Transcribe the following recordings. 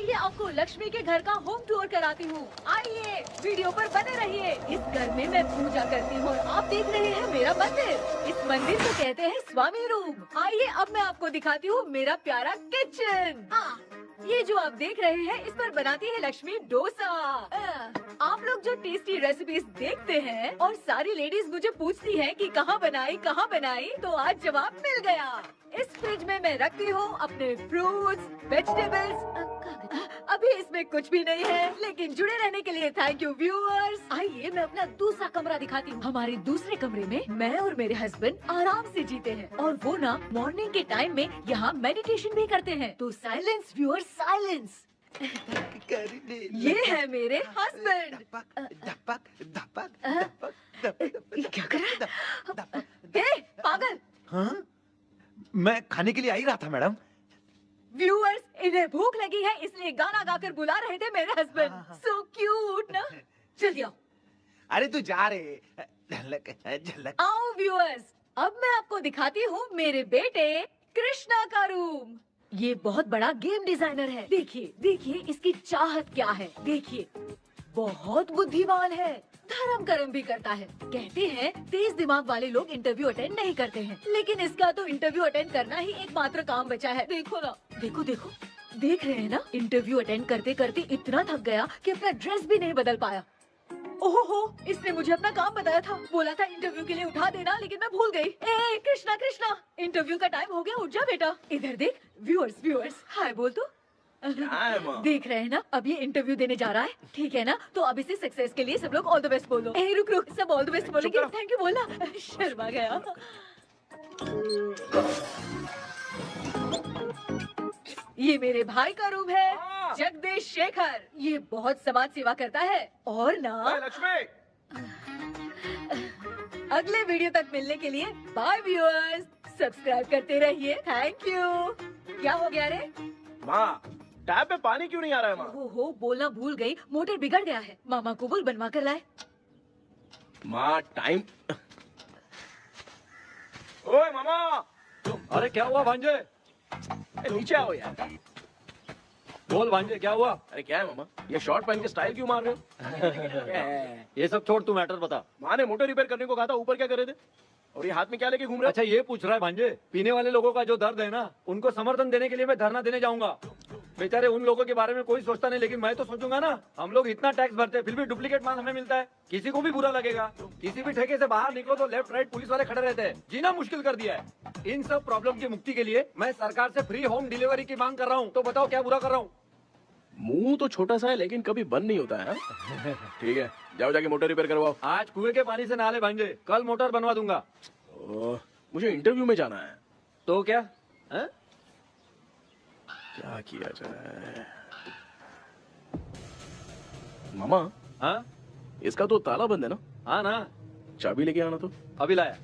आइए आपको लक्ष्मी के घर का होम टूर कराती हूँ। आइए वीडियो पर बने रहिए। इस घर में मैं पूजा करती हूँ और आप देख रहे हैं मेरा मंदिर। इस मंदिर को कहते हैं स्वामी रूम। आइए अब मैं आपको दिखाती हूँ मेरा प्यारा किचन। ये जो आप देख रहे हैं इस पर बनाती है लक्ष्मी डोसा। आप लोग जो टेस्टी रेसिपीज देखते हैं और सारी लेडीज मुझे पूछती हैं कि कहाँ बनाई, तो आज जवाब मिल गया। इस फ्रिज में मैं रखती हूँ अपने फ्रूट्स, वेजिटेबल्स। अभी इसमें कुछ भी नहीं है, लेकिन जुड़े रहने के लिए थैंक यू व्यूअर्स। आइए मैं अपना दूसरा कमरा दिखाती हूँ। हमारे दूसरे कमरे में मैं और मेरे हस्बैंड आराम से जीते हैं और वो ना मॉर्निंग के टाइम में यहाँ मेडिटेशन भी करते हैं। तो साइलेंस व्यूअर्स, साइलेंस। ये है मेरे हस्बैंड। क्या कर रहा है? पागल। हाँ? मैं खाने के लिए आ ही रहा था मैडम। व्यूअर्स, इन्हें भूख लगी है इसलिए गाना गाकर बुला रहे थे मेरे हस्बैंड। सो क्यूट ना। जल्दी आओ। अरे तू जा रे। झलक। आओ व्यूअर्स, अब मैं आपको दिखाती हूँ मेरे बेटे कृष्णा का रूम। ये बहुत बड़ा गेम डिजाइनर है। देखिए देखिए इसकी चाहत क्या है। देखिए बहुत बुद्धिमान है, धर्म कर्म भी करता है। कहते हैं तेज दिमाग वाले लोग इंटरव्यू अटेंड नहीं करते हैं, लेकिन इसका तो इंटरव्यू अटेंड करना ही एकमात्र काम बचा है। देखो ना, देखो देखो, देख रहे हैं ना। इंटरव्यू अटेंड करते करते इतना थक गया कि अपना ड्रेस भी नहीं बदल पाया। ओहो, इसने मुझे अपना काम बताया था। बोला था इंटरव्यू के लिए उठा देना, लेकिन मैं भूल गई। ए कृष्णा कृष्णा, इंटरव्यू का टाइम हो गया, उठ जा बेटा। इधर देख। व्यूअर्स व्यूअर्स, हाय बोल तो। देख रहे हैं ना, अब ये इंटरव्यू देने जा रहा है, ठीक है ना। तो अब इसे सक्सेस के लिए सब लोग ऑल द बेस्ट बोलो। ए रुक रुक, सब ऑल द बेस्ट बोलेंगे। थैंक यू बोलना। शर्मा गया। ये मेरे भाई का रूम है, जगदीश शेखर। ये बहुत समाज सेवा करता है और ना लक्ष्मी। अगले वीडियो तक मिलने के लिए बाय व्यूअर्स। सब्सक्राइब करते रहिए। Thank you. क्या हो गया रे? माँ, टैप पे पानी क्यों नहीं आ रहा है माँ? हो बोलना भूल गई, मोटर बिगड़ गया है। मामा को बोल बनवा कर लाए। माँ टाइम। ओए मामा। अरे क्या हुआ भांजे? नीचे आओ यार। बोल भांजे क्या हुआ? अरे क्या है मामा, ये शॉर्ट पहन के स्टाइल क्यों मार रहे हो? ये सब छोड़, तू मैटर बता। माँ ने मोटर रिपेयर करने को कहा था, ऊपर क्या कर रहे थे? और ये हाथ में क्या लेके घूम रहे हो? अच्छा ये पूछ रहा है भांजे, पीने वाले लोगों का जो दर्द है ना, उनको समर्थन देने के लिए मैं धरना देने जाऊंगा। बेचारे उन लोगों के बारे में कोई सोचता नहीं, लेकिन मैं तो सोचूंगा ना। हम लोग इतना टैक्स भरते हैं, फिर भी डुप्लीकेट माल हमें मिलता है। किसी को भी बुरा लगेगा। किसी भी ठेके से बाहर निकलो तो लेफ्ट राइट पुलिस वाले खड़े रहते हैं। जीना मुश्किल कर दिया है। इन सब प्रॉब्लम की मुक्ति के लिए मैं सरकार से फ्री होम डिलीवरी की मांग कर रहा हूँ। तो बताओ क्या बुरा कर रहा हूँ? मुंह तो छोटा सा है, लेकिन कभी बंद नहीं होता है। ठीक है, जाओ जाके मोटर रिपेयर करवाओ। आज कुएं के पानी से नहा ले भांजे, कल मोटर बनवा दूंगा। मुझे इंटरव्यू में जाना है। तो क्या है? क्या किया जाए? मामा। हाँ इसका तो ताला बंद है ना? हाँ ना। चाबी लेके आना तो। अभी लाया।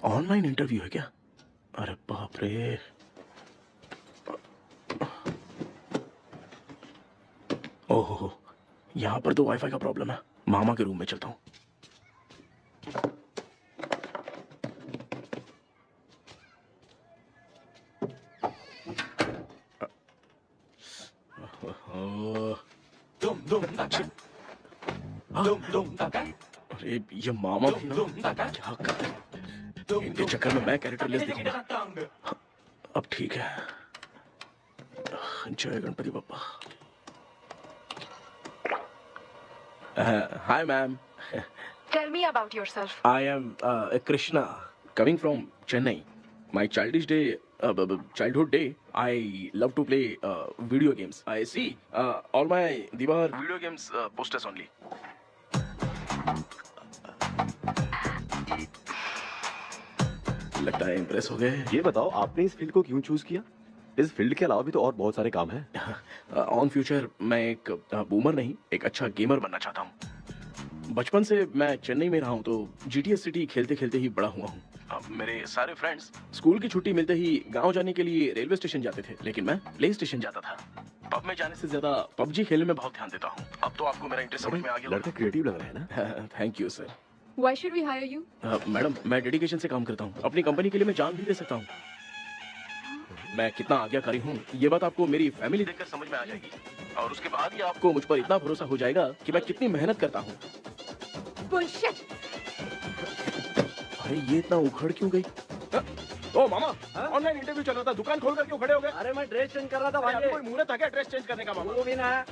ऑनलाइन इंटरव्यू है क्या? अरे बाप रे। ओहो, यहाँ पर तो वाईफाई का प्रॉब्लम है। मामा के रूम में चलता हूँ। अरे ये मामा भी ना क्या कर रहे हैं? इनके चक्कर में मैं कैरेक्टरलेस दिखूंगा। अब ठीक है। जय Ganpati Bappa. Hi ma'am. Tell me about yourself. I am Krishna, coming from Chennai. My childhood day, I love to play video games. I see all my Diwar video games posters only. लगता है impress हो गए। ये बताओ आपने इस field को क्यों चूज किया? इस फील्ड के अलावा भी तो और बहुत सारे काम हैं। ऑन फ्यूचर मैं एक बूमर नहीं, एक अच्छा गेमर बनना चाहता हूँ। बचपन से मैं चेन्नई में रहा हूँ तो GTA सिटी खेलते खेलते ही बड़ा हुआ हूँ। अब मेरे सारे फ्रेंड्स स्कूल की छुट्टी मिलते ही गांव जाने के लिए रेलवे स्टेशन जाते थे, लेकिन मैं प्ले स्टेशन जाता था। पब में जाने से ज्यादा PUBG खेलने में बहुत ध्यान देता हूँ। अब तो आपको मेरा इंटरेस्ट समझ में आ गया। लड़का क्रिएटिव लग रहा है ना। Thank you sir. Why should we hire you? Madam मैं डेडिकेशन से काम करता हूँ, अपनी कंपनी के लिए मैं जान भी दे सकता हूँ। मैं कितना आज्ञाकारी हूँ ये बात आपको मेरी फैमिली देखकर समझ में आ जाएगी, और उसके बाद ही आपको मुझ पर इतना भरोसा हो जाएगा कि मैं कितनी मेहनत करता हूँ। Bullshit! अरे ये इतना उखड़ क्यों गई? ओ मामा, ऑनलाइन इंटरव्यू चल रहा था, दुकान खोलकर क्यों खड़े हो गए? अरे मैं ड्रेस चेंज कर रहा था भाई भाई। कोई मुहूर्त था क्या ड्रेस चेंज करने का मामा? वो भी ना है।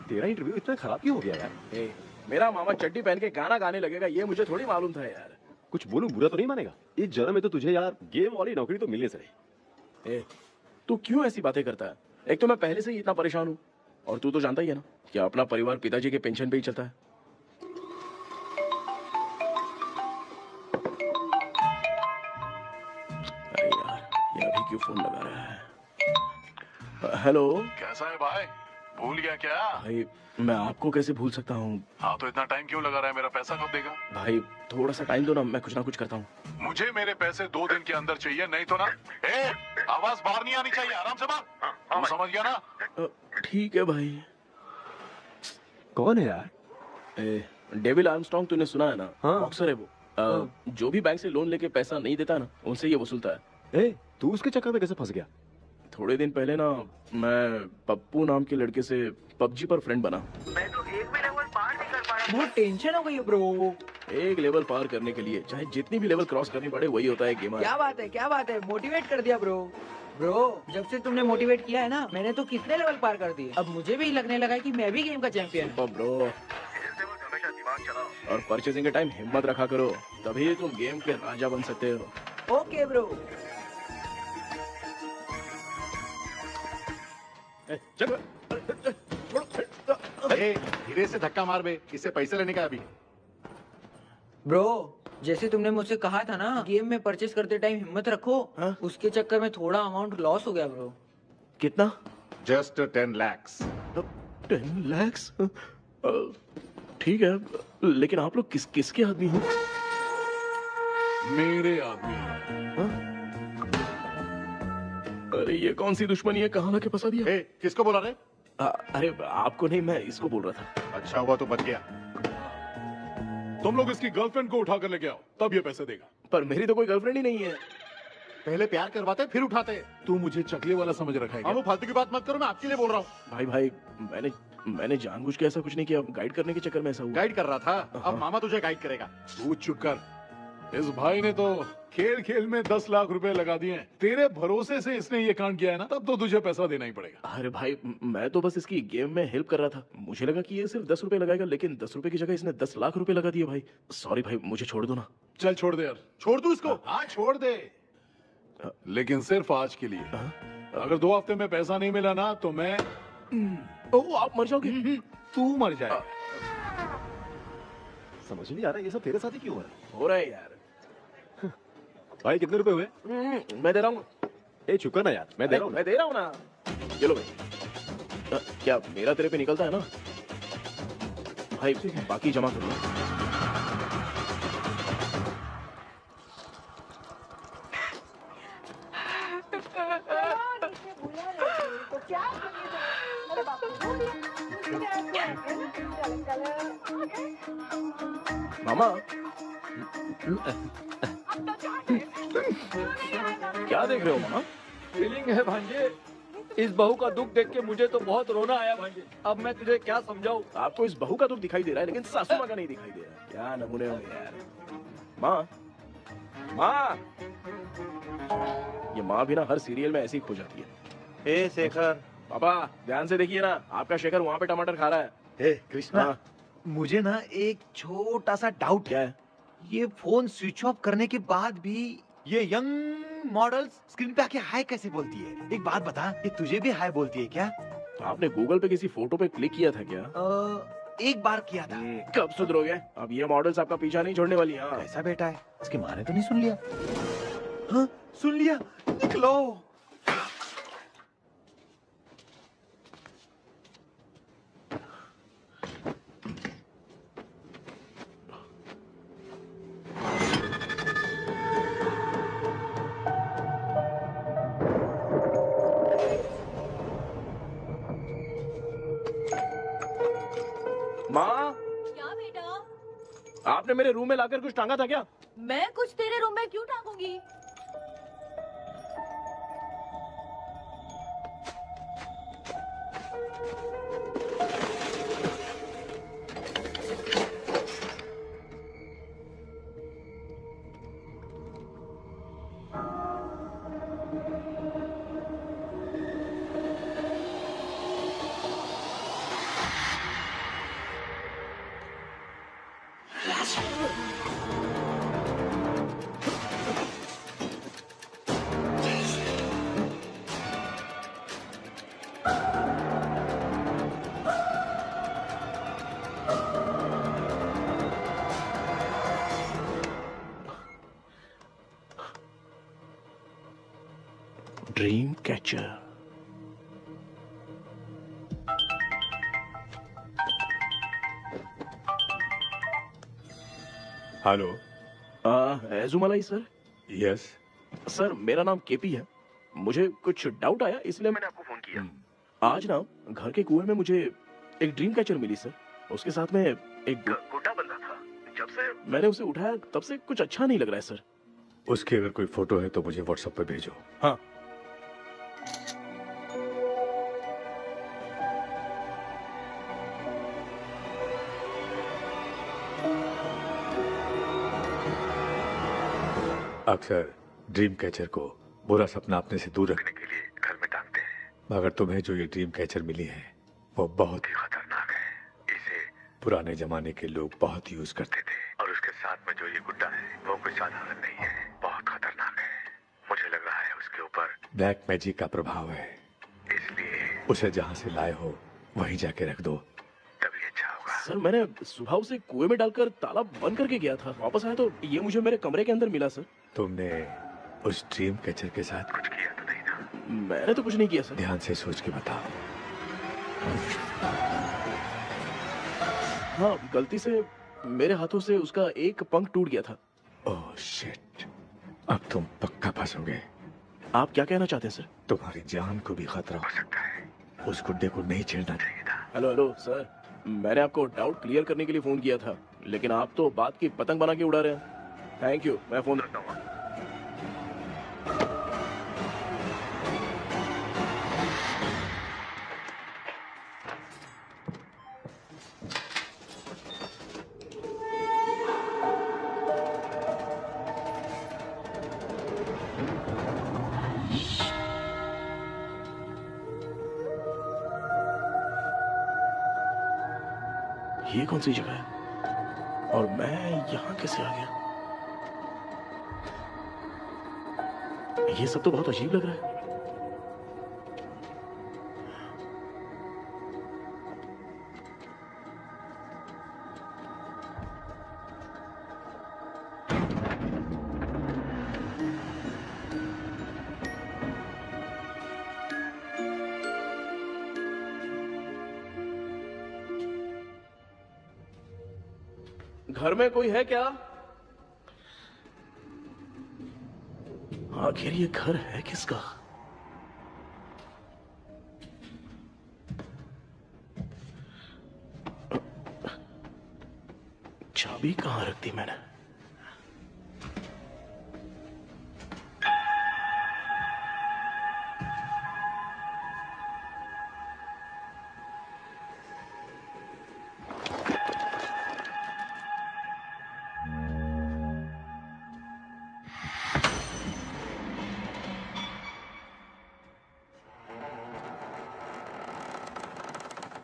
तेरा इंटरव्यू इतना खराब क्यों हो गया यार? ए, मेरा मामा चड्डी पहन के गाना गाने लगेगा ये मुझे थोड़ी मालूम था यार। कुछ बोलूं बुरा तो नहीं मानेगा? इस जन्म में तो तुझे यार गेम वाली नौकरी तो मिलने से रही। ए, तू क्यों ऐसी बातें करता है? एक तो मैं पहले से ही इतना परेशान हूँ, और तू तो जानता ही है ना कि अपना परिवार पिताजी के पेंशन पे ही चलता है। अरे यार ये अभी क्यों फोन लगा रहा है? हेलो कैसा है भाई? भूल गया क्या? भाई, मैं आपको कैसे भूल सकता हूँ? हाँ तो इतना टाइम क्यों लगा रहा है? मेरा पैसा कब देगा? भाई थोड़ा सा टाइम दो ना, मैं कुछ ना कुछ करता हूँ। मुझे मेरे पैसे 2 दिन के अंदर चाहिए, नहीं तो ना आवाज बाहर नहीं आनी चाहिए। आराम से बात, तू समझ गया ना? ठीक है भाई। कौन है यार? डेविल आर्मस्ट्रांग तूने सुना है ना? हाँ। बॉक्सर है वो। जो भी बैंक से लोन लेके पैसा नहीं देता ना, उनसे ये वसूलता है। तू उसके चक्कर में कैसे फंस गया? थोड़े दिन पहले ना मैं पप्पू नाम के लड़के से PUBG पर फ्रेंड बना। मैं तो एक भी लेवल पार नहीं कर पा रहा। बहुत टेंशन हो गई है ब्रो। एक लेवल पार करने के लिए चाहे जितनी भी लेवल क्रॉस करनी पड़े, वही होता है गेमर। क्या बात है, क्या बात है, मोटिवेट कर दिया ब्रो। ब्रो जब से तुमने मोटिवेट किया है ना, मैंने तो कितने लेवल पार कर दिए। अब मुझे भी लगने लगा है कि मैं भी गेम का चैंपियन हूँ। ब्रो, और परचेसिंग के टाइम हिम्मत रखा करो, तभी तुम गेम के राजा बन सकते हो। Okay bro. धीरे से धक्का मार बे, इससे पैसे लेने का अभी। ब्रो जैसे तुमने मुझसे कहा था ना, गेम में परचेस करते टाइम हिम्मत रखो। हाँ? उसके चक्कर में थोड़ा अमाउंट लॉस हो गया ब्रो। कितना? Just 10 lakhs। 10 lakhs? ठीक है, लेकिन आप लोग किसके आदमी हो? मेरे आदमी। अरे ये कौन सी दुश्मनी है, कहाँ लाके फंसा दिया? किसको बोला रे? अरे आपको नहीं, मैं इसको बोल रहा था। अच्छा हुआ तो बच गया। तुम लोग इसकी गर्लफ्रेंड को उठा कर लेके आओ, तब ये पैसे देगा। पर मेरी तो कोई गर्लफ्रेंड ही नहीं है। पहले प्यार करवाते फिर उठाते। तू मुझे चकले वाला समझ रखा है अब क्या? वो फालतू की बात मत करो, मैं आपके लिए बोल रहा हूँ। भाई मैंने जानबूझ के ऐसा कुछ नहीं किया, गाइड करने के चक्कर में ऐसा हुआ। गाइड कर रहा था, अब मामा तुझे गाइड करेगा। तू चुप कर। इस भाई ने तो खेल खेल में 10 लाख रुपए लगा दिए हैं। तेरे भरोसे से इसने ये कांड किया है ना, तब तो तुझे पैसा देना ही पड़ेगा। अरे भाई, मैं तो बस इसकी गेम में हेल्प कर रहा था। मुझे लगा कि ये सिर्फ 10 रुपए लगाएगा, लेकिन 10 रुपए की जगह इसने 10 लाख रुपए लगा दिए। भाई सॉरी भाई, मुझे छोड़ दो ना। चल छोड़ दे यार। छोड़ दूं इसको? हाँ छोड़ दे, लेकिन सिर्फ आज के लिए। अगर 2 हफ्ते में पैसा नहीं मिला ना तो मैं ओह, आप मर जाओगे। तू मर जाए। समझ नहीं आ रहा ये सब तेरे साथ ही क्यों हो रहा है यार। भाई कितने रुपए हुए? मैं दे रहा हूँ। चुका ना यार, मैं दे रहा हूँ। मैं दे रहा हूँ ना। चलो भाई, क्या मेरा तेरे पे निकलता है ना भाई? बाकी जमा कर लो। मामा क्या देख रहे हो मामा? फीलिंग है भांजे। इस बहू का दुख देख के मुझे तो बहुत रोना आया भाई। अब मैं तुझे क्या समझाऊं? आपको इस बहू का दुख दिखाई दे रहा है लेकिन सासू माँ का नहीं दिखाई दे रहा है। क्या नमूने हो यार। माँ, माँ, ये माँ भी ना हर सीरियल में ऐसी ही खो जाती है। ए शेखर। पापा ध्यान से देखिए ना, आपका शेखर वहाँ पे टमाटर खा रहा है। ए कृष्णा, हाँ। मुझे ना एक छोटा सा डाउट क्या है। है? ये फोन स्विच ऑफ करने के बाद भी ये यंग मॉडल स्क्रीन पे आके हाय कैसे बोलती है? एक बात बता, ये तुझे भी हाय बोलती है क्या? आपने गूगल पे किसी फोटो पे क्लिक किया था क्या? एक बार किया था। कब सुधरोगे? अब ये मॉडल्स आपका पीछा नहीं छोड़ने वाली। हाँ। कैसा बेटा है? इसकी माँ ने तो नहीं सुन लिया? हाँ, सुन लिया। निकलो। माँ, क्या बेटा? आपने मेरे रूम में लाकर कुछ टांगा था क्या? मैं कुछ तेरे रूम में क्यों टांगूंगी? Dream catcher. Hello. Ezhumalai sir. Yes. Sir मेरा नाम केपी है। मुझे कुछ डाउट आया इसलिए मैंने आपको फोन किया। आज ना घर के कुएं में मुझे एक ड्रीम कैचर मिली सर। उसके साथ में एक गुड्डा बंधा था। जब से मैंने उसे उठाया तब से कुछ अच्छा नहीं लग रहा है सर। उसकी अगर कोई फोटो है तो मुझे व्हाट्सएप पे भेजो। हाँ। अक्सर ड्रीम कैचर को बुरा सपना अपने से दूर रखने के लिए घर में टांगते हैं, मगर तुम्हें जो ये ड्रीम कैचर मिली है वो बहुत ही खतरनाक है। इसे पुराने जमाने के लोग बहुत यूज करते थे और उसके साथ में जो ये गुड्डा है वो कोई साधारण नहीं है, बहुत खतरनाक है। मुझे लग रहा है उसके ऊपर ब्लैक मैजिक का प्रभाव है, इसलिए उसे जहाँ से लाए हो वहीं जाके रख दो, तभी अच्छा होगा। सर मैंने सुबह उसे कुएं में डालकर ताला बंद करके गया था। वापस आया तो ये मुझे मेरे कमरे के अंदर मिला सर। तुमने उस ड्रीम कैचर के साथ कुछ किया तो नहीं ना? मैंने तो कुछ नहीं किया सर। ध्यान से सोच के बताओ। हाँ, गलती से मेरे हाथों से उसका एक पंख टूट गया था। ओह शिट, अब तुम पक्का फंसोगे। आप क्या कहना चाहते हैं सर? तुम्हारी जान को भी खतरा हो सकता है। उस गुड्डे को नहीं छेड़ना चाहिए था। हेलो हेलो सर, मैंने आपको डाउट क्लियर करने के लिए फोन किया था, लेकिन आप तो बात की पतंग बना के उड़ा रहे हैं। थैंक यू, मैं फोन रखता हूँ। ये कौन सी जगह है और मैं यहाँ कैसे आ गया? ये सब तो बहुत अजीब लग रहा है। घर में कोई है क्या? आखिर ये घर है किसका? चाबी कहां रख दी मैंने?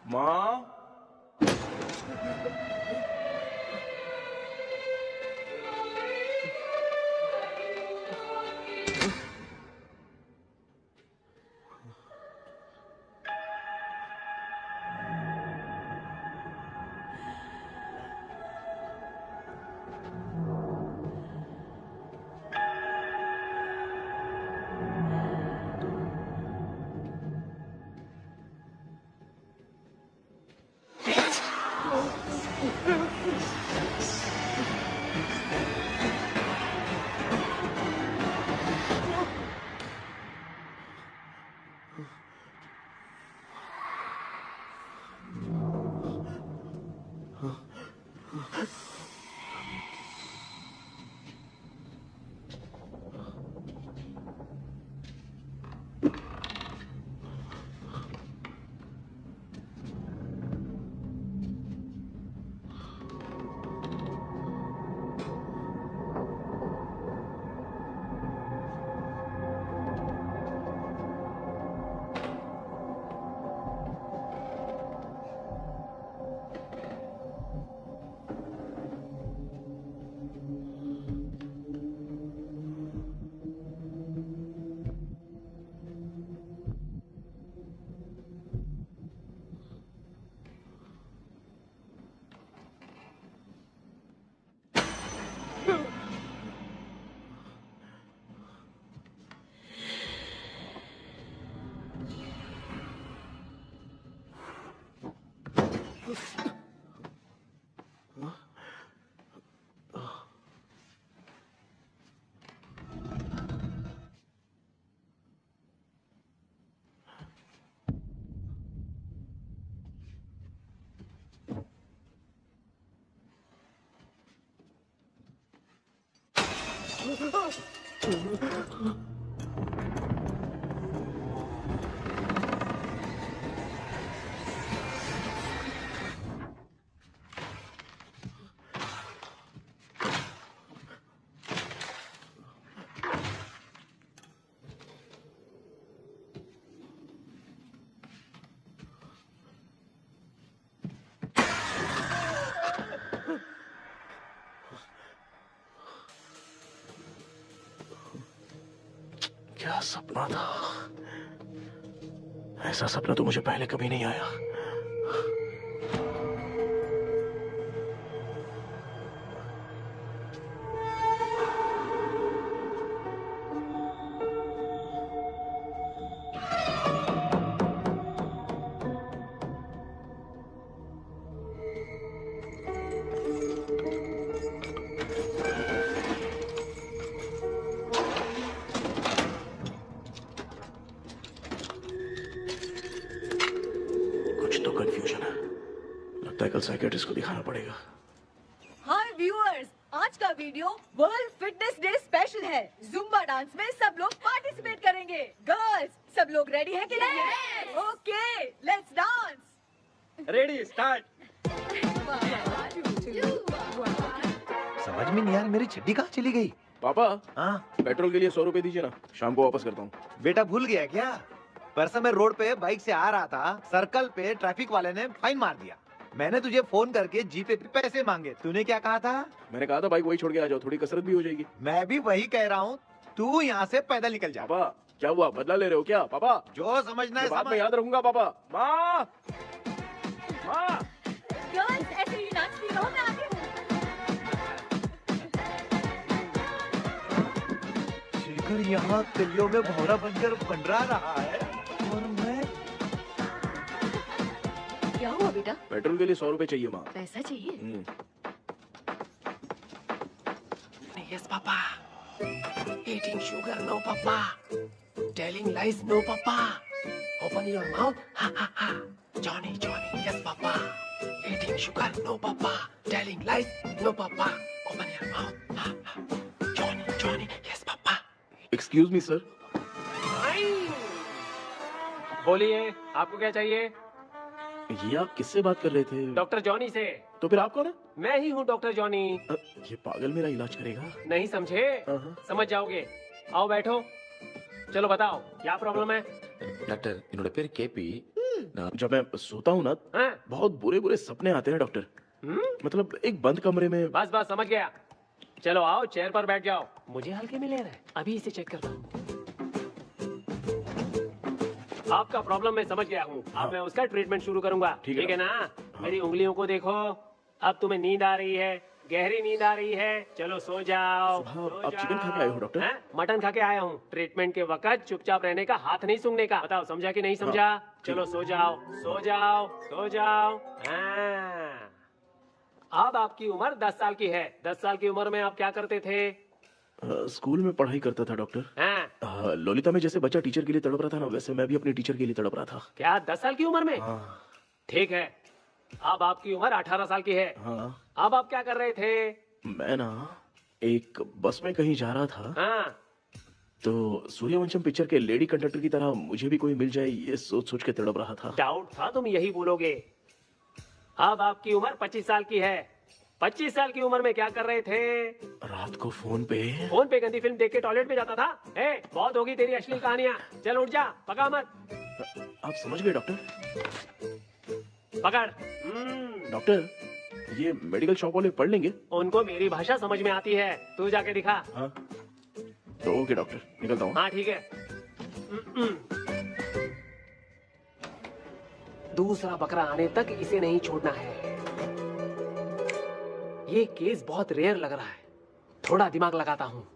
माँ। क्या सपना था? ऐसा सपना तो मुझे पहले कभी नहीं आया। कल साइकियाट्रिस्ट को दिखाना पड़ेगा। हाय व्यूअर्स, आज का video world fitness day special है। जुम्बा डांस में सब लोग पार्टिसिपेट करेंगे। गर्ल्स, सब लोग रेडी हैं कि नहीं? Okay, let's dance. Ready, start. समझ में नहीं यार, मेरी छड्डी कहाँ चली गई? पापा, हाँ पेट्रोल के लिए 100 रुपए दीजिए ना, शाम को वापस करता हूँ। बेटा भूल गया क्या? परसों मैं रोड पे बाइक से आ रहा था, सर्कल पे ट्रैफिक वाले ने फाइन मार दिया। मैंने तुझे फोन करके जीपे पे पैसे मांगे, तूने क्या कहा था? मैंने कहा था बाइक वही छोड़ के आ जाओ, थोड़ी कसरत भी हो जाएगी। मैं भी वही कह रहा हूँ, तू यहाँ से पैदल निकल जा। पापा, क्या हुआ? बदला ले रहे हो क्या? पापा, जो समझना है बात में याद रखूंगा। पापा, माँ, माँ। गर्ल्स, ऐसे ही नाचती रहो, मैं आती हूँ। शेखर यहाँ तिल्लियों में भौरा बनकर बंडरा रहा है और मैं। क्या हुआ बेटा? पेट्रोल के लिए 100 रुपए चाहिए माँ। पैसा चाहिए? Yes, Papa. Eating sugar, no, Papa. Telling lies, no, Papa. Open your mouth, ha ha ha. Johnny, Johnny, yes, Papa. Eating sugar, no, Papa. Telling lies, no, Papa. Open your mouth, ha ha. Johnny, Johnny, yes, Papa. Excuse me, sir. बोलिए, आपको क्या चाहिए? ये आप किससे बात कर रहे थे? डॉक्टर जॉनी से। तो फिर आप कौन है? मैं ही हूँ डॉक्टर जॉनी। ये पागल मेरा इलाज करेगा? नहीं समझे? समझ जाओगे। आओ बैठो। चलो बताओ, क्या प्रॉब्लम है? டாக்டர் என்னோட பேர் கேபி जब मैं सोता हूँ ना, हाँ? बहुत बुरे बुरे सपने आते हैं डॉक्टर। मतलब एक बंद कमरे में। बस बस समझ गया। चलो आओ चेयर पर बैठ जाओ। मुझे हल्के में ले रहा है, अभी इसे चेक करता हूँ। आपका प्रॉब्लम मैं समझ गया हूँ। अब मैं उसका ट्रीटमेंट शुरू करूंगा। ठीक है ठीक है ना? मेरी उंगलियों को देखो। अब तुम्हें नींद आ रही है, गहरी नींद आ रही है। चलो सो जाओ। सुबह आप चिकन खा के आए हो डॉक्टर? हैं? मटन खा के आया हूँ। ट्रीटमेंट के वक्त चुपचाप रहने का, हाथ नहीं सूंघने का। बताओ समझा कि नहीं समझा? चलो सो जाओ, सो जाओ, सो जाओ। हाँ। अब आपकी उम्र 10 साल की है। 10 साल की उम्र में आप क्या करते थे? स्कूल में पढ़ाई करता था डॉक्टर। हाँ। लोलिता में जैसे बच्चा टीचर के लिए तड़प रहा था ना, वैसे मैं भी अपनी टीचर के लिए तड़प रहा था। क्या 10 साल की उम्र में? हाँ। ठीक है। अब आपकी उम्र 18 साल की है। हाँ। अब आप क्या कर रहे थे? मैं ना एक बस में कहीं जा रहा था, हाँ। तो सूर्यवंशम पिक्चर के लेडी कंडक्टर की तरह मुझे भी कोई मिल जाए, ये सोच सोच के तड़प रहा था। डाउट था तुम यही बोलोगे। अब आपकी उम्र 25 साल की है। 25 साल की उम्र में क्या कर रहे थे? रात को फोन पे गंदी फिल्म देख के टॉयलेट में जाता था। ए, बहुत होगी तेरी अश्लील कहानियां। चल उठ जा, पका मत। आप समझ गए डॉक्टर? पकड़। डॉक्टर, ये मेडिकल शॉप वाले पढ़ लेंगे? उनको मेरी भाषा समझ में आती है। तू जाके दिखा। हाँ। तो ओके डॉक्टर, निकलता हूँ। हाँ ठीक है। दूसरा बकरा आने तक इसे नहीं छोड़ना है। ये केस बहुत रेयर लग रहा है, थोड़ा दिमाग लगाता हूँ।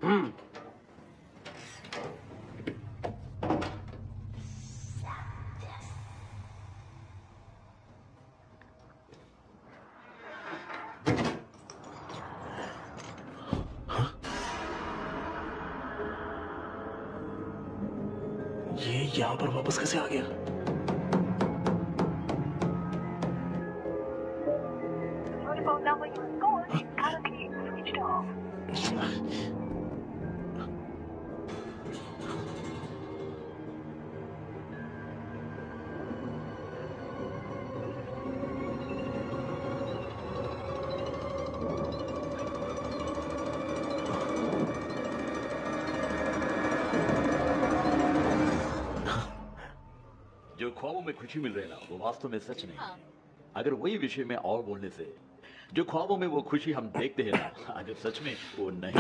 ये यहाँ पर वापस कैसे आ गया? जो ख्वाबों में खुशी मिल रही है ना, वो वास्तव में सच नहीं है। अगर वही विषय में और बोलने से, जो ख्वाबों में वो खुशी हम देखते हैं ना, अगर सच में वो नहीं।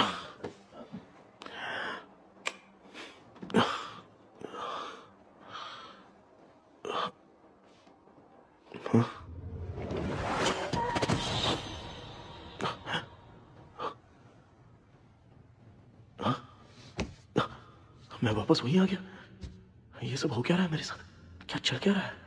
मैं वापस वहीं आ गया। ये सब हो क्या रहा है मेरे साथ? क्या चल क्या रहा है?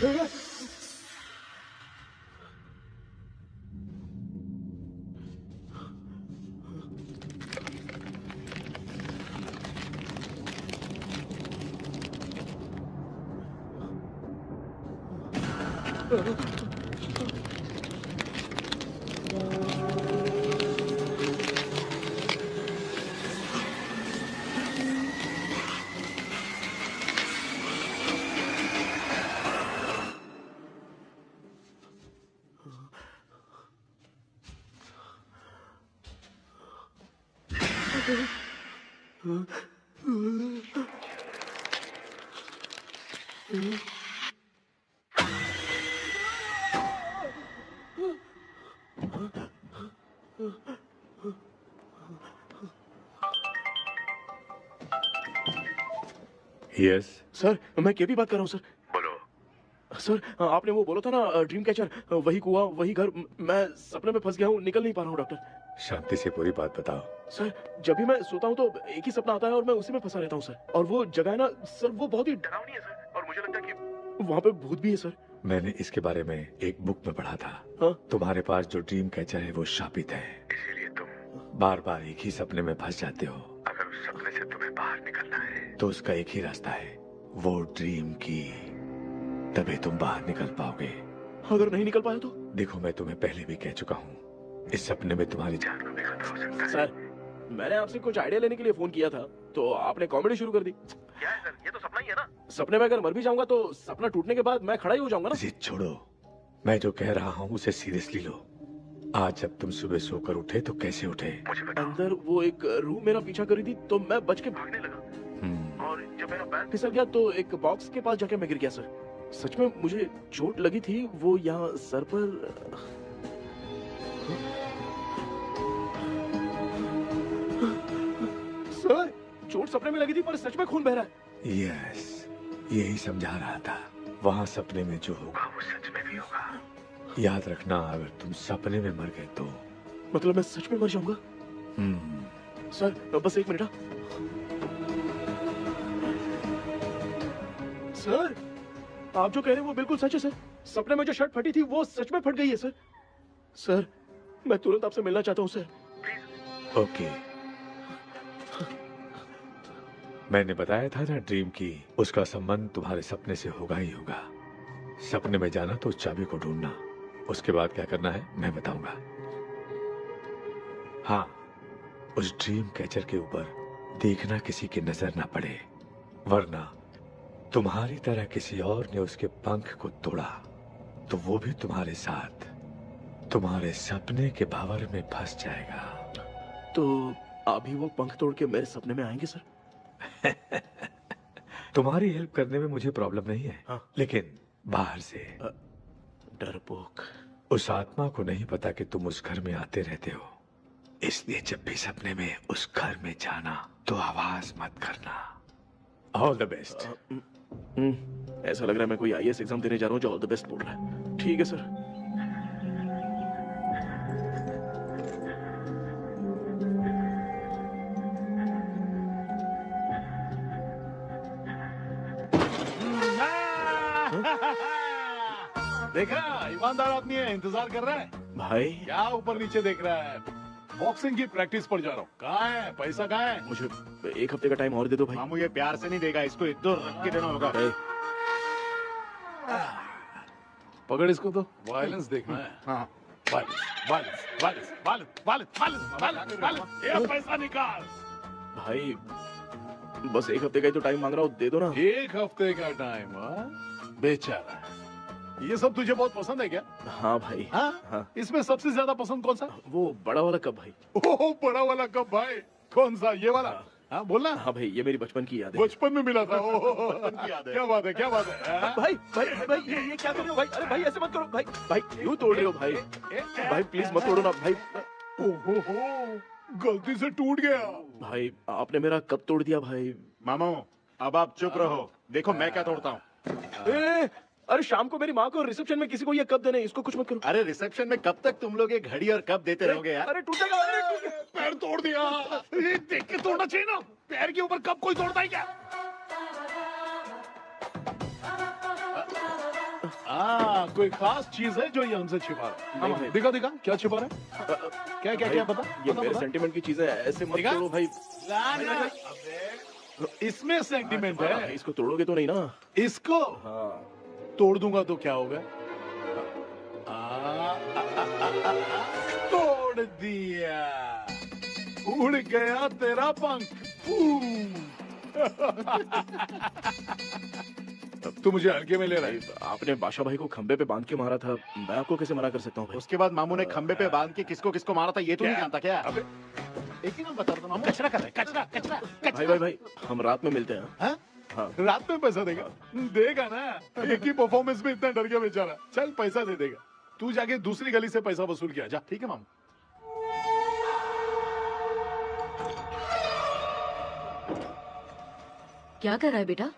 यस सर मैं केपी बात कर रहा हूँ सर। बोलो सर, आपने वो बोला था ना ड्रीम कैचर, वही कुआं वही घर, मैं सपने में फंस गया हूँ, निकल नहीं पा रहा हूँ डॉक्टर। शांति से पूरी बात बताओ। सर जब भी मैं सोता हूँ तो एक ही सपना आता है और मैं उसी में फंसा रहता हूँ सर। और वो जगह है ना सर, वो बहुत ही डरावनी है सर, और मुझे लगता है कि वहाँ पे भूत भी है सर। मैंने इसके बारे में एक बुक में पढ़ा था। हाँ? तुम्हारे पास जो ड्रीम कैचर है वो शापित है, इसीलिए तुम बार बार एक ही सपने में फंस जाते हो। अगर उस सपने से तुम्हें बाहर निकलना है तो उसका एक ही रास्ता है, वो ड्रीम की, तभी तुम बाहर निकल पाओगे। अगर नहीं निकल पाया तो? देखो मैं तुम्हें पहले भी कह चुका हूँ, इस सपने में तुम्हारी जान को भी खतरा हो सकता है। सर मैंने आपसे कुछ आइडिया लेने के लिए फोन किया था तो आपने कॉमेडी शुरू कर दी। क्या है सर, ये तो सपना ही है ना। सपने में अगर मर भी जाऊंगा तो सपना टूटने के बाद मैं खड़ा ही हो जाऊंगा ना। जिद छोड़ो, मैं जो कह रहा हूँ उसे सीरियसली लो। आज जब तुम सुबह सोकर उठे तो कैसे उठे? मुझे बताओ। अंदर वो एक रूह मेरा पीछा करी थी तो मैं बच के भागने लगा, और जब मेरा पैर फिसल गया तो एक बॉक्स के पास जाके मैं गिर गया सर। सच में मुझे चोट लगी थी, वो यहाँ सर पर। सर चोट सपने में लगी थी पर सच में खून बह रहा है। यस, यही समझा रहा था, वहाँ सपने में जो होगा वो सच में भी होगा। याद रखना, अगर तुम सपने में मर गए तो मतलब मैं सच में मर जाऊंगा। सर बस एक मिनट। सर आप जो कह रहे हैं वो बिल्कुल सच है सर। सपने में जो शर्ट फटी थी वो सच में फट गई है सर। सर मैं तुरंत आपसे मिलना चाहता हूँ सर, प्लीज। ओके, मैंने बताया था ना ड्रीम की, उसका संबंध तुम्हारे सपने से होगा ही होगा। सपने में जाना तो उस चाबी को ढूंढना, उसके बाद क्या करना है मैं बताऊंगा। हाँ, उस ड्रीम कैचर के ऊपर देखना किसी की नजर ना पड़े, वरना तुम्हारी तरह किसी और ने उसके पंख को तोड़ा तो वो भी तुम्हारे साथ तुम्हारे सपने के भावर में फंस जाएगा। तो अभी वो पंख तोड़ के मेरे सपने में आएंगे सर? तुम्हारी हेल्प करने में मुझे प्रॉब्लम नहीं है। हाँ। लेकिन बाहर से डरपोक, उस आत्मा को नहीं पता कि तुम उस घर में आते रहते हो, इसलिए जब भी सपने में उस घर में जाना तो आवाज मत करना। All the best. ऐसा लग रहा है मैं कोई आईएएस एग्जाम देने जा रहा हूँ जो ऑल द बेस्ट बोल रहा है। ठीक है सर। देखा, ईमानदार आदमी है, इंतजार कर रहा है। भाई क्या ऊपर नीचे देख रहा है? बॉक्सिंग की प्रैक्टिस पर जा रहा हूँ। कहाँ है पैसा, कहाँ है? मुझे एक हफ्ते का टाइम और दे दो भाई। मामू ये प्यार से नहीं देगा, इसको इधर रख के देना होगा। पकड़ इसको, तो वायलेंस देखना है। हाँ, violence violence violence violence violence violence violence, ये पैसा निकाल। भाई बस एक हफ्ते का ही तो टाइम मांग रहा हूँ, दे दो ना। एक हफ्ते का टाइम? बेचारा, ये सब तुझे बहुत पसंद है क्या? हाँ भाई। हाँ? इसमें सबसे ज्यादा पसंद कौन सा? वो बड़ा वाला कप भाई। ओह, बड़ा वाला कप भाई। कौन सा, ये वाला? हाँ बोलना। हाँ भाई, ये मेरी बचपन की याद है। बचपन में मिला था। क्या बात है, क्या बात है। भाई भाई भाई ये क्या कर रहे हो भाई? अरे भाई ऐसे मत करो भाई। भाई क्यों तोड़ रहे हो भाई? भाई प्लीज मत तोड़ो ना भाई। ओहो, गलती से टूट गया। भाई आपने मेरा कप तोड़ दिया भाई। मामू अब आप चुप रहो, देखो मैं क्या तोड़ता हूँ। अरे शाम को मेरी माँ को रिसेप्शन में किसी को ये कप देने, इसको कुछ मत करो। अरे रिसेप्शन में कब तक तुम लोग ये घड़ी और कप देते रहोगे यार? अरे टूटेगा। पैर तोड़ दिया। ये देख के तोड़ना चाहिए ना, पैर के ऊपर कब कोई तोड़ता है क्या? हाँ, कोई खास चीज है जो ये हमसे छिपा रहा है। नहीं। दिखा दिखा क्या छिपा रहा है? क्या क्या क्या पता? ये पता, मेरे पता? सेंटिमेंट की चीजें ऐसे मत दिखा? तोड़ो भाई। अबे, इसमें सेंटिमेंट है। इसको तोड़ोगे तो नहीं ना? इसको हाँ। तोड़ दूंगा तो क्या होगा? तोड़ दिया, उड़ गया तेरा पंख। तू मुझे हल्के में ले रहा है। आपने बादशाह भाई को खंबे पे बांध के मारा था, मैं आपको कैसे मना कर सकता हूँ भाई? उसके बाद मामू ने खंबे पे बांध के किसको किसको मारा था ये तो नहीं जानता क्या? अबे, एक ही नाम बता रहा था मामू। कचरा कर रहा है, कचरा कचरा भाई भाई भाई, हम रात में मिलते हैं। हाँ? हाँ। रात में पैसा देगा? देगा ना, एक ही परफॉर्मेंस में इतना डर गया बेचारा। चल पैसा दे देगा, तू जाके दूसरी गली से पैसा वसूल किया जा। ठीक है मामू। क्या कर रहा है बेटा?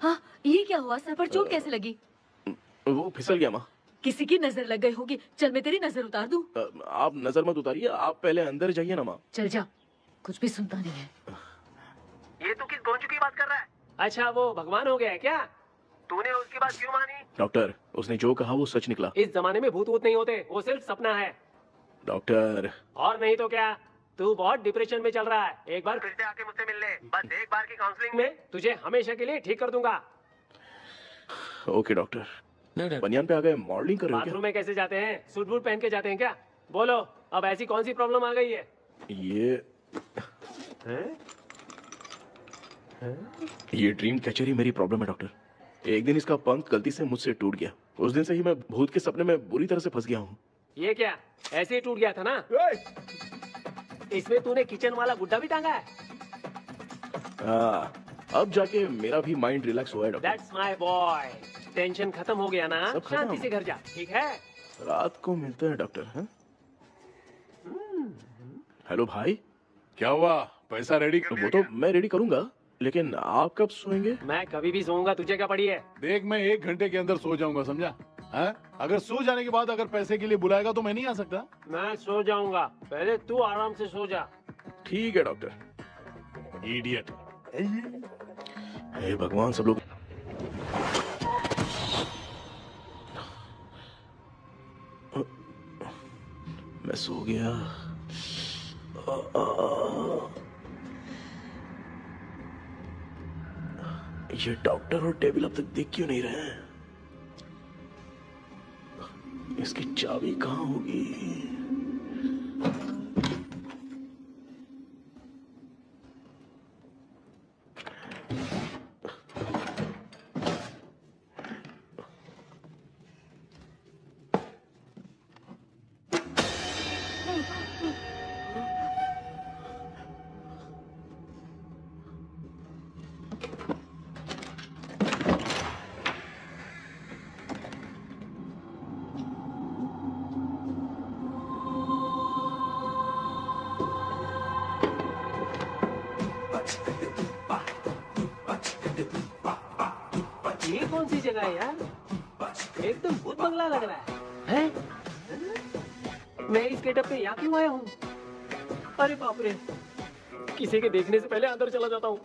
हाँ, ये क्या हुआ? सर पर चोट कैसे लगी? वो फिसल गया माँ। किसी की नजर लग गई होगी। चल मैं तेरी नजर उतार दूं। आप नजर मत उतारिए, आप पहले अंदर जाइए ना माँ। चल जा, कुछ भी सुनता नहीं है। ये तू किस गोंचू की बात कर रहा है? अच्छा, वो भगवान हो गया है क्या? तूने उसकी बात क्यों मानी? डॉक्टर, उसने जो कहा वो सच निकला। इस जमाने में भूत वूत नहीं होते, वो सिर्फ सपना है। डॉक्टर, और नहीं तो क्या, तू बहुत डिप्रेशन में चल रहा है। एक बार फिर से आके मुझसे मिल ले, बस एक बार की काउंसलिंग में तुझे हमेशा के लिए ठीक कर दूंगा। Okay doctor. बनियान पे आ गए, मॉडलिंग कर रहे हो बाथरूम में कैसे जाते हैं? सूट बूट पहन के जाते हैं क्या? बोलो, अब ऐसी कौन सी प्रॉब्लम आ गई है? ये ड्रीम कैचर ही मेरी प्रॉब्लम है डॉक्टर। एक दिन इसका पंख गलती से मुझसे टूट गया। उस दिन से ही मैं भूत के सपने में बुरी तरह से फंस गया हूँ। ये क्या ऐसे ही टूट गया था ना? इसमें तूने किचन वाला गुड्डा भी टांगा है? अब जाके मेरा भी माइंड रिलैक्स हुआ है doctor. That's my boy. Tension खत्म हो गया ना? सब खत्म। शांति से घर जा, ठीक है? रात को मिलते हैं डॉक्टर। हाँ? हेलो भाई, क्या हुआ? पैसा रेडी कर? वो तो मैं रेडी करूंगा, लेकिन आप कब सोएंगे? मैं कभी भी सोऊंगा, तुझे क्या पड़ी है? देख, मैं 1 घंटे के अंदर सो जाऊंगा, समझा? हाँ? अगर सो जाने के बाद अगर पैसे के लिए बुलाएगा तो मैं नहीं आ सकता। मैं सो जाऊंगा, पहले तू आराम से सो जा। ठीक है डॉक्टर। इडियट। हे भगवान, सब लोग मैं सो गया। ये डॉक्टर और टेबल अब तक देख क्यों नहीं रहे हैं? इसकी चाबी कहाँ होगी? ये कौन सी जगह है यार? एकदम भूत बंगला लग रहा है। हैं? मैं इस गेटअप पे यहाँ क्यों आया हूँ? अरे बाप रे, किसी के देखने से पहले अंदर चला जाता हूँ।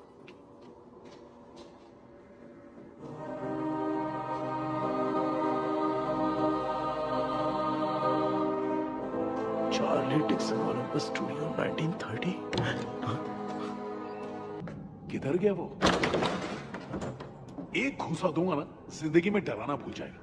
Charlie Dixon Olympus studio 1930। किधर गया वो? एक घूसा दूंगा ना, जिंदगी में डराना भूल जाएगा।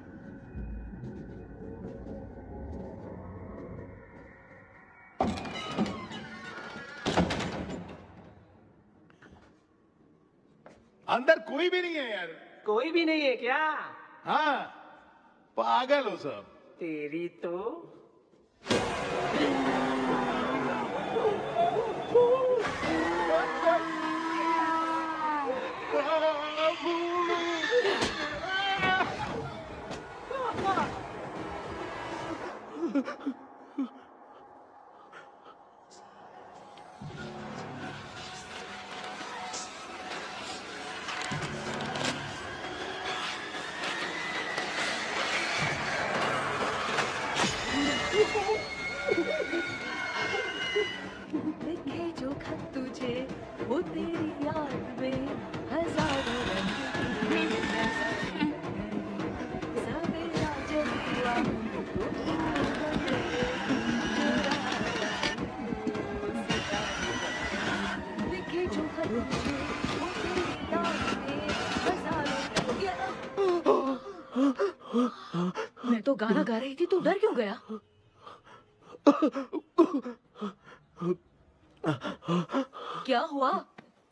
अंदर कोई भी नहीं है यार। कोई भी नहीं है क्या? हाँ, पागल हो सब। तेरी तो गाना गा रही थी, तू डर क्यों गया? क्या हुआ?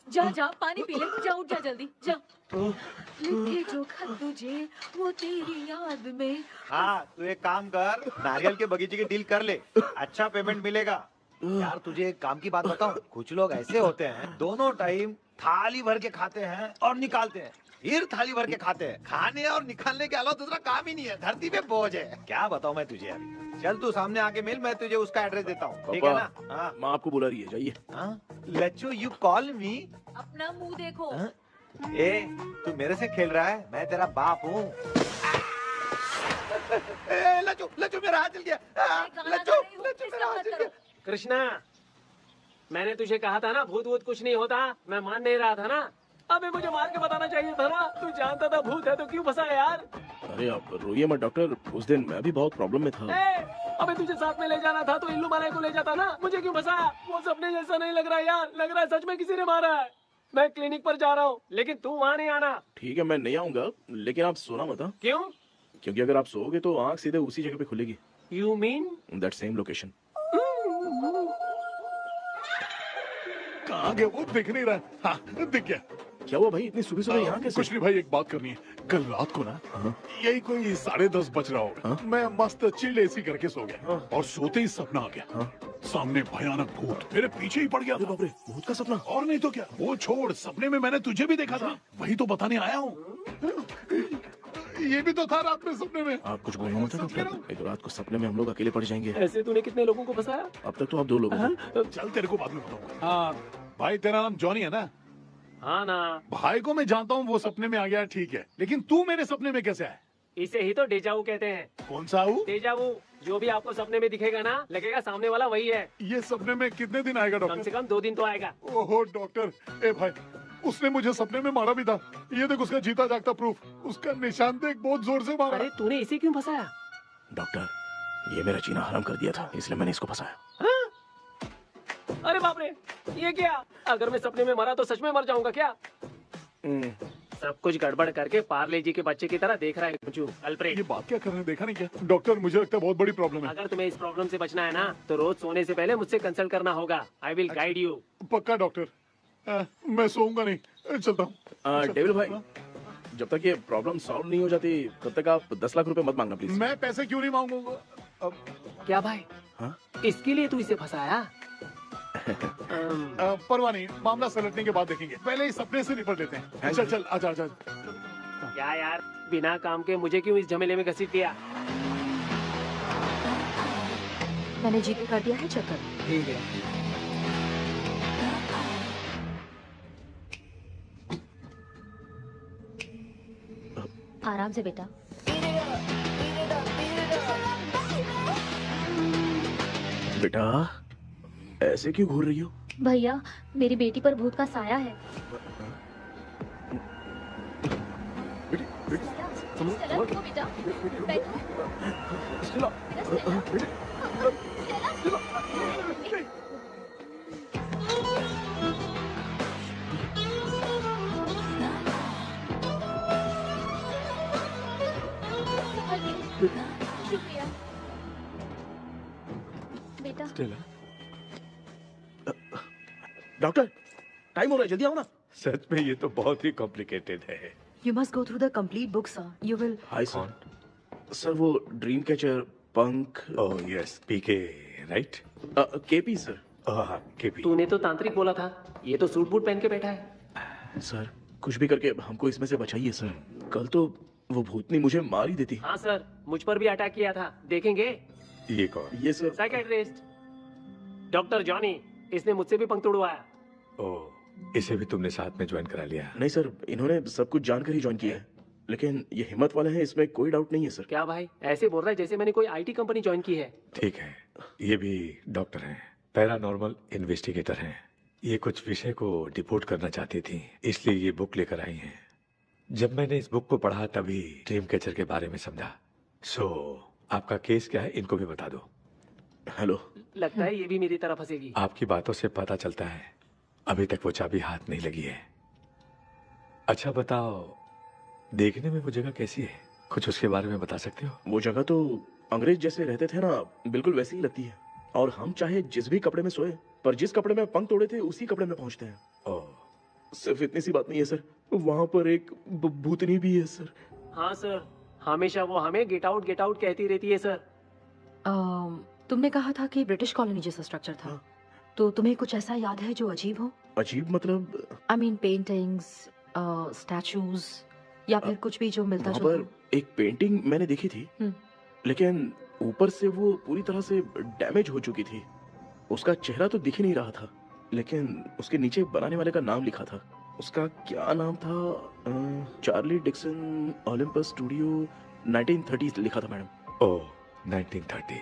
जा जा पानी पी ले, जा उठ जा जल्दी जा। लिखे जो खत तुझे वो तेरी याद में। हाँ, तू एक काम कर, नारियल के बगीचे की डील कर ले, अच्छा पेमेंट मिलेगा। यार तुझे एक काम की बात बताऊं, कुछ लोग ऐसे होते हैं दोनों टाइम थाली भर के खाते हैं और निकालते हैं, फिर थाली भर के खाते हैं। खाने और निकालने के अलावा दूसरा काम ही नहीं है, धरती पे बोझ है। क्या बताऊं मैं तुझे अभी। चल तू सामने आके मिल, मैं तुझे उसका एड्रेस देता हूँ, ठीक है ना? हाँ, माँ आपको बुला रही है, जाइए। लच्चू यू कॉल मी? अपना मुंह देखो। ए, तू मेरे से खेल रहा है? मैं तेरा बाप हूँ। लच्चू लच्चू मेरा हाथ जल गया। लच्चू लच्चू मेरा हाथ जल गया। कृष्णा, मैंने तुझे कहा था ना भूत वूत कुछ नहीं होता, मैं मान नहीं रहा था ना। अबे मुझे मार के बताना चाहिए था ना, तू जानता था भूत है तो क्यों फंसा यार? अरे आप रोइए मत डॉक्टर, उस दिन मैं भी बहुत प्रॉब्लम में था। अबे तुझे साथ में ले जाना था तो इल्लू माला को ले जाता ना, मुझे क्यों फंसाया? वो सपने जैसा नहीं लग रहा यार, लग रहा है सच में किसी ने मारा है। मैं क्लिनिक पर जा रहा हूँ, लेकिन तू वहाँ नहीं आना। ठीक है, मैं नहीं आऊंगा, लेकिन आप सोना मत। क्यों? क्योंकि अगर आप सोओगे तो आंख सीधे उसी जगह पे खुलेगी। You mean that same location. कहाँ गया वो, दिख नहीं रहा। हाँ दिख गया। क्या हुआ भाई, इतनी सुबह सुबह यहाँ कैसे? कुछ नहीं भाई, एक बात करनी है। कल रात को ना यही कोई 10:30 बज रहा होगा, मैं मस्त चिल एसी करके सो गया और सोते ही सपना आ गया। सामने भयानक भूत मेरे पीछे ही पड़ गया था। भूत का सपना? और नहीं तो क्या। वो छोड़, सपने में मैंने तुझे भी देखा था, वही तो बताने आया हूँ। ये भी तो था रात में सपने में। आप कुछ बोलना मत डॉक्टर, एक रात को सपने में हम लोग अकेले पड़ जाएंगे। ऐसे तूने कितने लोगों को फंसाया? अब तक तो आप 2 लोगों को। चल तेरे को बाद में बताऊंगा। हाँ भाई, तेरा नाम जॉनी है ना? हाँ ना। भाई को मैं जानता हूँ, वो सपने में आ गया, ठीक है, लेकिन तू मेरे सपने में कैसे आया? इसे ही तो डेजावू कहते हैं। कौन सा हूँ? डेजावू, जो भी आपको सपने में दिखेगा ना, लगेगा सामने वाला वही है। ये सपने में कितने दिन आएगा डॉक्टर? कम से कम 2 दिन तो आएगा। ओहो डॉक्टर, ए भाई, उसने मुझे सपने में मारा भी था। ये देख उसका जीता जागता प्रूफ, उसका निशान देख, बहुत जोर से मारा। अरे तूने इसे क्यों फंसाया? डॉक्टर, ये मेरा जीना हराम कर दिया था, इसलिए मैंने इसको फंसाया। अरे बाप रे, ये क्या? अगर मैं सपने में मरा तो सच में मर जाऊंगा क्या? सब कुछ गड़बड़ करके पार्ले जी के बच्चे की तरह देख रहा है अल्फ्रेड। ये बात क्या कर रहे हैं, देखा नहीं क्या? डॉक्टर मुझे लगता है बहुत बड़ी प्रॉब्लम है। अगर तुम्हें इस प्रॉब्लम से बचना है ना, तो रोज सोने से पहले मुझसे कंसल्ट करना होगा। I will guide you. पक्का डॉक्टर, मैं सोऊंगा नहीं, चलता हूँ। डेविल भाई, जब तक ये प्रॉब्लम सॉल्व नहीं हो जाती तब तक आप 10 लाख रुपए मत मांगना प्लीज। मैं पैसे क्यों नहीं मांगूंगा? क्या भाई? हाँ? इसके लिए तू इसे फंसाया? परवाह नहीं, मामला सलटने के बाद देखेंगे, पहले इस सपने से निपट लेते हैं। चल चल, आजा आजा। क्या यार, बिना काम के मुझे क्यों इस झमेले में घसीट दिया? मैंने जीपे कर दिया है, चेक कर। ठीक है। आराम से बेटा। बेटा, ऐसे क्यों घूर रही हो? भैया, मेरी बेटी पर भूत का साया है। स्टेला, रुको बेटा, बैठो। शुक्रिया बेटा। डॉक्टर, टाइम हो रहा है, जल्दी आओ ना। सच में ये तो बहुत ही कॉम्प्लिकेटेड है। You must go through the complete book, sir. You will. Hi sir. Sir वो ड्रीम कैचर, पंख। ओह यस, पीके राइट? KP sir. केपी। तूने तो तांत्रिक बोला था, ये तो सूट बूट पहन के बैठा है। सर कुछ भी करके हमको इसमें से बचाइए सर, कल तो वो भूतनी मुझे मार ही देती। हाँ सर, मुझ पर भी अटैक किया था, देखेंगे? ये कौन? ये सर साइकियाट्रिस्ट डॉक्टर जॉनी, इसने मुझसे भी पंख तोड़वाया। ओह, इसे भी तुमने साथ में ज्वाइन करा लिया? नहीं सर, इन्होंने सब कुछ जानकर ही ज्वाइन किया है, लेकिन ये हिम्मत वाले हैं, इसमें कोई डाउट नहीं है सर। क्या भाई, ऐसे बोल रहा है जैसे मैंने कोई आईटी कंपनी ज्वाइन की है। ठीक है, ये भी डॉक्टर हैं, पैरानॉर्मल इन्वेस्टिगेटर हैं। ये कुछ विषय को डिपोर्ट करना चाहती थी, इसलिए ये बुक लेकर आई हैं। जब मैंने इस बुक को पढ़ा तभी ड्रीम कैचर के बारे में समझा। सो आपका केस क्या है, इनको भी बता दो। हेलो। लगता है ये भी मेरी तरह फंसेगी। आपकी बातों से पता चलता है अभी तक वो चाबी हाथ नहीं लगी है। अच्छा बताओ, देखने में वो जगह कैसी है? कुछ उसके बारे में बता सकते हो? वो जगह तो अंग्रेज जैसे रहते थे ना, बिल्कुल वैसी ही लगती है। और हम चाहे जिस भी कपड़े में सोए, पर जिस कपड़े में पंख तोड़े थे उसी कपड़े में पहुंचते हैं। सिर्फ इतनी सी बात नहीं है सर, वहाँ पर एक भूतनी भी है सर। हाँ सर, हमेशा वो हमें गेट आउट कहती रहती है सर। तुमने कहा था कि ब्रिटिश कॉलोनी जैसा स्ट्रक्चर था, तो तुम्हें कुछ ऐसा याद है जो अजीब हो? अजीब मतलब? आई मीन पेंटिंग्स, स्टैचूज या फिर कुछ भी जो मिलता वहाँ जुलता। पर एक पेंटिंग मैंने देखी थी, लेकिन ऊपर से वो पूरी तरह से डैमेज हो चुकी थी। उसका चेहरा तो दिख ही नहीं रहा था, लेकिन उसके नीचे बनाने वाले का नाम लिखा था। उसका क्या नाम था? चार्ली डिक्सन ओलंपस स्टूडियो 1930 लिखा था मैडम। ओह, 1930।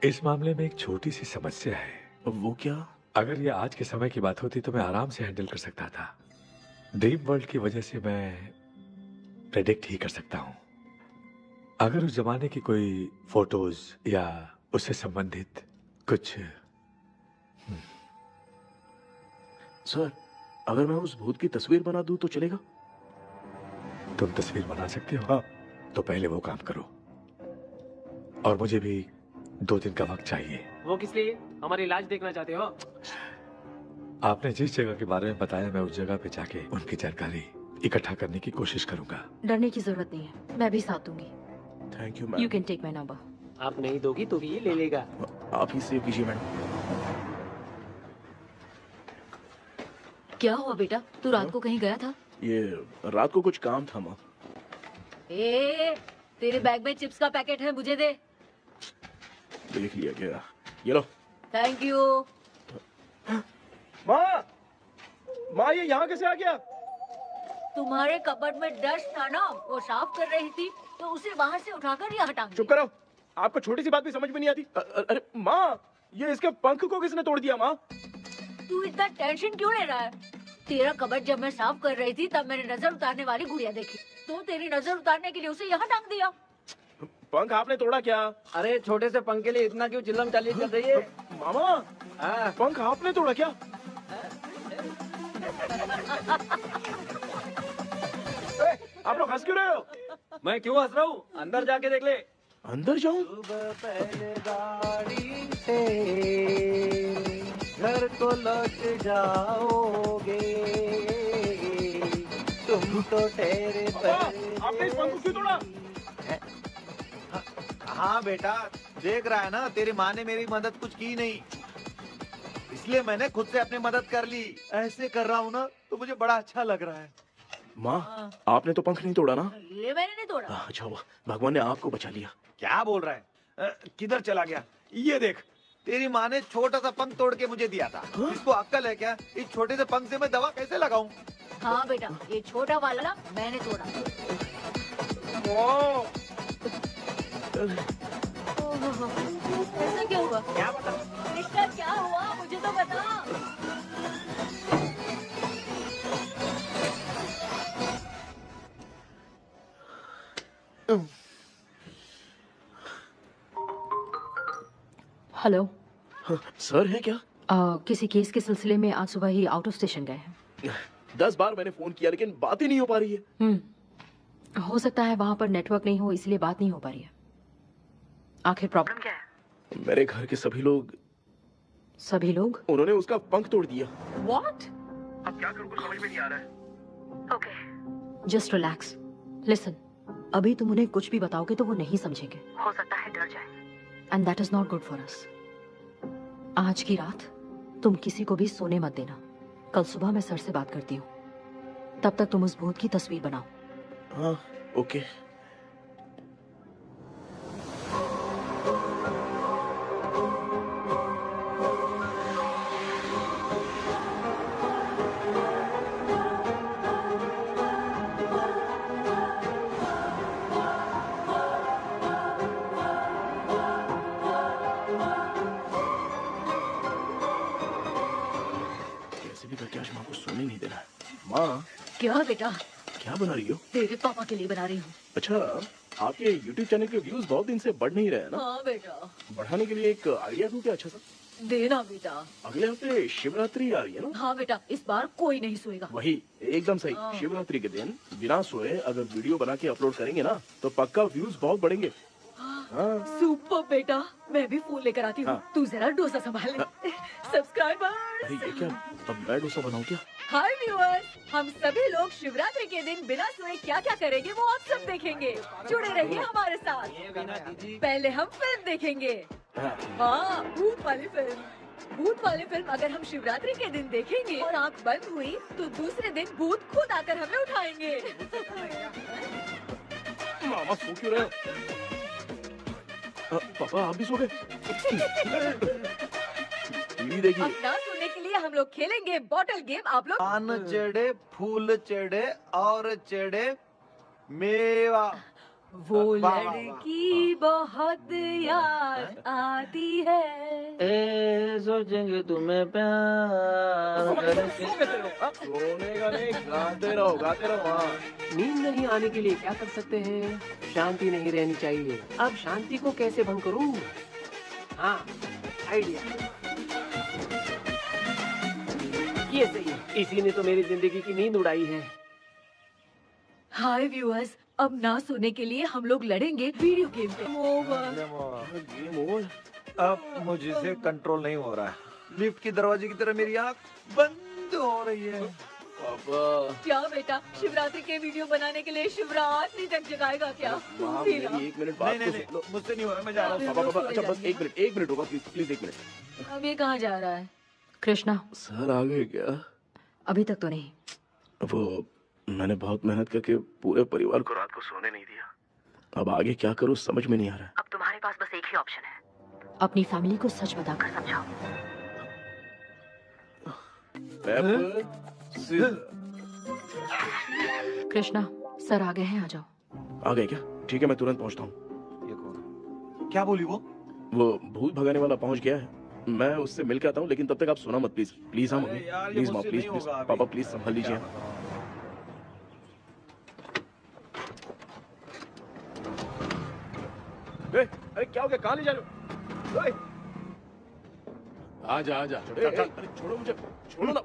इस मामले में एक छोटी सी समस्या है। वो क्या? अगर ये आज के समय की बात होती तो मैं आराम से हैंडल कर सकता था। ड्रीम वर्ल्ड की वजह से मैं प्रेडिक्ट ही कर सकता हूँ। अगर उस जमाने की कोई फोटोज या उससे संबंधित कुछ। सर, अगर मैं उस भूत की तस्वीर बना दूं तो चलेगा? तुम तस्वीर बना सकते हो? हाँ। तो पहले वो काम करो, और मुझे भी 2 दिन का वक्त चाहिए। वो किस लिए? हमारी इलाज देखना चाहते हो? आपने जिस जगह के बारे में बताया, मैं उस जगह पे जाके उनकी जानकारी इकट्ठा करने की कोशिश करूंगा। डरने की जरूरत नहीं है, मैं भी साथ दूंगी। Thank you you ma'am. Can take my number. आप नहीं दोगी तो भी ये ले लेगा। आप ही सेव कीजिए मैडम। क्या हुआ बेटा, तू रात को कहीं गया था? ये रात को कुछ काम था माँ। तेरे बैग में चिप्स का पैकेट है, मुझे दे। देख लिया क्या? ये लो। Thank you. माँ ये यहाँ कैसे आ गया? तुम्हारे कबर्ड में डस्ट था ना, वो साफ कर रही थी तो उसे वहाँ से उठाकर यहाँ टांग दिया। चुप करो, आपको छोटी सी बात भी समझ में नहीं आती। अरे माँ, ये इसके पंख को किसने तोड़ दिया माँ? तू इतना टेंशन क्यों ले रहा है? तेरा कबर्ड जब मैं साफ कर रही थी तब मैंने नजर उतारने वाली गुड़िया देखी, तो तेरी नजर उतारने के लिए उसे यहाँ टांग दिया। पंख आपने तोड़ा क्या? अरे छोटे से पंख के लिए इतना क्यों चिल्लम चाली चल रही है? मामा, पंख आपने तोड़ा क्या? आप लोग हंस क्यों रहे हो? मैं क्यों हंस रहा हूँ? अंदर जाके देख ले। अंदर जाऊं? गाड़ी से घर को लौट जाओगे, तुम तो ठहरे आपने इस पंख को क्यों तोड़ा? हाँ बेटा, देख रहा है ना, तेरी माँ ने मेरी मदद कुछ की नहीं, इसलिए मैंने खुद से अपनी मदद कर ली। ऐसे कर रहा हूँ ना तो मुझे बड़ा अच्छा लग रहा है। माँ, आपने तो पंख नहीं तोड़ा ना? ये मैंने नहीं तोड़ा। अच्छा हुआ, भगवान ने आपको बचा लिया। क्या बोल रहा है? किधर चला गया? ये देख, तेरी माँ ने छोटा सा पंख तोड़ के मुझे दिया था। इसको अक्ल है क्या? इस छोटे से पंख से मैं दवा कैसे लगाऊं? हाँ बेटा, ये छोटा वाला मैंने तोड़ा। ऐसा क्या हुआ? क्या बता? इसका क्या हुआ, मुझे तो बता। हेलो सर है क्या? किसी केस के सिलसिले में आज सुबह ही आउट ऑफ स्टेशन गए हैं। 10 बार मैंने फोन किया लेकिन बात ही नहीं हो पा रही है। हो सकता है वहाँ पर नेटवर्क नहीं हो, इसलिए बात नहीं हो पा रही है। आखिर प्रॉब्लम क्या है? मेरे घर के सभी लोग उन्होंने उसका पंख तोड़ दिया। What? अब क्या करूं, कुछ समझ में नहीं आ रहा है। Okay. Just relax. Listen. अभी तुम उन्हें कुछ भी बताओगे तो वो नहीं समझेंगे। हो सकता है डर जाए। And that is not good for us. आज की रात तुम किसी को भी सोने मत देना। कल सुबह मैं सर से बात करती हूँ। तब तक तुम उस भूत की तस्वीर बनाओ। हाँ, ओके। सोने नहीं देना। माँ, क्या बेटा? क्या बना रही हो? तेरे पापा के लिए बना रही हूँ। अच्छा, आपके YouTube चैनल के व्यूज बहुत दिन से बढ़ नहीं रहे हैं ना? हाँ बेटा। बढ़ाने के लिए एक आइडिया दूं क्या अच्छा सा? देना बेटा। अगले हफ्ते शिवरात्रि आ रही है ना? हाँ बेटा, इस बार कोई नहीं सोएगा। वही, एकदम सही। हाँ। शिवरात्रि के दिन बिना सोए अगर वीडियो बना के अपलोड करेंगे ना तो पक्का व्यूज बहुत बढ़ेंगे। हाँ। सुपर बेटा, मैं भी फोन लेकर आती हूँ। हाँ। तू जरा डोसा संभाल ले। सब्सक्राइबर। अरे ये क्या, अब मैं डोसा बनाऊं क्या? हाय व्यूअर्स, हम सभी लोग शिवरात्रि के दिन बिना सोए क्या क्या करेंगे वो आप सब देखेंगे। जुड़े रहिए हमारे साथ। पहले हम फिल्म देखेंगे। हाँ, भूत वाली फिल्म। भूत वाली फिल्म अगर हम शिवरात्रि के दिन देखेंगे और आंख बंद हुई तो दूसरे दिन भूत खुद आकर हमें उठाएंगे। मामा सो क्यों रहे हो? पापा आप भी सो गए? टीवी देखिए। अब ना सोने के लिए हम लोग खेलेंगे बॉटल गेम। आप लोग पान चढ़े, फूल चढ़े और चढ़े मेवा। वो वाह, वाह, वाह। लड़की बहुत याद आती है। ए सोचेंगे तुम्हें प्यार करके। सोने का नहीं, गाते रहो हाँ। नींद नहीं आने के लिए क्या कर सकते हैं? शांति नहीं रहनी चाहिए। अब शांति को कैसे भंग करूं? हाँ, आइडिया। ये सही है, इसी ने तो मेरी जिंदगी की नींद उड़ाई है। हाय व्यूअर्स, अब ना सोने के लिए हम लोग लड़ेंगे वीडियो गेम पे। Game over. अब मुझसे कंट्रोल नहीं हो रहा है। लिफ्ट की दरवाजे की तरह मेरी आँख बंद हो रही है। पापा क्या बेटा, शिवरात्रि के वीडियो बनाने के लिए शिवरात्रि तक जगाएगा क्या? माँ, भी ना। मेरी एक मिनट नहीं बात नहीं तो नहीं, सुन लो। मुझसे नहीं हो रहा, मैं जा रहा हूँ। पापा पापा, अच्छा बस एक मिनट होगा, प्लीज एक मिनट। अब ये कहाँ जा रहा है? कृष्णा, सर आ गए क्या? अभी तक तो नहीं। वो मैंने बहुत मेहनत करके पूरे परिवार को रात को सोने नहीं दिया। अब आगे क्या करूँ समझ में नहीं आ रहा है। अब तुम्हारे पास बस एक ही ऑप्शन है, अपनी फैमिली को सच बताकर समझाओ। कृष्णा, सर आ गए हैं, आ जाओ। आ गए क्या? ठीक है, मैं तुरंत पहुंचता हूँ। ये कौन? क्या बोली वो? भूत भगाने वाला पहुंच गया है। मैं उससे मिल के आता हूँ, लेकिन तब तक आप सोना मत प्लीज। प्लीज हाँ मम्मी, यार, ये प्लीज माँ, मुझसे प्लीज नहीं प्लीज होगा अभी। पापा प्लीज संभाल लीजिए। अरे क्या हो गया, कहाँ ले जा रहे हो? आजा आजा। अरे छोड़ो मुझे, छोड़ो ना।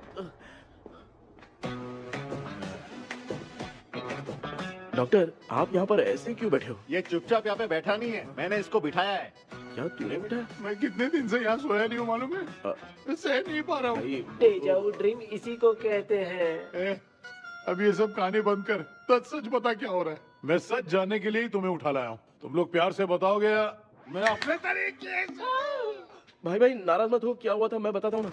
डॉक्टर, आप यहाँ पर ऐसे क्यों बैठे हो? ये चुपचाप यहाँ पे बैठा नहीं है, मैंने इसको बिठाया है। क्या तूने बैठा? मैं कितने दिन से यहाँ सोया नहीं हूँ मालूम है? मैं सह नहीं पा रहा हूँ। डेजा वू ड्रीम इसी को कहते हैं। अब ये सब कहानी बंद कर, सच बता क्या हो रहा है। मैं सच जानने के लिए ही तुम्हें उठा लाया हूँ। तुम लोग प्यार से बताओगे या मैं अपने तरीके से। भाई नाराज मत हो, क्या हुआ था मैं बताता हूँ ना।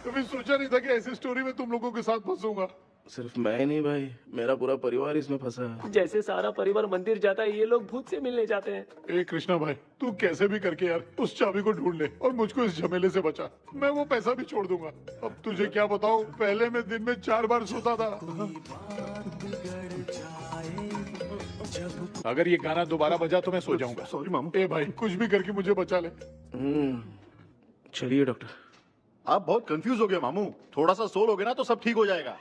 कभी सोचा नहीं था कि ऐसी स्टोरी में तुम लोगों के साथ फंसूंगा। सिर्फ मैं नहीं भाई, मेरा पूरा परिवार इसमें फंसा है। जैसे सारा परिवार मंदिर जाता है, ये लोग भूत से मिलने जाते हैं। ए कृष्णा भाई, तू कैसे भी करके यार उस चाबी को ढूंढ ले और मुझको इस झमेले से बचा। मैं वो पैसा भी छोड़ दूंगा। अब तुझे क्या बताऊं, पहले मैं दिन में 4 बार सोता था। अगर ये गाना दोबारा बजा तो मैं सो जाऊंगा। सॉरी मामू। ए भाई, कुछ भी करके मुझे बचा ले। चलिए डॉक्टर। आप बहुत कंफ्यूज हो गए मामू, थोड़ा सा सो लोगे ना तो सब ठीक हो जाएगा।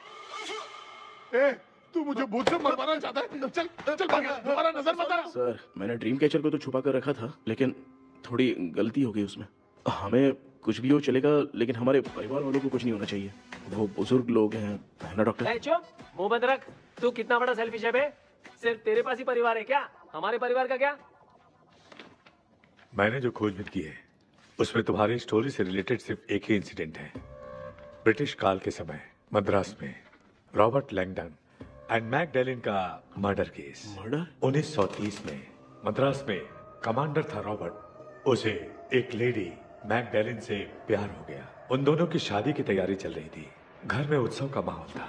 ए, तू मुझे भूत से मरवाना चाहता है? चल चल भाग, दोबारा नजर मत आना। सर, मैंने ड्रीम कैचर को तो छुपा कर रखा था, लेकिन थोड़ी गलती हो गई उसमें। हमें कुछ भी हो चलेगा, लेकिन हमारे परिवार वालों को कुछ नहीं होना चाहिए। वो बुजुर्ग लोग हैं, है ना डॉक्टर? चुप, मुंह बंद रख। तू कितना बड़ा सेल्फिश है बे? सिर्फ तेरे पास ही परिवार है क्या? हमारे परिवार का क्या? मैंने जो खोजबीन की है उसमें तुम्हारी स्टोरी से रिलेटेड सिर्फ एक ही इंसिडेंट है। ब्रिटिश काल के समय मद्रास में रॉबर्ट लैंगडन एंड मैकडैलिन का मर्डर केस। मर्डर? 1930 में मद्रास में कमांडर था रॉबर्ट, उसे एक लेडी मैकडैलिन से प्यार हो गया। उन दोनों की शादी की तैयारी चल रही थी, घर में उत्सव का माहौल था,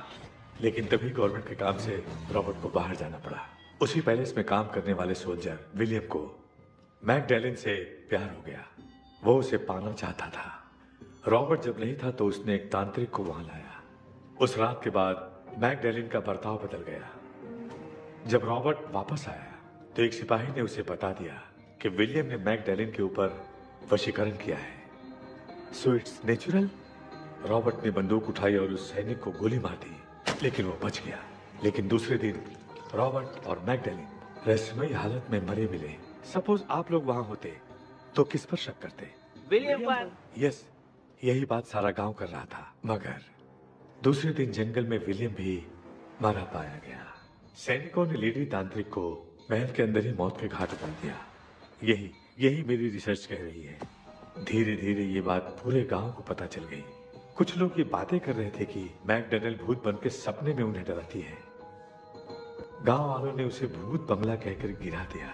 लेकिन तभी गवर्नमेंट के काम से रॉबर्ट को बाहर जाना पड़ा। उसी पैलेस में काम करने वाले सोल्जर विलियम को मैकडैलिन से प्यार हो गया, वो उसे पाना चाहता था। रॉबर्ट जब नहीं था तो उसने एक तांत्रिक को वहां लाया। उस रात के बाद मैकडैलिन का बर्ताव बदल गया। जब रॉबर्ट वापस आया तो एक सिपाही ने उसे बता दिया कि विलियम ने मैकडैलिन के ऊपर वशीकरण किया है। So it's natural. रॉबर्ट ने बंदूक उठाई और उस सैनिक को गोली मार दी, लेकिन वो बच गया। लेकिन दूसरे दिन रॉबर्ट और मैकडैलिन रहस्यमयी हालत में मरे मिले। सपोज आप लोग वहां होते तो किस पर शक करते? विलियम पर। यस, यही बात सारा गांव कर रहा था, मगर दूसरे दिन जंगल में विलियम भी मारा पाया गया। सैनिकों ने लेडी तांत्रिक को महल के अंदर ही मौत के घाट उतार दिया। यही मेरी रिसर्च कह रही है। धीरे धीरे ये बात पूरे गांव को पता चल गई। कुछ लोग ये बातें कर रहे थे कि मैकडर्नल भूत बन के सपने में उन्हें डराती है। गांव वालों ने उसे भूत बंगला कहकर गिरा दिया,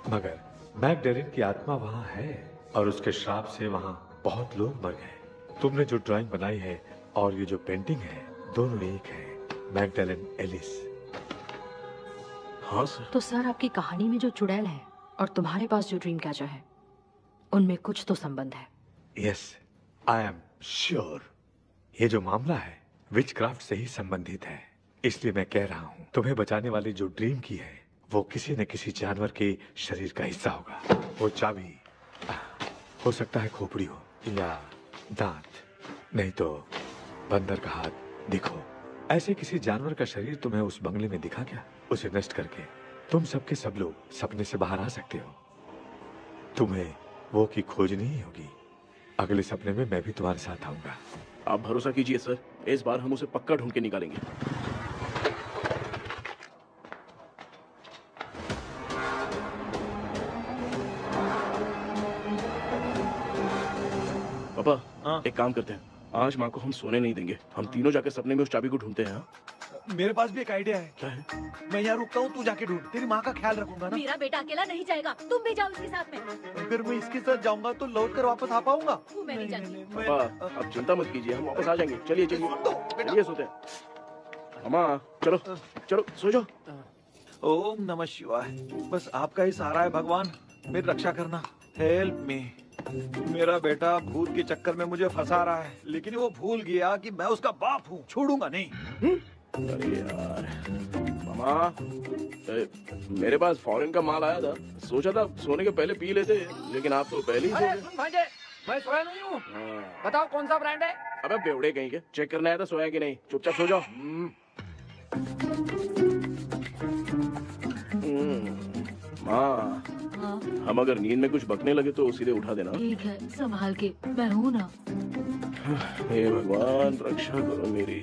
मगर मैकडर्नल की आत्मा वहां है और उसके श्राप से वहां बहुत लोग मर गए। तुमने जो ड्राइंग बनाई है और ये जो पेंटिंग है, दोनों एक है, मैकडर्नल एलिस। हाँ सर। तो सर, आपकी कहानी में जो चुड़ैल है और तुम्हारे पास जो ड्रीम कैचर है, उनमें कुछ तो संबंध है। Yes, I am sure. ये जो मामला है विचक्राफ्ट से ही संबंधित है। इसलिए मैं कह रहा हूँ, तुम्हें बचाने वाली जो ड्रीम की है वो किसी न किसी जानवर के शरीर का हिस्सा होगा। वो चाबी हो सकता है खोपड़ी हो या दांत, नहीं तो बंदर का हाथ। देखो, ऐसे किसी जानवर का शरीर तुम्हें उस बंगले में दिखा क्या? उसे नष्ट करके तुम सबके सब लोग सपने से बाहर आ सकते हो। तुम्हें वो की खोजनी ही होगी। अगले सपने में मैं भी तुम्हारे साथ आऊंगा। आप भरोसा कीजिए सर, इस बार हम उसे पक्का ढूंढ के निकालेंगे। पापा, एक काम करते हैं, आज माँ को हम सोने नहीं देंगे। हम तीनों जाकर सपने में उस चाबी को ढूंढते हैं। मेरे पास भी एक आइडिया है। क्या है? मैं यहाँ रुकता हूँ, तू जाके ढूंढ। तेरी माँ का ख्याल रखूंगा ना। मेरा बेटा अकेला नहीं जाएगा, तुम भी जाओ इसके साथ में। अगर मैं इसके साथ जाऊंगा तो लौट कर वापस आ पाऊंगा? वो मैं नहीं जानती। पापा, अब चिंता मत कीजिए, हम वापस आ जाएंगे। चलिए चलिए सोते हैं। अम्मा, चलो चलो सो जाओ। ओम नमः शिवाय। बस आपका ही सहारा है भगवान, मेरी रक्षा करना। Help me. मेरा बेटा भूत के चक्कर में मुझे फंसा रहा है, लेकिन वो भूल गया कि मैं उसका बाप हूँ। छोड़ूंगा नहीं। अरे यार मामा, मेरे पास फॉरेन का माल आया था, सोचा था सोने के पहले पी लेते, लेकिन आप तो पहले ही सो गए। भांजे, मैं सोया नहीं हूँ। बताओ कौन सा ब्रांड है? अबे बेवड़े कहीं के, चेक करना आया था सोया कि नहीं। चुपचाप सो जाओ। माँ, हम अगर नींद में कुछ बकने लगे तो सीधे उठा देना। ठीक है, संभाल के, मैं हूँ ना। हे भगवान, रक्षा करो मेरी।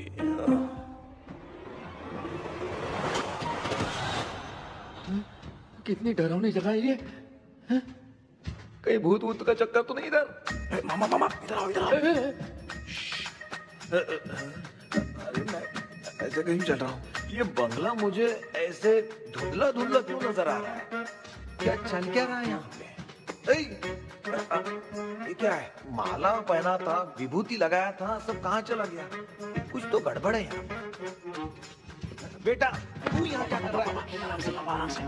कितनी डरावनी जगह है ये। कहीं भूत वूत का चक्कर तो नहीं इधर? मामा मामा, इधर आओ, इधर आओ। अरे मैं ऐसे कहीं चल रहा हूँ। ये बंगला मुझे ऐसे धुंधला धुंधला क्यों नजर आ रहा है? क्या चल क्या रहा है यहाँ पे? ये क्या है? माला पहना था, विभूति लगाया था, सब कहाँ चला गया? कुछ तो गड़बड़ है यहाँ पे। बेटा, तू यहाँ क्या कर रहा है? आराम से।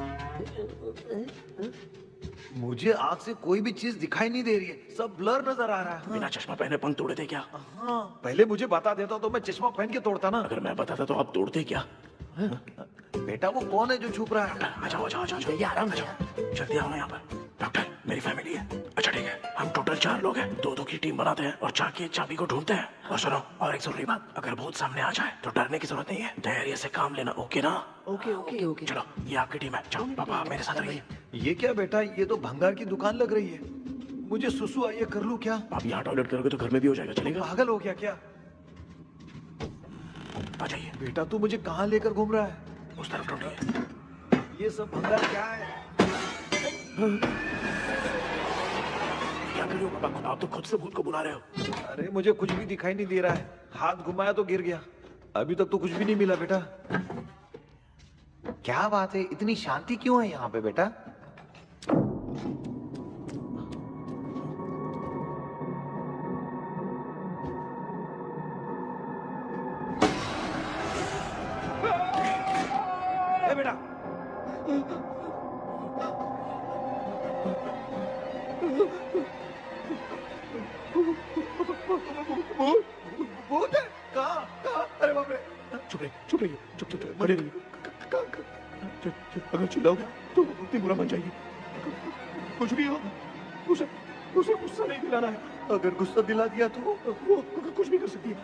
मुझे आँख से कोई भी चीज दिखाई नहीं दे रही है, सब ब्लर नजर आ रहा है। बिना चश्मा पहने पंख तोड़े थे क्या? हाँ, पहले मुझे बता देता तो मैं चश्मा पहन के तोड़ता ना। अगर मैं बताता तो आप तोड़ते क्या? बेटा, वो कौन है जो छुप रहा है? आ जाओ, आ जाओ, आ जाओ, आराम से। जल्दी आओ ना यहाँ पर। डॉक्टर, मेरी फैमिली है। अच्छा ठीक है, हम टोटल 4 लोग हैं। 2-2 की टीम बनाते हैं और जाके चाबी को ढूंढते हैं। और सुनो, और एक जरूरी बात, अगर भूत सामने आ जाए तो डरने की जरूरत नहीं है, धैर्य से काम लेना। ओके ना? Okay okay okay. चलो, ये आपकी टीम है। चलो पापा, मेरे साथ रहिए। ये क्या बेटा, ये तो भंगार की दुकान लग रही है। मुझे सुसु आई है, कर लूं क्या? आप यहाँ टॉयलेट करोगे तो घर में भी हो जाएगा, चलेगा? पागल हो गया क्या? आ जाइए। बेटा, तू मुझे कहाँ लेकर घूम रहा है? उस तरफ ढूंढिए। ये सब भंगार क्या है? क्या कर रहे हो पापा? आप तो खुद से भूत को बुला रहे हो। अरे मुझे कुछ भी दिखाई नहीं दे रहा है, हाथ घुमाया तो गिर गया। अभी तक तो कुछ भी नहीं मिला बेटा। क्या बात है, इतनी शांति क्यों है यहाँ पे बेटा? बेटा, भूत है? कहाँ? अरे बाप रे! चुप रहिए, चुप खड़े रहिए। अगर चिल्लाओगे तो इतनी बुरा मान जाएगी। कुछ भी हो, उसे गुस्सा नहीं दिलाना है। अगर गुस्सा दिला दिया तो वो कुछ भी कर सकती है।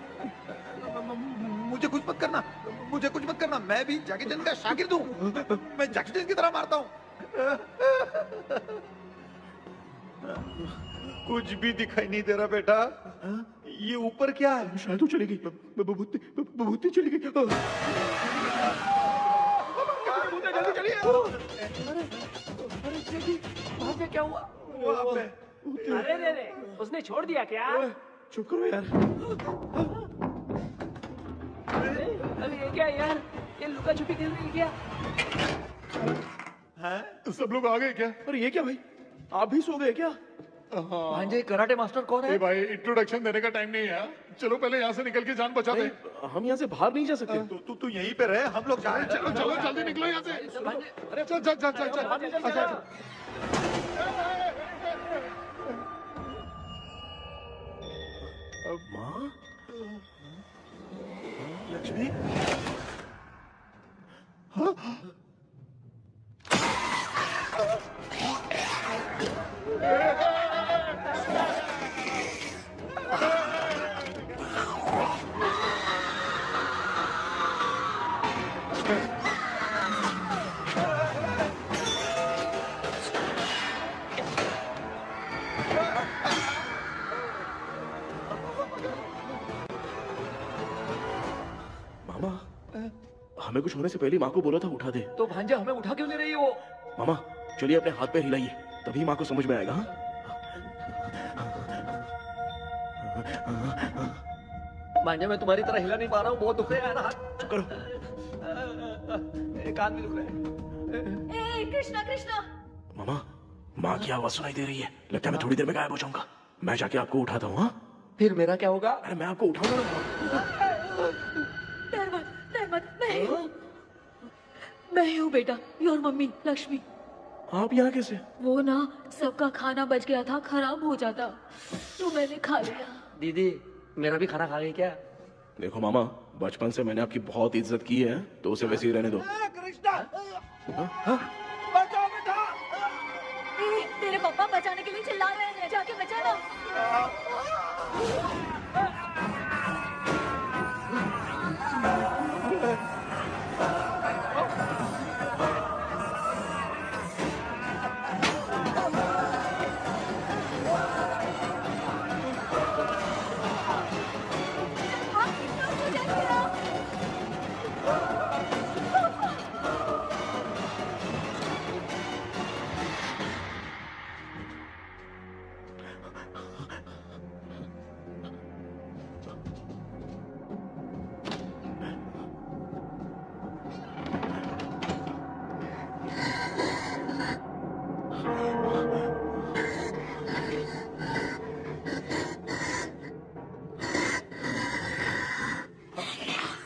मुझे कुछ मत करना, मुझे कुछ मत करना। मैं भी जैकी चैन का शागिर्द हूँ। मैं जैकी चैन की तरह मारता हूँ। कुछ भी दिखाई नहीं दे रहा बेटा। ये ऊपर क्या है? शायद वो चली गई। भूती चली गई। जल्दी चलिए। वहाँ पे क्या हुआ? अरे रे, उसने छोड़ दिया क्या? चुप करो यार। अरे ये क्या यार? ये लुका छुपी खेल रही है क्या? हैं? सब लोग आ गए क्या? अरे ये क्या भाई? आप भी सो गए क्या? भांजे कराटे मास्टर कौन है? भाई इंट्रोडक्शन देने का टाइम नहीं है। चलो पहले यहाँ से निकल के जान बचा दे। हम यहाँ से बाहर नहीं जा सकते। तू यहीं पे रहे, हम लोग जा रहे हैं। चलो चलो जल्दी निकलो यहाँ से। अरे चल चल चल चल चल। अच्छा माँ? लक्ष्मी? मामा, हमें कुछ होने से पहले माँ को बोला था उठा दे। तो भांजे हमें उठा क्यों ले रही है वो? मामा चलिए अपने हाथ पैर हिलाइए, तभी माँ को समझ में आएगा। हाँ? भांजे मैं तुम्हारी तरह हिला नहीं पा रहा हूँ, बहुत दुख रहा है यार हाथ। चुप करो। कान भी दुख रहे हैं। ए कृष्णा कृष्णा। मामा, माँ की आवाज सुनाई दे रही है। लगता है मैं थोड़ी देर में गायब हो जाऊंगा। मैं जाके आपको उठाता हूँ। हाँ? फिर मेरा क्या होगा? अरे मैं आपको उठाऊंगा ना। डर मत, मैं हूँ बेटा, योर मम्मी लक्ष्मी। आप यहाँ कैसे? वो ना सबका खाना बच गया था, खराब हो जाता तो मैंने खा लिया। दीदी मेरा भी खाना खा गई क्या? देखो मामा, बचपन से मैंने आपकी बहुत इज्जत की है, तो उसे वैसे ही रहने दो। बचाओ बेटा। तेरे पापा बचाने के लिए चिल्ला रहे हैं, जाके बचाना।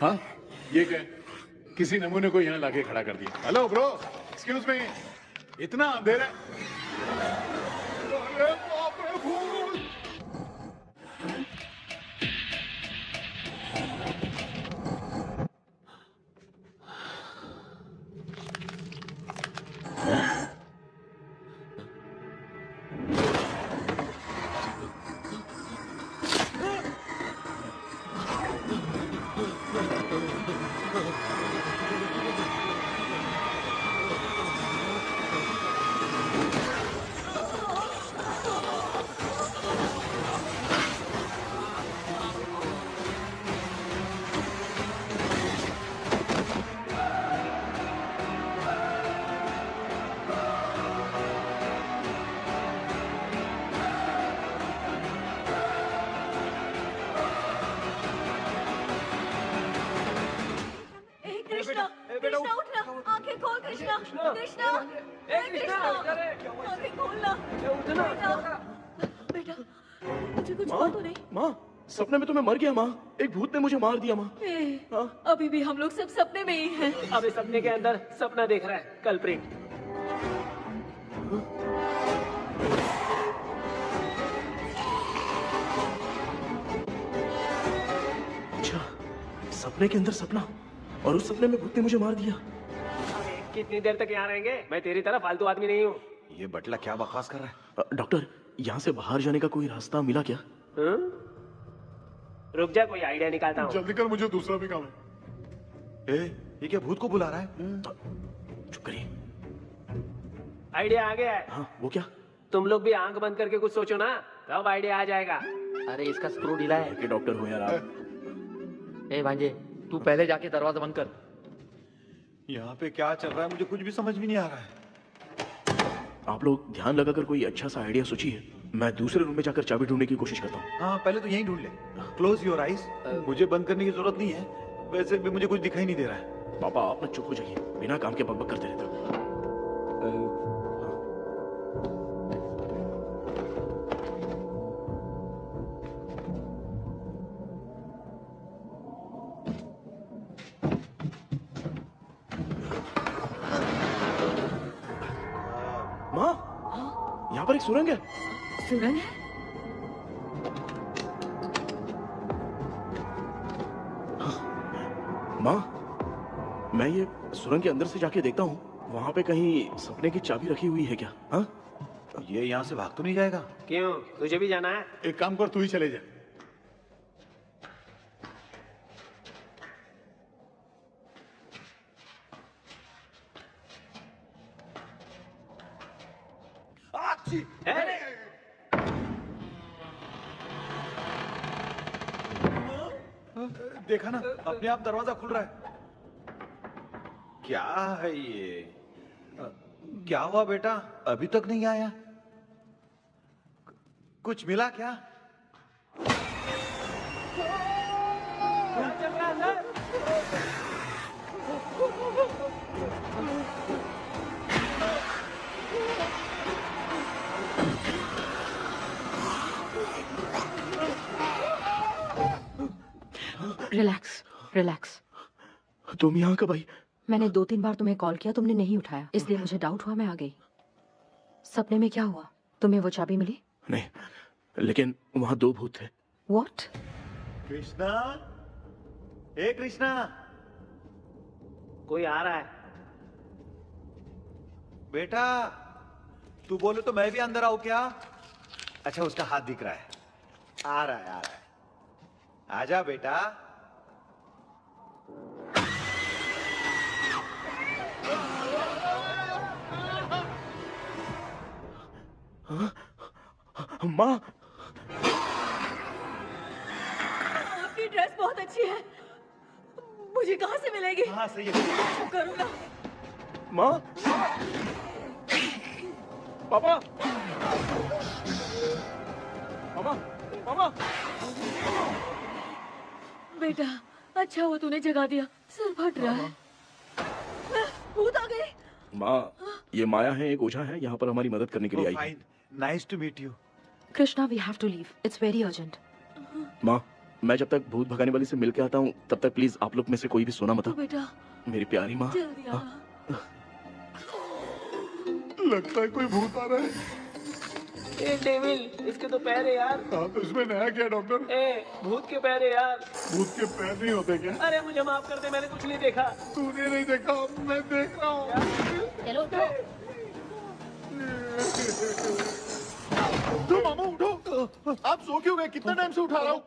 हाँ ये क्या? किसी नमूने को यहाँ लाके खड़ा कर दिया। हेलो ब्रो, एक्सक्यूज मी, इतना अंधेरा। अरे बाप रे, भूत! कृष्णा उठना, आंखें खोल कृष्णा, कृष्णा, कृष्णा, आंखें खोलना। बेटा, मुझे कुछ हुआ तो नहीं? माँ, सपने में तो मैं मर गया माँ, एक भूत ने मुझे मार दिया माँ। अभी भी हम लोग सब सपने में ही हैं। अबे सपने के अंदर सपना देख रहा है कल्प्रिट। अच्छा, सपने के अंदर सपना, और उस सपने में भूत ने मुझे मार दिया। कितनी देर तक यहाँ रहेंगे? मैं तेरी तरह फालतू आदमी नहीं हूँ। ये बटला क्या बकवास कर रहा है? डॉक्टर, यहाँ से बाहर जाने का कोई रास्ता मिला क्या? रुक जा, कोई आइडिया निकालता हूँ। जल्दी कर, मुझे दूसरा भी काम है। ये क्या भूत को बुला रहा है? चुप करिए। आइडिया आ गया है। हाँ, वो क्या? तुम लोग भी आंख बंद करके कुछ सोचो ना, तब आइडिया आ जाएगा। अरे इसका स्क्रू ढीला है। कि डॉक्टर हो यार आप। ए भांजे, तू पहले जाके दरवाजा बंद कर। यहाँ पे क्या चल रहा है मुझे कुछ भी समझ में नहीं आ रहा है। आप लोग ध्यान लगाकर कोई अच्छा सा आइडिया सोचिए। मैं दूसरे रूम में जाकर चाबी ढूंढने की कोशिश करता हूँ। हाँ, पहले तो यहीं ढूंढ ले। Close your eyes. मुझे बंद करने की जरूरत नहीं है, वैसे भी मुझे कुछ दिखाई नहीं दे रहा है। पापा आप ना चुप हो जाइए, बिना काम के बकबक करते रहते हो। माँ, यहाँ पर एक सुरंग है। सुरंग है? माँ, मैं ये सुरंग के अंदर से जाके देखता हूँ, वहाँ पे कहीं सपने की चाबी रखी हुई है क्या? हाँ? ये यहाँ से भाग तो नहीं जाएगा? क्यों, तुझे भी जाना है? एक काम कर, तू ही चले जा। देखा ना, अपने आप दरवाजा खुल रहा है। क्या है ये? क्या हुआ बेटा, अभी तक नहीं आया? कुछ मिला क्या? Relax, relax. तुम यहाँ कब आई? मैंने 2-3 बार तुम्हें कॉल किया, तुमने नहीं उठाया, इसलिए मुझे डाउट हुआ, मैं आ गई। सपने में क्या हुआ? तुम्हें वो चाबी मिली? नहीं, लेकिन वहाँ 2 भूत थे। What? कृष्णा, हे कृष्णा। कोई आ रहा है। बेटा, तू बोले तो मैं भी अंदर आऊं क्या? अच्छा, उसका हाथ दिख रहा है। आ रहा है, आ रहा है। आजा बेटा। माँ, आपकी ड्रेस बहुत अच्छी है, मुझे कहाँ से मिलेगी? हाँ, सही है। करूँगा। माँ, पापा, मामा, मामा। बेटा, अच्छा हुआ तूने जगा दिया, सिर फट रहा है। भूत आ गए। माँ, ये माया है, एक ओझा है, यहाँ पर हमारी मदद करने के लिए आई है। Nice to meet you. Krishna, we have to leave, it's very urgent. माँ, मैं जब तक भूत भगाने वाली से मिल के आता हूँ, तब तक प्लीज आप लोग में से कोई भी सोना मत। बेटा, मेरी प्यारी माँ। जल्दी आना। लगता है कोई भूत आ रहा है। ए डेविल, इसके तो पैर है यार। हाँ, तो इसमें नया क्या है डॉक्टर? ए, भूत के पैर है यार। भूत के पैर नहीं होते क्या? अरे मुझे माफ कर दे, मैंने कुछ नहीं देखा। तूने नहीं देखा, मैं देख रहा हूँ। चलो उठो। उठो मामू, उठो। आप सो क्यों गए? कितना टाइम से उठा रहा हूँ।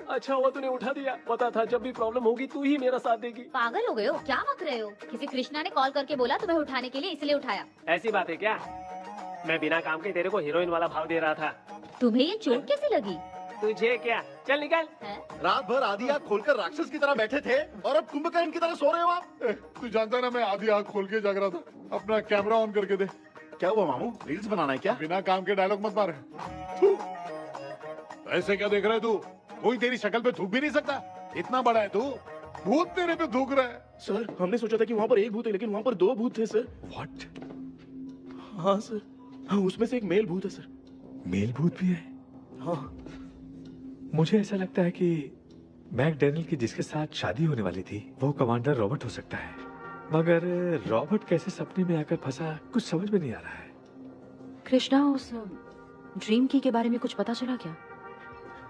अच्छा हुआ तूने उठा दिया, पता था जब भी प्रॉब्लम होगी तू ही मेरा साथ देगी। पागल हो गए हो क्या? बक रहे हो? किसी कृष्णा ने कॉल करके बोला तुम्हें उठाने के लिए, इसलिए उठाया। ऐसी बात है क्या? मैं बिना काम के तेरे को हीरोइन वाला भाव दे रहा था। तुम्हें ये चोट कैसे लगी? तुझे क्या? चल निकल। रात भर आधी आँख खोलकर राक्षस की तरह बैठे थे और अब कुंभकर्ण की तरह सो रहे हो आप। तू जानता है ना, मैं आधी आँख खोल के जाग रहा था। अपना कैमरा ऑन करके दे। क्या हुआ मामू, रील्स बनाना है क्या? बिना काम के डायलॉग मत मार। ऐसे क्या देख रहा है तू? कोई तेरी शक्ल पे थूक भी नहीं सकता, इतना बड़ा है तू। भूत तेरे पे थूक रहा है। सर, हमने सोचा था कि वहाँ पर एक भूत है, लेकिन वहाँ पर 2 भूत थे सर। व्हाट? हाँ सर, हाँ, उसमें से एक मेल भूत है सर। मेल भूत भी है? हाँ। मुझे ऐसा लगता है कि मैकडैनियल की जिसके साथ शादी होने वाली थी वो कमांडर रॉबर्ट हो सकता है, मगर रॉबर्ट कैसे सपने में आकर फंसा कुछ समझ में नहीं आ रहा है। कृष्णा, उस ड्रीम की के बारे में कुछ पता चला क्या?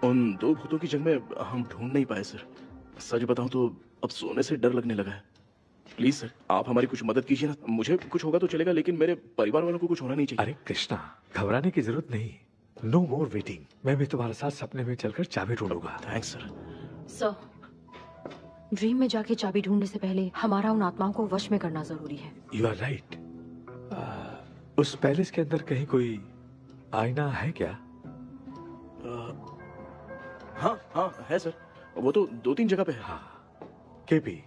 उन 2 भूतों की जंग में हम ढूंढ नहीं पाए सर। सच बताऊं तो अब सोने से डर लगने लगा है। प्लीज सर, आप हमारी कुछ मदद कीजिए ना। मुझे कुछ होगा तो चलेगा, लेकिन मेरे परिवार वालों को कुछ होना नहीं चाहिए। अरे कृष्णा, घबराने की जरूरत नहीं। No more waiting. मैं भी तुम्हारे साथ सपने में चलकर चाबी ढूंढूंगा। Thanks sir. सर, ड्रीम में जाके चाबी ढूंढने से पहले हमारा उन आत्माओं को वश में करना जरूरी है। You are right. उस पैलेस के अंदर कहीं कोई आईना है क्या? हाँ हाँ है सर, वो तो 2-3 जगह पे है। हाँ केपी,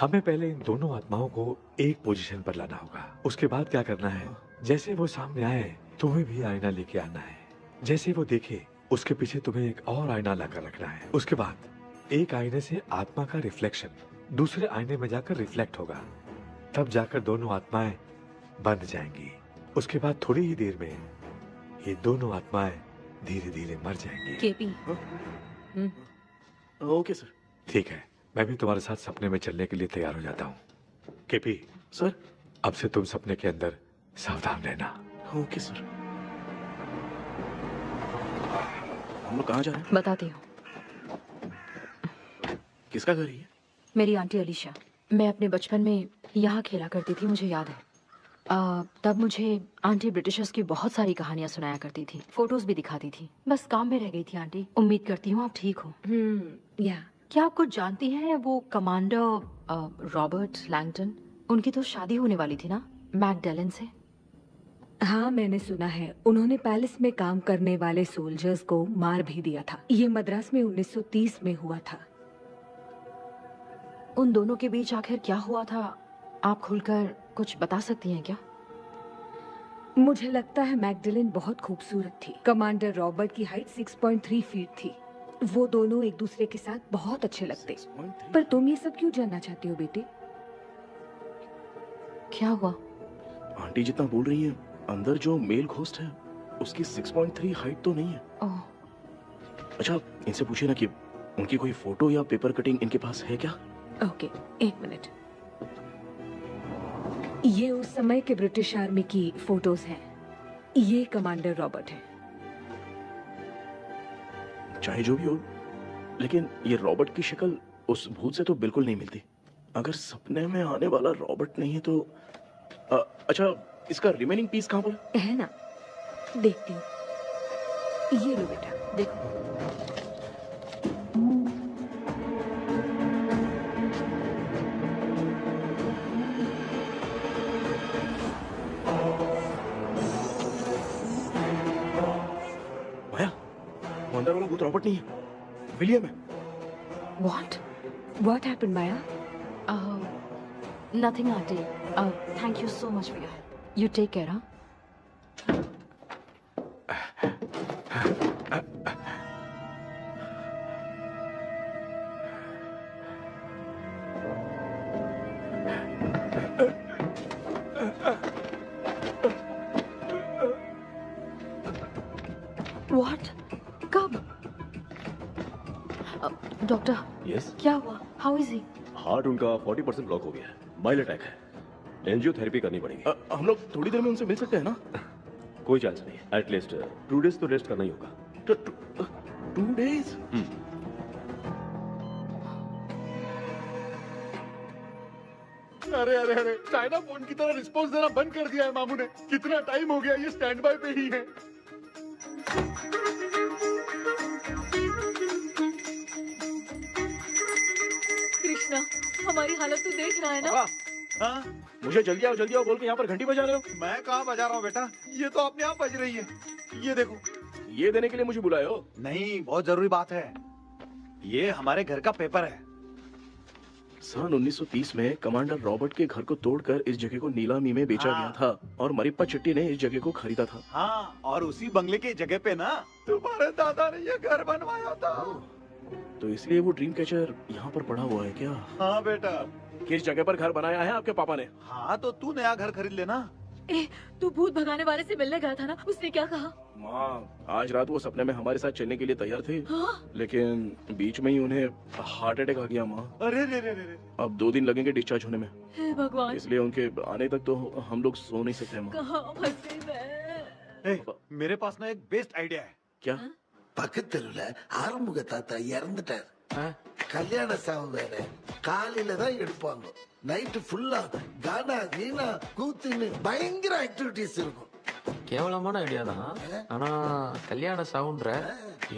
हमें पहले इन दोनों आत्माओं को एक पोजीशन पर लाना होगा। उसके बाद क्या करना है, जैसे वो सामने आए तुम्हें भी आईना लेके आना है। जैसे वो देखे उसके पीछे तुम्हें एक और आईना लाकर रखना है। उसके बाद एक आईने से आत्मा का रिफ्लेक्शन दूसरे आईने में जाकर रिफ्लेक्ट होगा, तब जाकर दोनों आत्माएं बंध जाएंगी। उसके बाद थोड़ी ही देर में ये दोनों आत्माएं धीरे धीरे मर जाएंगी। केपी। Okay sir. ठीक है, मैं भी तुम्हारे साथ सपने में चलने के लिए तैयार हो जाता हूँ। केपी सर, अब से तुम सपने के अंदर सावधान रहना। Okay sir. हम लोग कहाँ जा रहे हैं? बताती हूँ। किसका घर है ये? मेरी आंटी अलीशा। मैं अपने बचपन में यहाँ खेला करती थी, मुझे याद है। तब मुझे आंटी ब्रिटिशर्स की बहुत सारी कहानियाँ सुनाया करती थी, फोटोज भी दिखाती थी। बस काम में रह गई थी आंटी। उम्मीद करती हूँ आप ठीक हो। या क्या आप कुछ जानती हैं वो कमांडर रॉबर्ट लैंगटन? उनकी तो शादी होने वाली थी ना मैकडलेन से। हाँ, मैंने सुना है उन्होंने पैलेस में काम करने वाले सोल्जर्स को मार भी दिया था। ये मद्रास में 1930 में हुआ था। उन दोनों के बीच आखिर क्या हुआ था, आप खुलकर कुछ बता सकती हैं क्या? मुझे लगता है मैकडलेन बहुत खूबसूरत थी। कमांडर रॉबर्ट की हाइट 6.3 फीट थी। वो दोनों एक दूसरे के साथ बहुत अच्छे लगते। पर तुम ये सब क्यों जानना चाहती हो बेटे? क्या हुआ? आंटी जितना बोल रही है, अंदर जो मेल घोस्ट है उसकी 6.3 हाइट तो नहीं है। ओह। अच्छा, इनसे पूछिए ना कि उनकी कोई फोटो या पेपर कटिंग इनके पास है क्या? ओके, एक मिनट। ये उस समय के ब्रिटिश आर्मी की फोटोज हैं। ये कमांडर रॉबर्ट है। चाहे जो भी हो, लेकिन ये रॉबर्ट की शक्ल उस भूत से तो बिल्कुल नहीं मिलती। अगर सपने में आने वाला रॉबर्ट नहीं है तो अच्छा, इसका रिमेनिंग पीस कहाँ पर है ना? देखती हूँ। ये लो बेटा, देखो। माया, वो अंदर वाला भूत रॉबर्ट नहीं है, विलियम है। What happened, Maya? Nothing, auntie. Thank you so much for your help. You take care, huh? What? कब? डॉक्टर। यस। क्या हुआ? How is he? हार्ट उनका 40% ब्लॉक हो गया है, माइल्ड अटैक है, एंजियोथेरेपी करनी पड़ेगी। हम लोग थोड़ी देर में उनसे मिल सकते हैं ना? कोई चांस नहीं, एटलीस्ट 2 डेज तो रेस्ट करना ही होगा। 2 डेज? अरे अरे अरे, चाइना फोन की तरह रिस्पॉन्स देना बंद कर दिया है मामू ने। कितना टाइम हो गया, ये स्टैंड बाय पे ही है। कृष्णा, हमारी हालत तो देख रहा है ना? हाँ? मुझे जल्दी आओ बोल के यहाँ पर घंटी बजा रहे हो। मैं कहाँ बजा रहा हूँ बेटा, ये तो अपने आप बज रही है। ये देखो। ये देने के लिए मुझे बुलाए हो? नहीं, बहुत जरूरी बात है। ये हमारे घर का पेपर है। सन 1930 में कमांडर रॉबर्ट के घर को तोड़कर इस जगह को नीलामी में बेचा गया था और मरिप्पा चिट्टी ने इस जगह को खरीदा था। हाँ, और उसी बंगले की जगह पे ना तुम्हारे दादा ने ये घर बनवाया था। तो इसलिए वो ड्रीम कैचर यहाँ पर पड़ा हुआ है क्या? हाँ बेटा। किस जगह पर घर बनाया है आपके पापा ने? हाँ, तो तू नया घर खरीद लेना। तू भूत भगाने वाले से मिलने गया था ना, उसने क्या कहा? माँ, आज रात वो सपने में हमारे साथ चलने के लिए तैयार थे। हाँ? लेकिन बीच में ही उन्हें हार्ट अटैक आ गया माँ। अरे रे रे रे। अब 2 दिन लगेंगे डिस्चार्ज होने में। हे भगवान। इसलिए उनके आने तक तो हम लोग सो नहीं सकते माँ। कहाँ फंसे मैं? मेरे पास ना एक बेस्ट आइडिया है। क्या? பக்கத்தெருவுல ஆறுமுக தாத்தா இறந்துட்டார். கல்யாண சாவு வேற, காலையில தான் எடுப்பாங்க. நைட்டு ஃபுல்லா கானா கீனா கூத்துன்னு பயங்கர ஆக்டிவிட்டிஸ் இருக்கும். கேவலமான ஐடியா தான், ஆனா கல்யாண சவுண்ட்ற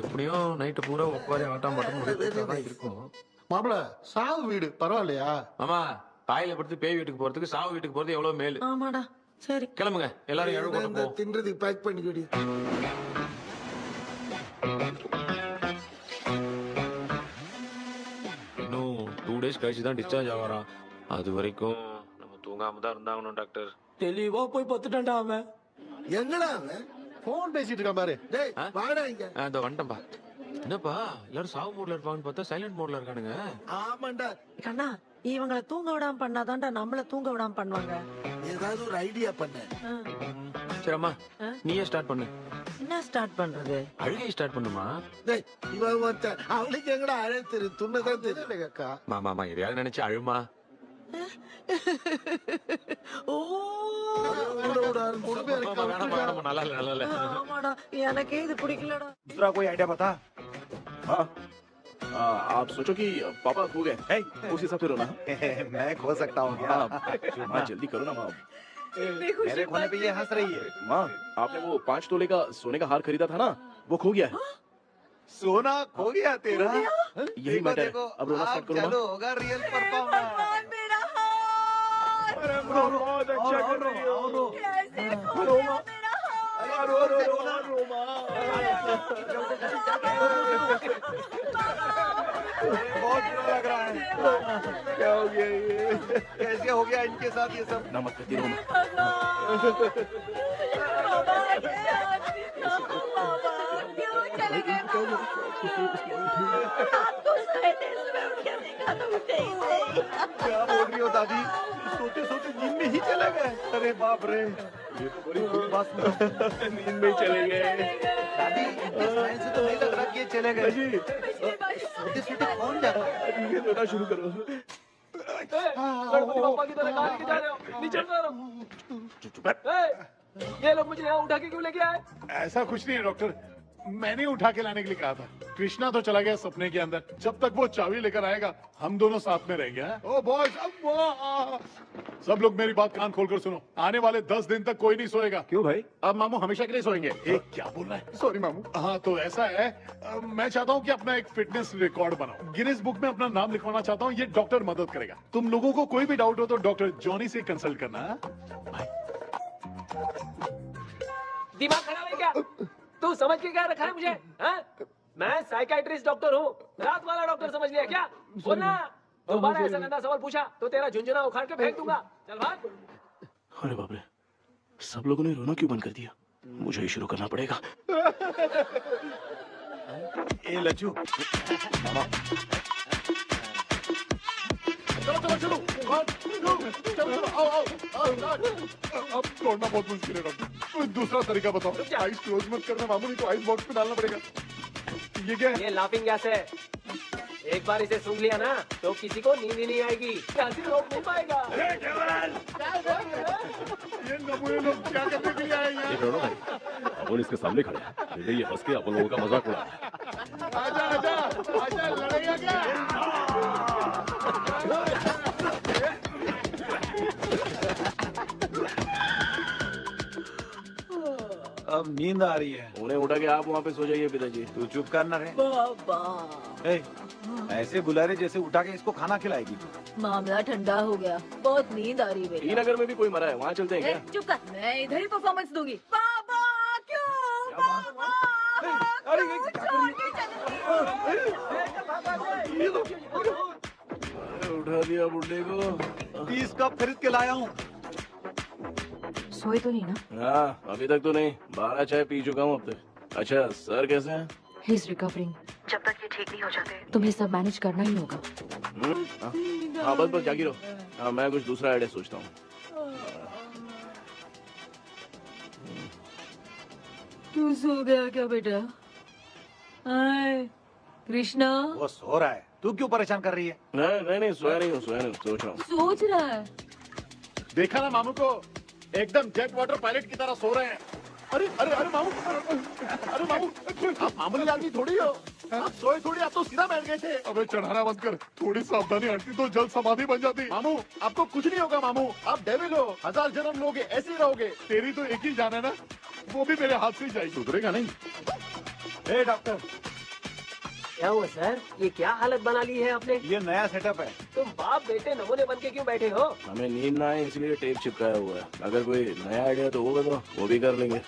எப்படியும் நைட்டு பூரா உட்காரி ஆட்டம் பாட்டம் இருக்கும். மாப்பிள, சாவு வீடு பரவாயில்லையா? மாமா, பாயில படுத்து பேய் வீட்டுக்கு போறதுக்கு சாவு வீட்டுக்கு போறது எவ்வளவு மேலு. ஆமாடா, சரி கிளம்புங்க எல்லாரும் எழு கொண்டு போ தின்றதுக்கு பேக் பண்ணிக்கடி. இன்னும் 2 days கழிச்சு தான் டிஸ்சார்ஜ் ஆகிறான். அது வரைக்கும் நம்ம தூங்காம தான் இருந்தாகணும் டாக்டர். தெளிவா போய் பத்துட்டான்டா அவன். எங்கடா அவன்? போன் பேசிட்டு இருக்கான் பாரு. டேய் வாடா இங்க. இதோ வந்துட்டேன்பா. என்னப்பா எல்லாரும் சாவு மோட்ல இருப்பாங்கன்னு பார்த்தா சைலண்ட் மோட்ல இருக்கானுங்க. ஆமாண்டா. கண்ணா இவங்கள தூங்க விடாம பண்ணாதான்டா நம்மள தூங்க விடாம பண்ணுவாங்க. ஏதாவது ஒரு ஐடியா பண்ணு. சரி அம்மா நீயே ஸ்டார்ட் பண்ணு. என்ன ஸ்டார்ட் பண்றது? அழுகை ஸ்டார்ட் பண்ணுமா? டேய் இவன் ஒருத்தன் அவளுக்கு எங்கடா அழ தெரியும்? துண்ணதான் தெரியும் அக்கா. மாமா எதையாவது நினைச்சு அழுமா. ஓ நல்லா இல்ல ஆமாடா எனக்கே இது பிடிக்கலடா. दूसरा कोई आइडिया बता. हाँ आप सोचो कि पापा खो गए उस हिसाब से रोना. मैं खो सकता हूँ क्या? माँ जल्दी करो ना माँ. मेरे खोने पे ये हंस रही है. माँ आपने वो 5 तोले का सोने का हार खरीदा था ना वो खो गया है. सोना खो गया तेरा? यही मैटर है. अब रोना स्टार्ट करो चलो होगा रियल परफॉर्मेंस. मेरा हाथ बहुत अच्छा कर रही हो. कैसे खो गया मेरा बहुत बुरा लग रहा है. क्या हो गया ये? कैसे हो गया इनके साथ ये सब? ना मत करती रहो. क्यों चले गए? आपको सोए थे, सुबह उठ के देखा तो उठे ही नहीं. क्या बोल रही हो दादी? सोते सोते नींद में ही चले गए. अरे बाप रे, ये तो बड़ी बुरी बात. नींद में ही चले गए. दादी इनके साइन से तो नहीं लग रहा कि ये चले गए. सोते सोते कौन जाता है? ये रोना शुरू करो. पापा की तरह कहाँ लेके जा रहे हो? नीचे उतारो. ये लोग मुझे यहाँ उठा के क्यों लेके आए? ऐसा कुछ नहीं है डॉक्टर, मैंने उठा के लाने के लिए कहा था. कृष्णा तो चला गया सपने के अंदर. जब तक वो चाबी लेकर आएगा हम दोनों साथ में रहेंगे. ओ बॉयज, सब लोग मेरी बात कान खोलकर सुनो. आने वाले 10 दिन तक कोई नहीं सोएगा. क्यों भाई? अब मामू हमेशा के लिए सोएंगे. क्या बोल रहा है? सॉरी मामू. हाँ तो ऐसा है, मैं चाहता हूँ कि अपना एक फिटनेस रिकॉर्ड बनाओ. गिनीज बुक में अपना नाम लिखवाना चाहता हूँ. ये डॉक्टर मदद करेगा. तुम लोगों को कोई भी डाउट हो तो डॉक्टर जॉनी से कंसल्ट करना. दिमाग खराब है क्या? तू समझ के क्या रखा है मुझे? हाँ? मैं साइकाइट्रिस्ट डॉक्टर हूँ. रात वाला डॉक्टर समझ लिया क्या? बोलना. दोबारा ऐसा गंदा सवाल पूछा तो तेरा झुंझुना उखाड़ के फेंक दूंगा. चल भाग. अरे बाप रे, सब लोगों ने रोना क्यों बंद कर दिया? मुझे ही शुरू करना पड़ेगा. ए लज्जू. चलो अब तोड़ना बहुत मुश्किल है डॉक्टर. दूसरा तरीका बताओ. आइस क्लोज मत करना मामू, नहीं तो आइस बॉक्स में डालना पड़ेगा. ये क्या है? ये लाफिंग गैस है. एक बार इसे सूंघ लिया ना तो किसी को नींद ही नहीं आएगी. हंसी रोक नहीं पाएगा. ये नमूने लोग क्या करने के लिए आए हैं? अपन इसके सामने खड़े हैं. ये हंस के अपन लोगों का मजाक उड़ा. आजा आजा आजा, लड़ेगा क्या? अब नींद आ रही है. उन्हें उठा के आप वहाँ पे सो जाइए पिताजी. तू चुप करना रे. बाबा ऐसे बुला रहे जैसे उठा के इसको खाना खिलाएगी. मामला ठंडा हो गया. बहुत नींद आ रही है. श्रीनगर में भी कोई मरा है, वहाँ चलते हैं क्या? चुप कर. मैं इधर ही परफॉर्मेंस दूंगी. पापा क्यों? पापा उठा दिया बुड्ढे को. 30 कप खरीद के लाया हूँ. सोए तो नहीं ना? हाँ अभी तक तो नहीं. 12 चाय पी चुका हूँ अब तक. अच्छा सर कैसे हैं? He is recovering. जब तक ये ठीक नहीं हो जाते तुम्हें सब मैनेज करना ही होगा. हाँ बस जागी रहो. हाँ मैं कुछ दूसरा आइडिया सोचता हूँ. तू सो गया क्या बेटा? कृष्णा वो सो रहा है. तू क्यों परेशान कर रही है? नहीं सोया नहीं हूँ, सोच रहा हूँ. सोच रहा है. देखा ना मामू को, एकदम जेट वाटर पायलट की तरह सो रहे हैं. अरे अरे अरे मामू, अरे मामू, आप मामूली आदमी थोड़ी हो. आप सोए थोड़ी, आप तो सीधा बैठ गए थे. अबे चढ़ाना बंद कर. थोड़ी सावधानी हटती तो जल्द समाधि बन जाती. मामू आपको कुछ नहीं होगा मामू. आप डेविल हो. 1000 जन्म लोगे ऐसे ही रहोगे. तेरी तो एक ही जान है ना, वो भी मेरे हाथ से ही जाएगी. सुधरेगा नहीं. ए डॉक्टर, क्या हुआ सर? ये क्या हालत बना ली है आपने? ये नया सेटअप है। तुम बाप बेटे नमूने बन के क्यों बैठे हो? हमें नींद ना आए इसलिए टेप चिपकाया हुआ है। अगर कोई नया आइडिया तो वो बताओ, वो भी कर लेंगे।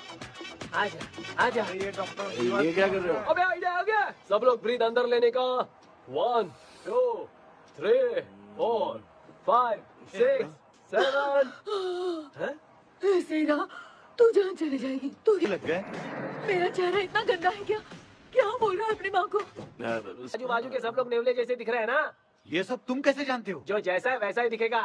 आजा आजा। ये डॉक्टर ये क्या कर रहे हो? अबे आइडिया आ गया। सब लोग ब्रीथ अंदर लेने का। 1 2 3 4 5 6 7। ऐसे ही रहा तू जान चली जाएगी। तू लग गए। मेरा चेहरा इतना गंदा है क्या? क्या बोल रहा है अपनी माँ को? आजू बाजू के सब लोग नेवले जैसे दिख रहे हैं ना? ये सब तुम कैसे जानते हो? जो जैसा है वैसा ही दिखेगा।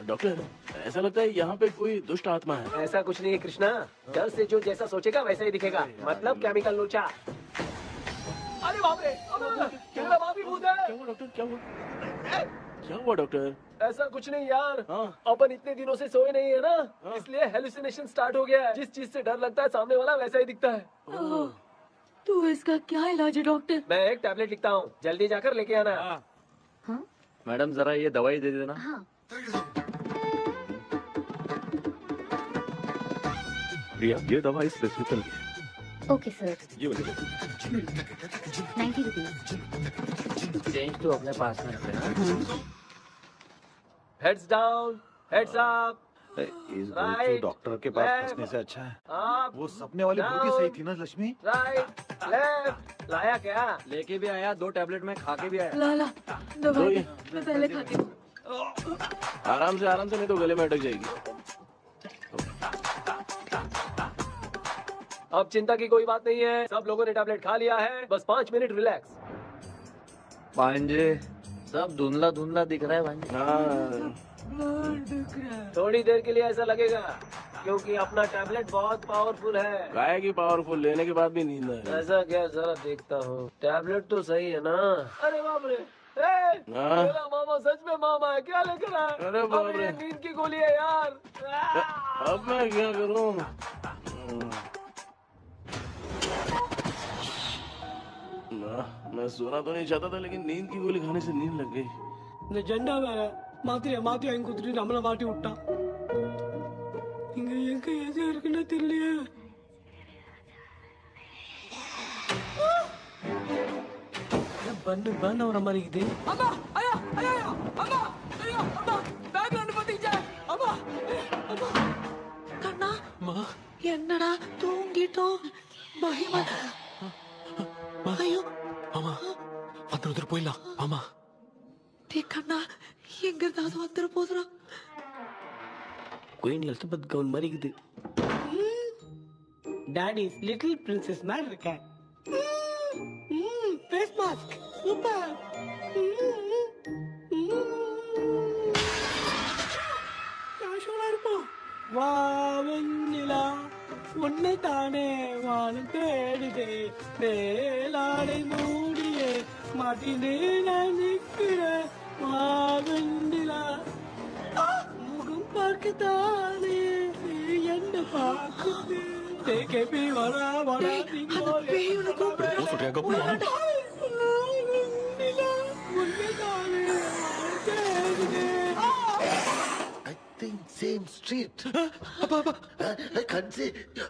डॉक्टर, ऐसा लगता है यहाँ पे कोई दुष्ट आत्मा है। ऐसा कुछ नहीं है कृष्णा, डर से जो जैसा सोचेगा वैसा ही दिखेगा। मतलब केमिकल लोचा। अरे बाप रे, मेरा बाप ही भूत है। क्या हुआ डॉक्टर? क्या हुआ डॉक्टर? ऐसा कुछ नहीं यार, अपन इतने दिनों से सोए नहीं है ना, इसलिए हेलुसिनेशन स्टार्ट हो गया है। जिस चीज से डर लगता है सामने वाला वैसा ही दिखता है। तो इसका क्या इलाज है डॉक्टर? मैं एक टैबलेट लिखता हूँ, जल्दी जाकर लेके आना। मैडम जरा ये दवाई दे देना। प्रिया, ये दवा इस प्रिस्क्रिप्शन की है। Okay sir. ये वाली दे। 90 रुपीज। चेंज तो अपने पास में रखना। Heads down, heads up. इस बेवकूफ डॉक्टर के पास फंसने से अच्छा है वो सपने वाली भूत ही सही थी ना लक्ष्मी। Right left. लाया क्या? लेके भी आया, 2 टैबलेट में खा के भी आया। लाला दवाई मैं पहले खाती हूँ। आराम से नहीं तो गले में अटक जाएगी। अब चिंता की कोई बात नहीं है, सब लोगों ने टैबलेट खा लिया है। बस 5 मिनट रिलैक्स। भांजे सब धुंधला धुंधला दिख रहा है भांजे। थोड़ी देर के लिए ऐसा लगेगा क्योंकि अपना टैबलेट बहुत पावरफुल है। गाय की पावरफुल, लेने के बाद भी नींद है। ऐसा क्या? जरा देखता हूँ। टैबलेट तो सही है ना? अरे बाप रे, मेरा मामा सच में मामा है। क्या लेकर आया? अरे बाप रे, नींद की गोली है यार। अब मैं क्या करूँ? मैं सोना तो नहीं चाहता था, लेकिन नींद की गोली खाने से नींद लग गई। ஜெண்டா வேற மாத்திரையா மாத்தி வாங்கி கொடுத்துட்டு நம்மள மாட்டி விட்டான். இங்க எங்க எது இருக்குன்னு தெரியலையே. பண்ண வர மாதிரி இருக்குது. அம்மா ஐயா ஐயா அம்மா ஐயா அம்மா பேக்ல வந்து பாத்தீங்க. அம்மா அம்மா கண்ணா என்னடா தூங்கிட்டோம். மகிமா ஐயோ மாமா வந்துட்டு போயிடலாம். மாமா கண்ணா எங்க இருந்தாவது வந்துட போதுரா. குயின் எலிசபெத் கவுன் மாதிரி இருக்குது. டாடி லிட்டில் பிரின்சஸ் மாதிரி இருக்கேன். Face mask super. காஷோலா இருப்போம். வா வெண்ணிலா உன்னை தானே வானம் தேடுதே மேலாடை மூடியே மாட்டினே நான் நிற்கிறேன். வா வெண்ணிலா முகம் பார்க்கத்தானே என்ன பார்க்குது. தேக்கே வரா வரா சேம் ஸ்ட்ரீட். கன்சி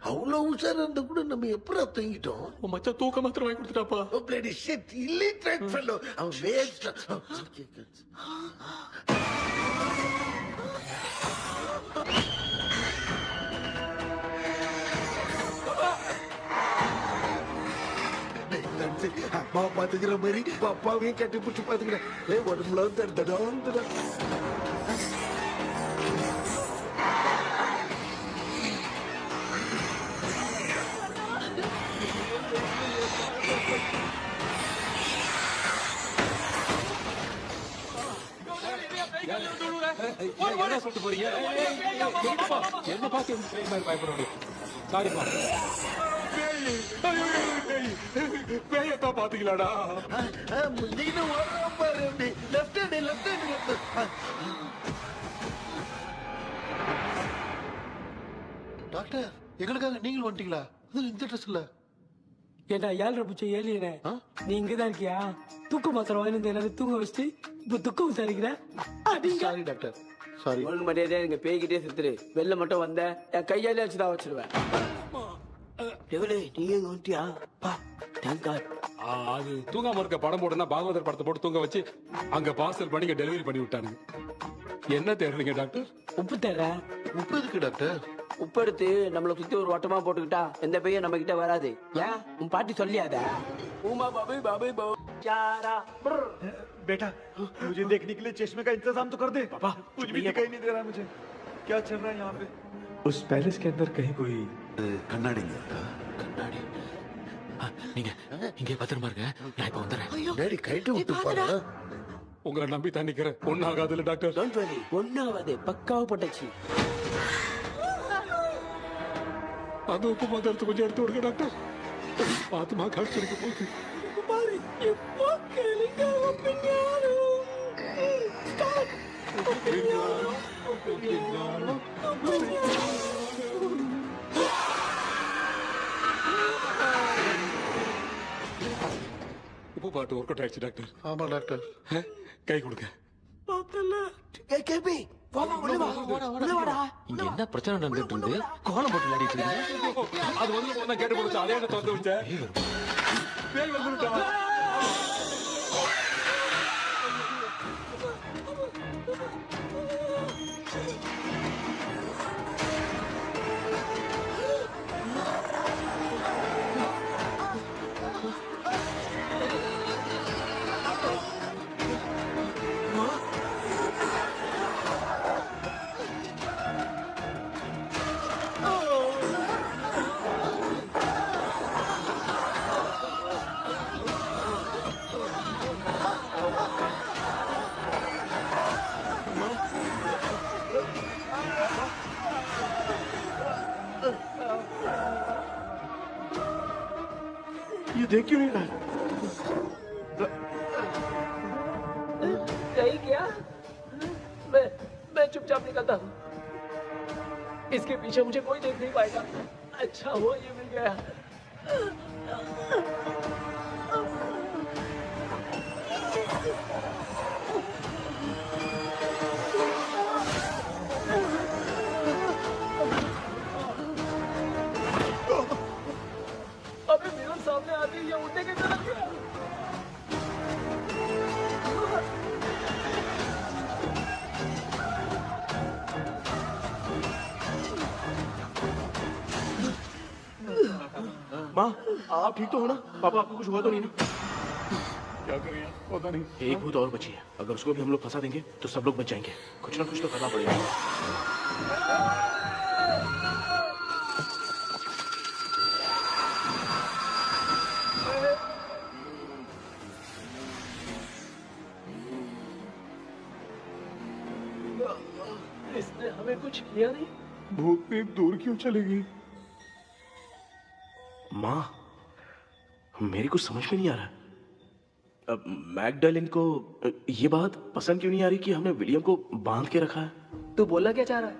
அவ்வளவு உஷாரா இருந்தா கூட நம்ம எப்படா தூங்கிட்டோம்? மச்சான் தூக்க மாத்திரம் வாங்கி கொடுத்துட்டாப்பா. Bloody shit illiterate fellow. அவன் வேஸ்ட். அம்மா பாத்துக்கிற மாதிரி அப்பாவையும் கட்டி பிடிச்சி பாத்துக்கிறேன். உடம்புல தடா என்ன சொல்லிட்டு போறீங்க? என்ன பார்த்து பயப்படுறோம். சாரிப்பா. பேயத்தான் பாத்தீங்களாடா? முந்தின ஓடுறான் பாரு. Left hand left hand. Doctor எங்களுக்காக நீங்கள் வந்துட்டீங்களா? அது இந்த ட்ரெஸ் இல்ல. ஏண்டா 7 பூச்சி ஏலியனே, நீ இங்கதான் இருக்கியா? தூக்க மாத்திரம் வாங்கி எல்லாரும் தூங்க வச்சுட்டு இப்ப துக்கம் விசாரிக்கிற. Sorry doctor, sorry. ஒழுங்கு மரியாதையா எங்க பேய்கிட்டே செத்துரு. வெளில மட்டும் வந்த என் கையாலே வச்சுதான் வச்சிருவேன். எவ்வளவு நீ எங்க வந்துட்டியா? பா தேங்க் காட். அது தூங்காம இருக்க படம் போடுனா பாகவதர் படத்தை போட்டு தூங்க வச்சு அங்க பார்சல் பண்ணி டெலிவரி பண்ணி விட்டானுங்க. என்ன தேடுறீங்க டாக்டர்? உப்பு தேவை. உப்பு எதுக்கு டாக்டர்? உப்பு எடுத்து நம்மளை சுத்தி ஒரு வட்டமா போட்டுக்கிட்டா எந்த பையன் நம்ம கிட்ட வராது. ஏன் உன் பாட்டி சொல்லியாத? உமா பாபு பாபு பாபு चारा बेटा मुझे देखने के लिए चश्मे का इंतजाम तो कर दे। पापा कुछ भी दिखाई नहीं दे रहा मुझे, क्या चल रहा है यहाँ पे? उस पैलेस के अंदर कहीं कोई கண்ணாடி கண்ணாடி நீங்க இங்கே பத்திரமா இருங்க, நான் இப்ப வந்துடுறேன். டேடி கைட்டு விட்டு போறா. உங்களை நம்பி தான் நிக்கிறேன். ஒன்னாகாதுல டாக்டர். டோன்ட் வரி, ஒன்னாவது பக்காவா போட்டாச்சு. அது உப்பு மாத்திரத்தை கொஞ்சம் எடுத்து விடுங்க டாக்டர். ஆத்மா கழிச்சிருக்க போகுது. குமாரி எப்போ கேளுங்க ஒப்பினியானோ ஸ்டார்ட் ஒப்பினியானோ ஒப்பினியானோ உப்பு பாட்டு ஒர்க் அவுட் ஆயிடுச்சு டாக்டர். ஆமா டாக்டர். கை கொடுங்க. பாத்தல ஏய் கேபி வா வா உள்ள வா உள்ள வாடா. இங்க என்ன பிரச்சனை நடந்துட்டு இருந்து கோலம் போட்டு விளையாடிட்டு இருக்கீங்க? அது வந்து போனா கேட்டு போச்சு. அதே என்ன தந்து வச்சேன். பேய் வந்துட்டா. ये देख क्यों नहीं रहा? नहीं क्या? मैं चुपचाप निकलता हूँ। इसके पीछे मुझे कोई देख नहीं पाएगा। अच्छा हुआ ये मिल गया। अबे मेरे सामने आते ही ये उड़ने की तरफ गया। माँ आप ठीक तो हो ना? पापा आपको कुछ हुआ तो नहीं ना? क्या करें पता नहीं। एक भूत और बची है, अगर उसको भी हम लोग फंसा देंगे तो सब लोग बच जाएंगे। कुछ ना कुछ तो करना पड़ेगा। इसने हमें कुछ किया नहीं। भूतनी दूर क्यों चली गई? माँ मेरी कुछ समझ में नहीं आ रहा। अब मैगडालिन को ये बात पसंद क्यों नहीं आ रही कि हमने विलियम को बांध के रखा है? तू बोलना क्या चाह रहा है?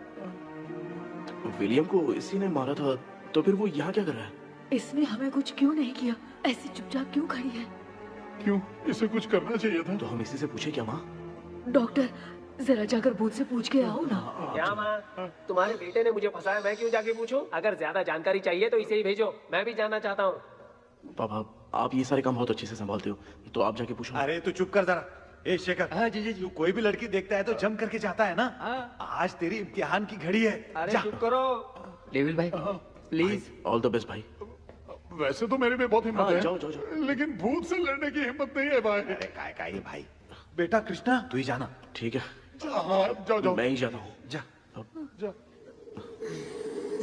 विलियम को इसी ने मारा था, तो फिर वो यहाँ क्या कर रहा है? इसने हमें कुछ क्यों नहीं किया? ऐसी चुपचाप क्यों खड़ी है? क्यों इसे कुछ करना चाहिए था। तो हम इसी से पूछे क्या माँ? डॉक्टर जरा जाकर भूत से पूछ के आओ ना। क्या माँ, तुम्हारे बेटे ने मुझे फंसाया, मैं क्यों जाके पूछूं? अगर ज्यादा जानकारी चाहिए तो इसे ही भेजो, मैं भी जानना चाहता हूँ। पापा आप ये सारे काम बहुत अच्छे से संभालते हो, तो आप जाके पूछो। अरे तू चुप कर जरा। ए शेखर, हाँ जी जी, तू कोई भी लड़की देखता है तो जम करके जाता है ना। आज तेरी इम्तिहान की घड़ी है। अरे चुप करो डेविल भाई प्लीज। ऑल द बेस्ट भाई। वैसे तो मेरे में बहुत हिम्मत है, जाओ, जाओ, जाओ। लेकिन भूत से लड़ने की हिम्मत नहीं है भाई। अरे काय ये भाई। बेटा कृष्णा तू ही जाना। ठीक है हाँ जाओ जाओ। मैं ही जाता हूँ। जा जा।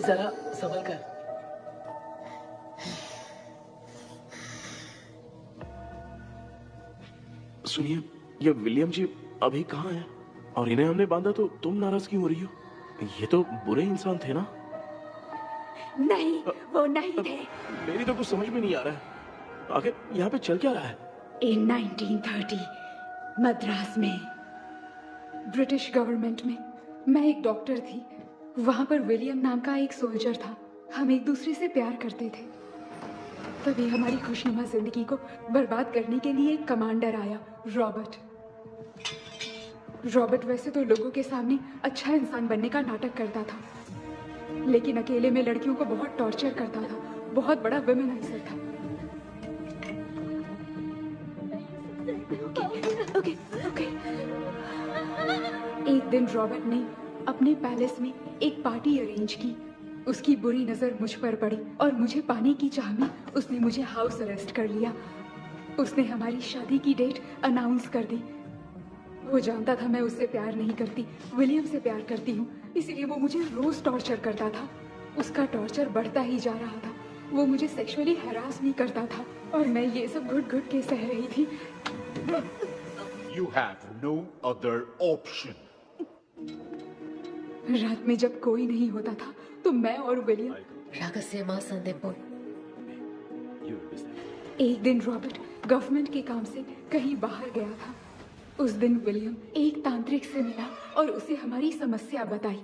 जरा संभल कर। सुनिए, ये विलियम जी अभी कहाँ हैं? और इन्हें हमने बांधा तो तुम नाराज क्यों हो रही हो? ये तो बुरे इंसान थे ना? नहीं वो नहीं थे। मेरी तो कुछ समझ में नहीं आ रहा है। आखिर यहाँ पे चल क्या रहा है? In 1930 मद्रास में ब्रिटिश गवर्नमेंट में मैं एक डॉक्टर थी। वहाँ पर विलियम नाम का एक सोल्जर था। हम एक दूसरे से प्यार करते थे। तभी हमारी खुशनुमा जिंदगी को बर्बाद करने के लिए एक कमांडर आया, रॉबर्ट। रॉबर्ट वैसे तो लोगों के सामने अच्छा इंसान बनने का नाटक करता था, लेकिन अकेले में लड़कियों को बहुत टॉर्चर करता था। बहुत बड़ा वुमेनाइजर था। Okay okay. एक दिन रॉबर्ट ने अपने पैलेस में एक पार्टी अरेंज की। उसकी बुरी नजर मुझ पर पड़ी और मुझे पाने की चाह में उसने मुझे हाउस अरेस्ट कर लिया। उसने हमारी शादी की डेट अनाउंस कर दी। वो जानता था मैं उससे प्यार नहीं करती, विलियम से प्यार करती हूँ, इसीलिए वो मुझे रोज टॉर्चर करता था। उसका टॉर्चर बढ़ता ही जा रहा था। वो मुझे सेक्सुअली हैरास भी करता था और मैं ये सब घुट-घुट के सह रही थी। You have no other option. रात में जब कोई नहीं होता था तो मैं और विलियम एक दिन रॉबर्ट गवर्नमेंट के काम से कहीं बाहर गया था। उस दिन विलियम एक तांत्रिक से मिला और उसे हमारी समस्या बताई।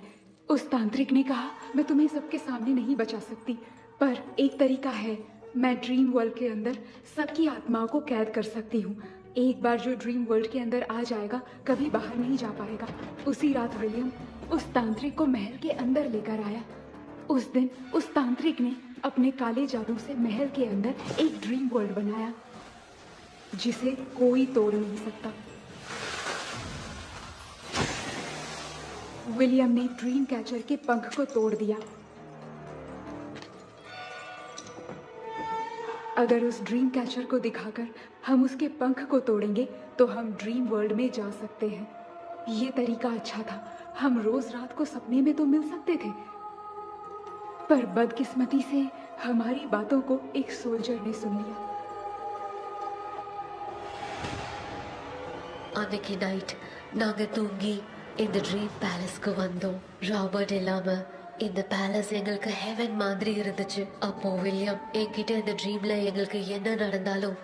उस तांत्रिक ने कहा, मैं तुम्हें सबके सामने नहीं बचा सकती, पर एक तरीका है। मैं ड्रीम वर्ल्ड के अंदर सबकी आत्माओं को कैद कर सकती हूँ। एक बार जो ड्रीम वर्ल्ड के अंदर आ जाएगा कभी बाहर नहीं जा पाएगा। उसी रात विलियम उस तांत्रिक को महल के अंदर लेकर आया। उस दिन उस तांत्रिक ने अपने काले जादू से महल के अंदर एक ड्रीम वर्ल्ड बनाया जिसे कोई तोड़ नहीं सकता। विलियम ने ड्रीम कैचर के पंख को तोड़ दिया। अगर उस ड्रीम कैचर को दिखाकर हम उसके पंख को तोड़ेंगे तो हम ड्रीम वर्ल्ड में जा सकते हैं। ये तरीका अच्छा था। हम रोज रात को सपने में तो मिल सकते थे, पर बदकिस्मती से हमारी बातों को एक सोल्जर ने सुन लिया। அன்னைக்கு நைட் நாங்க தூங்கி இந்த ட்ரீம் பேலஸ்க்கு வந்தோம். ராபர்ட் இல்லாம இந்த பேலஸ் எங்களுக்கு ஹெவன் மாதிரி இருந்துச்சு. அப்போ வில்லியம் என்கிட்ட இந்த ட்ரீம்ல எங்களுக்கு என்ன நடந்தாலும்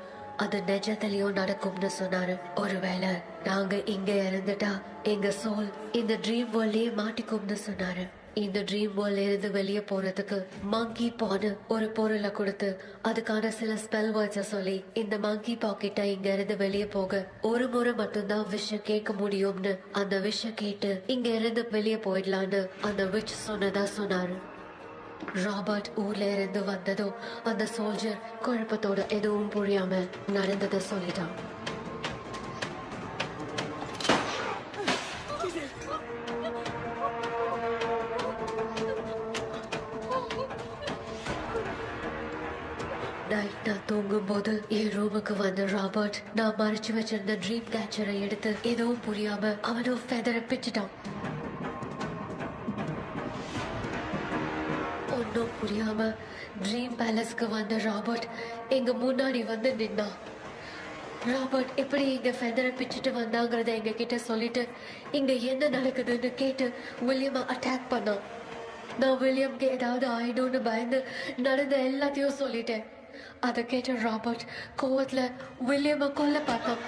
அது நிஜத்திலயும் நடக்கும்னு சொன்னாரு. ஒருவேளை நாங்க இங்க இருந்துட்டா எங்க சோல் இந்த ட்ரீம் வேர்ல்ட்லயே மாட்டிக்கும்னு சொன்னாரு. இந்த ட்ரீம் வேர்ல்ட்ல இருந்து வெளியே போறதுக்கு மங்கி பான்னு ஒரு பொருளை கொடுத்து அதுக்கான சில ஸ்பெல் வேர்ட்ஸை சொல்லி இந்த மங்கி பாக்கெட்டை இங்க இருந்து வெளியே போக ஒரு முறை மட்டும்தான் விஷயம் கேட்க முடியும்னு அந்த விஷயம் கேட்டு இங்க இருந்து வெளியே போயிடலான்னு அந்த விச் சொன்னதா சொன்னாரு. ராபர்ட் ஊர்ல இருந்து வந்ததும் அந்த சோல்ஜர் குழப்பத்தோட எதுவும் புரியாம நடந்ததை சொல்லிட்டான். நைட் நான் தூங்கும் போது என் ரூமுக்கு வந்த ராபர்ட் நான் மறைச்சு வச்சிருந்த ட்ரீம் கேச்சரை எடுத்து எதுவும் புரியாம அவனும் ஃபெதரை பிச்சுட்டான். ஒன்னும் புரியாம ட்ரீம் பேலஸ்க்கு வந்த ராபர்ட் எங்க முன்னாடி வந்து நின்னான். ராபர்ட் எப்படி இங்க ஃபெதரை பிச்சுட்டு வந்தாங்கிறத எங்க கிட்ட சொல்லிட்டு இங்க என்ன நடக்குதுன்னு கேட்டு வில்லியமை அட்டாக் பண்ணான். நான் வில்லியம்க்கு ஏதாவது ஆயிடும்னு பயந்து நடந்த எல்லாத்தையும் சொல்லிட்டேன். அதை கேட்ட ராபர்ட் கோவத்துல வில்லியமை கொல்ல பார்த்தான்.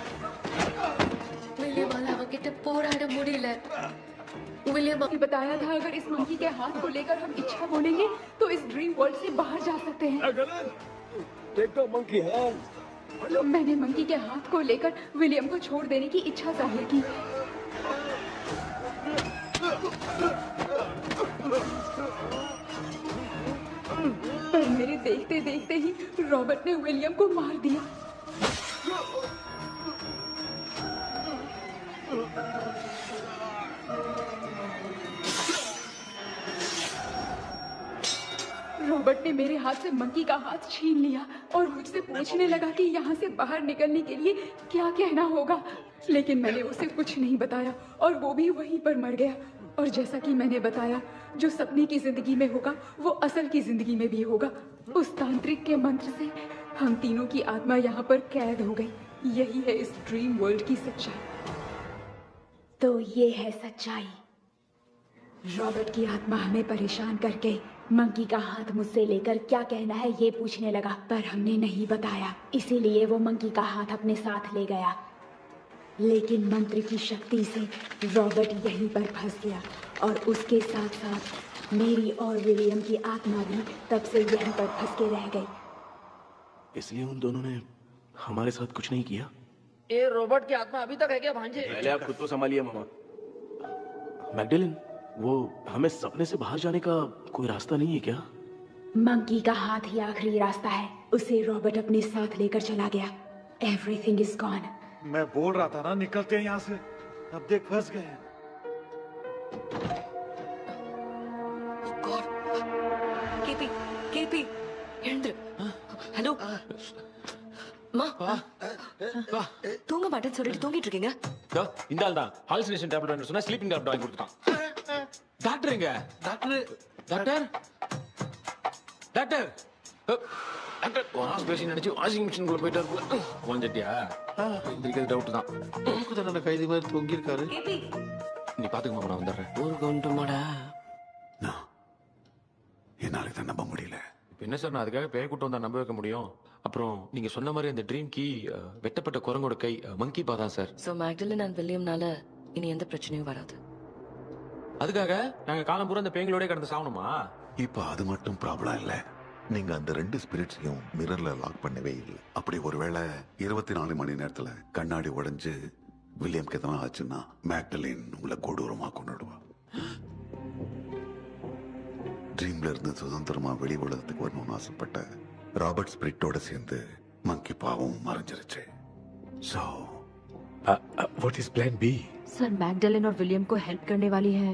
विलियम அவங்கிட்ட போராட முடியல. विलियम ने बताया था अगर इस मंकी के हाथ को लेकर हम इच्छा बोलेंगे तो इस ड्रीम वर्ल्ड से बाहर जा सकते हैं। मैंने मंकी के हाथ को लेकर विलियम को छोड़ देने की इच्छा जाहिर की। पर मेरे देखते देखते ही रॉबर्ट ने विलियम को मार दिया। रॉबर्ट ने मेरे हाथ से मंकी का हाथ छीन लिया और मुझसे पूछने लगा कि यहाँ से बाहर निकलने के लिए क्या कहना होगा, लेकिन मैंने उसे कुछ नहीं बताया और वो भी वहीं पर मर गया। और जैसा कि मैंने बताया, जो सपने की जिंदगी में होगा वो असल की जिंदगी में भी होगा। उस तांत्रिक के मंत्र से हम तीनों की आत्मा यहाँ पर कैद हो गई। यही है इस ड्रीम वर्ल्ड की सच्चाई। तो ये है सच्चाई। रॉबर्ट की आत्मा हमें परेशान करके मंकी का हाथ मुझसे लेकर क्या कहना है ये पूछने लगा, पर हमने नहीं बताया, इसीलिए वो मंकी का हाथ अपने साथ ले गया। लेकिन मंत्र की शक्ति से रॉबर्ट यहीं पर फंस गया और उसके साथ साथ मेरी और विलियम की आत्मा भी तब से यहीं पर फंस के रह गई। इसलिए उन दोनों ने हमारे साथ कुछ नहीं किया। ये रॉबर्ट की आत्मा अभी तक है क्या भांजे? पहले आप खुद तो संभालिए मामा। मैगडेलिन, वो हमें सपने से बाहर जाने का कोई रास्ता नहीं है क्या? मंकी का हाथ ही आखिरी रास्ता है। उसे रॉबर्ट अपने साथ लेकर चला गया। Everything is gone. मैं बोल रहा था ना निकलते हैं यहाँ से, अब देख फंस गए हैं। केपी केपी எழுந்துரு ஹலோ மா தூங்க மாட்டேன்னு சொல்லிட்டு தூங்கிட்டு இருக்கீங்க இந்த ஆள் தான் ஹாலுசினேஷன் டேப்லெட் வாங்கி சொன்னா ஸ்லீப்பிங் டேப்லெட் வாங்கி கொடுத்துட்டான். டாக்டர் எங்க? Doctor doctor doctor doctor wash பேசி நினைச்சு வாஷிங் மிஷினுக்குள்ள போயிட்டாரு. கொஞ்சட்டியா எந்திரிக்கிறது டவுட் தான். தானே கைதி மாதிரி தொங்கி இருக்காரு. நீ பாத்துக்கமா, நான் வந்துடுறேன். ஊருக்கு வந்துட்டுமாடா? என்னால இதை நம்ப முடியல. இப்போ என்ன சார், நான் அதுக்காக பேய் கூட்டம் வந்தா நம்ப வைக்க முடியும்? அப்புறம் நீங்க சொன்ன மாதிரி அந்த ட்ரீம் கீ வெட்டப்பட்ட குரங்கோட கை மங்கி பா தான் சார். சோ மேக்டலின் அண்ட் வில்லியம்னால இனி எந்த பிரச்சனையும் வராது. அதுக்காக நாங்க காலம் பூரா அந்த பேய்களோட கடந்து சாவணுமா? இப்ப அது மட்டும் ப்ராப்ளம் இல்ல, நீங்க அந்த 2 ஸ்பிரிட்ஸையும் மிரர்ல லாக் பண்ணவே இல்லை. அப்படி ஒருவேளை 24 மணி நேரத்துல கண்ணாடி உடைஞ்சு வில்லியம்க்கு எதனா ஆச்சுன்னா மேக்டலின் உங்களை கொடூரமா கொண்டுடுவா. ட்ரீம்ல இருந்து சுதந்திரமா வெளி உலகத்துக்கு வரணும்னு ஆசைப்பட்ட ராபர்ட் ஸ்பிரிட்டோட சேர்ந்து மங்கி பாவும் மறைஞ்சிருச்சு. So, what is plan B? Sir Magdalene और विलियम को हेल्प करने वाली है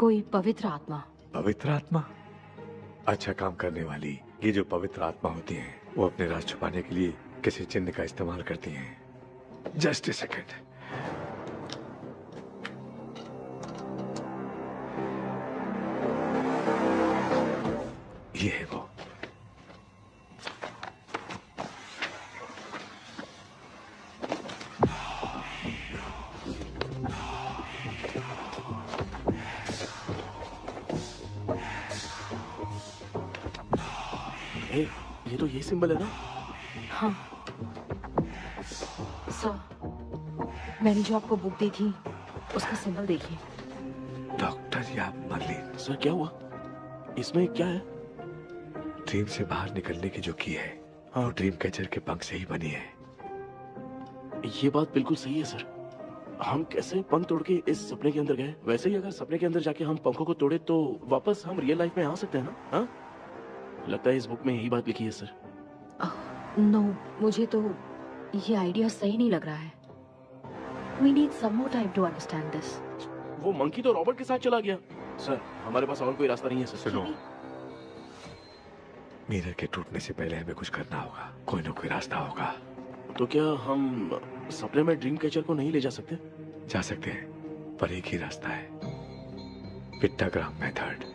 कोई पवित्र आत्मा. पवित्र आत्मा? अच्छा काम करने वाली ये जो पवित्र आत्मा होती हैं, वो अपने राज छुपाने के लिए किसी चिन्ह का इस्तेमाल करती हैं. Just a second. ये है वो. ये तो ये सिंबल है ना? हाँ सर, मैंने जो आपको बुक दी थी उसका सिंबल देखिए. डॉक्टर या मर्लिन. सर क्या हुआ? इसमें क्या है? ड्रीम से बाहर निकलने की जो की है, वो ड्रीम कैचर के पंख से ही बनी है. ये बात बिल्कुल सही है सर. हम कैसे पंख तोड़ के इस सपने के अंदर गए? वैसे ही अगर सपने के अंदर जाके हम पंखों को तोड़े तो वापस हम रियल लाइफ में आ सकते हैं ना? हाँ? लगता है इस बुक में यही बात लिखी है सर. नो, मुझे तो ये आइडिया सही नहीं लग रहा है. We need some more time to understand this. वो मंकी तो रॉबर्ट के साथ चला गया. सर हमारे पास और कोई रास्ता नहीं है सर. सुनो, मिरर के टूटने से पहले हमें कुछ करना होगा. कोई ना कोई रास्ता होगा. तो क्या हम सपने में ड्रीम कैचर को नहीं ले जा सकते? जा सकते हैं, पर एक ही रास्ता है, पिट्टाग्राम मेथड.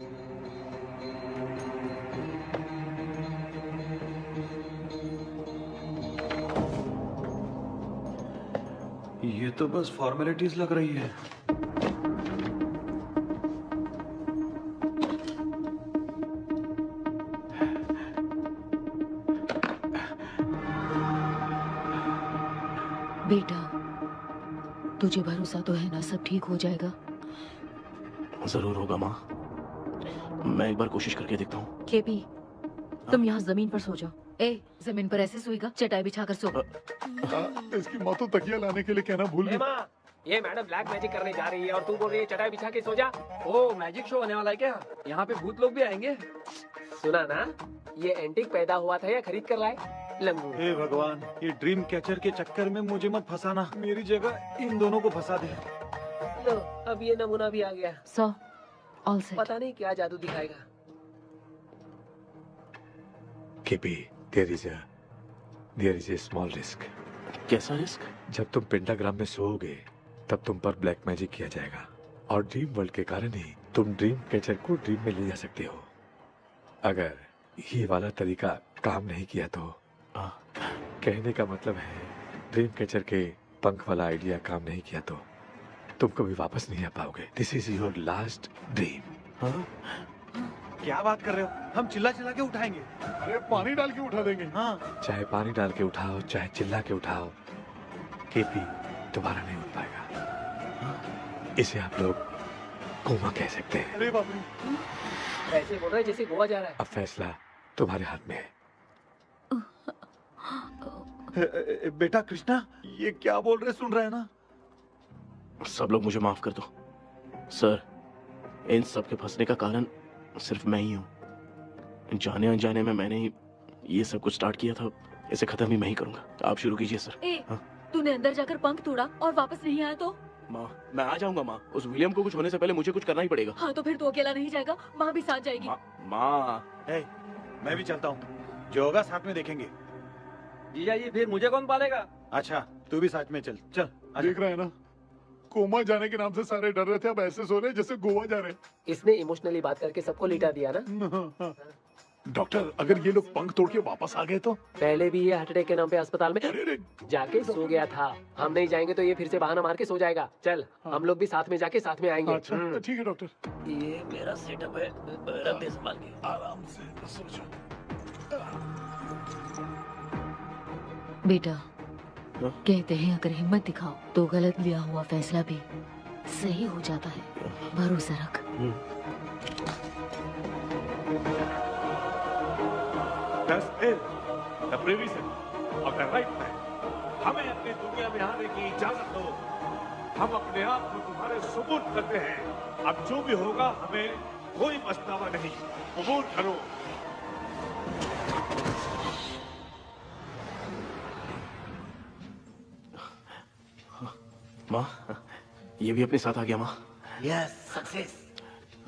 ये तो बस फॉर्मेलिटीज लग रही है. बेटा, तुझे भरोसा तो है ना सब ठीक हो जाएगा? जरूर होगा माँ. मैं एक बार कोशिश करके देखता हूँ. केपी, तुम यहाँ जमीन पर सो जाओ. ए, जमीन पर ऐसे सोएगा? चटाई बिछाकर सो. इसकी माँ तो तकिया लाने के लिए कहना भूल गई. ये मैडम ब्लैक मैजिक करने जा रही है और तू बोल रही है चटाई बिछा के सो जा. ओ मैजिक शो होने वाला है क्या? यहाँ पे भूत लोग भी आएंगे. सुना ना, ये एंटीक पैदा हुआ था या खरीद कर लाए? लंगू. हे भगवान, ये ड्रीम कैचर के चक्कर में मुझे मत फंसाना. मेरी जगह इन दोनों को फंसा दे. लो, अब ये नमूना भी आ गया. सो, ऑल सेट. पता नहीं क्या जादू दिखाएगा. KP, there is a small risk. कैसा रिस्क? जब तुम पेंटाग्राम में सोओगे तब तुम पर ब्लैक मैजिक किया जाएगा और ड्रीम वर्ल्ड के कारण ही तुम ड्रीम कैचर को ड्रीम में ले जा सकते हो. अगर ये वाला तरीका काम नहीं किया तो कहने का मतलब है ड्रीम कैचर के पंख वाला आइडिया काम नहीं किया तो तुम कभी वापस नहीं आ पाओगे. This is your last dream. क्या बात कर रहे हो? हम चिल्ला चिल्ला के उठाएंगे. अरे पानी डाल के उठा देंगे. हाँ. चाहे पानी डाल के उठाओ, चाहे चिल्ला के उठाओ, केपी दोबारा नहीं उठ पाएगा. इसे आप लोग कोमा कह सकते हैं. अरे बाप रे. ऐसे बोल रहे जैसे गोवा जा रहा है. अब फैसला तुम्हारे हाथ में है. बेटा कृष्णा, ये क्या बोल रहे सुन रहे हैं ना? सब लोग मुझे माफ कर दो सर. इन सब के फंसने का कारण सिर्फ मैं ही हूँ. जाने अनजाने में मैंने ही ये सब कुछ स्टार्ट किया था. इसे खत्म ही मैं ही करूंगा. आप शुरू कीजिए सर. तूने अंदर जाकर पंख तोड़ा और वापस नहीं आया तो? माँ मैं आ जाऊंगा माँ, उस विलियम को कुछ होने से पहले मुझे कुछ करना ही पड़ेगा। हाँ तो फिर तू अकेला नहीं जाएगा, माँ भी साथ जाएगी। माँ मैं भी चलता हूँ, जो होगा साथ में देखेंगे। जीजा जी फिर मुझे कौन पालेगा? अच्छा तू भी साथ में चल। चल देख रहा है ना, कोमा जाने के नाम से सारे डर रहे थे, अब ऐसे सो रहे जैसे गोवा जा रहे। इसने इमोशनली बात करके सबको लिटा दिया ना। डॉक्टर अगर ये लोग पंख तोड़ के वापस आ गए तो? पहले भी ये हार्ट अटैक के नाम पे अस्पताल में जाके सो गया था। हम नहीं जाएंगे तो ये फिर से बहाना मार के सो जाएगा। चल हम लोग भी साथ में जाके साथ में आएंगे। अच्छा ठीक है डॉक्टर। ये मेरा सेटअप है, रख दे संभाल के। आराम से सो जाओ। बेटा कहते हैं अगर हिम्मत दिखाओ तो गलत लिया हुआ फैसला भी सही हो जाता है, भरोसा रख। हमें अपनी दुनिया में आने की इजाजत दो। हम अपने आप को तुम्हारे सुपुर्द करते हैं। अब जो भी होगा हमें कोई पछतावा नहीं। कबूल करो। माँ ये भी अपने साथ आ गया माँ। Yes success.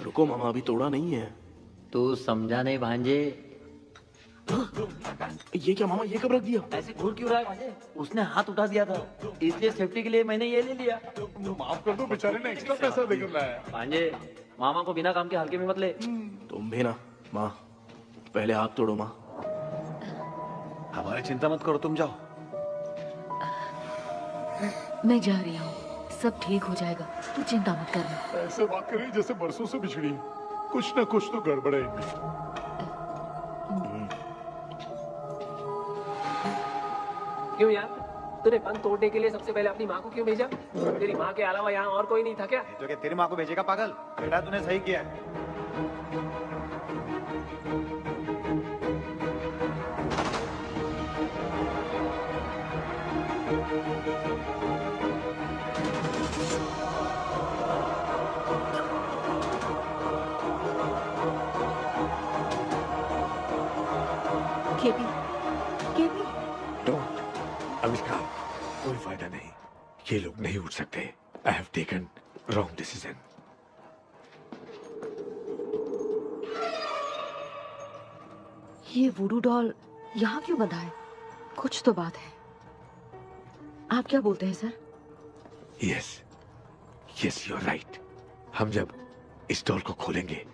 रुको मामा, अभी तोड़ा नहीं है। तू समझा नहीं भांजे। ये क्या मामा, ये कब रख दिया? ऐसे घूर क्यों रहा है भांजे? उसने हाथ उठा दिया था, इसलिए सेफ्टी के लिए मैंने ये ले लिया। माफ कर दो, बेचारे ने एक्स्ट्रा पैसा देकर लाया। भांजे मामा को बिना काम के हल्के में मत ले। तुम भी ना माँ, पहले हाथ तोड़ो माँ। हमारी चिंता मत करो, तुम जाओ। मैं जा रही हूँ, सब ठीक हो जाएगा, तू चिंता मत करना। ऐसे बात कर रही जैसे बरसों से बिछड़ी। कुछ न कुछ तो गड़बड़ है इनमें। क्यों यार, तूने पंख तोड़ने के लिए सबसे पहले अपनी माँ को क्यों भेजा? तेरी माँ के अलावा यहाँ और कोई नहीं था क्या? तो क्या तेरी माँ को भेजेगा पागल? बेटा तूने सही किया है। KP, KP. डोंट अविष्कार, कोई फायदा नहीं। ये लोग नहीं उठ सकते। I have taken wrong decision. ये वुडू डॉल यहाँ क्यों बंधा है? कुछ तो बात है। आप क्या बोलते हैं sir? Yes yes you are right. हम जब इस डॉल को खोलेंगे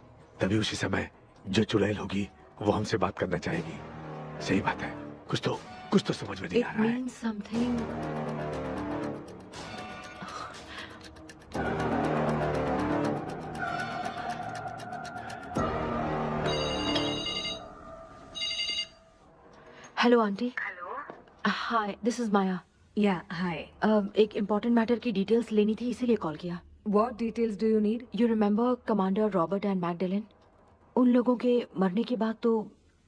तभी उसी समय जो चुड़ैल होगी वो हमसे बात करना चाहेगी। सही बात है। कुछ तो समझ में नहीं आ रहा है। It means something. Hello aunty. Hello. Hi, this is Maya. Yeah hi. एक इम्पोर्टेंट मैटर की डिटेल्स लेनी थी, इसीलिए कॉल किया। What details do you need? You remember commander Robert and Magdalene? उन लोगों के मरने के बाद तो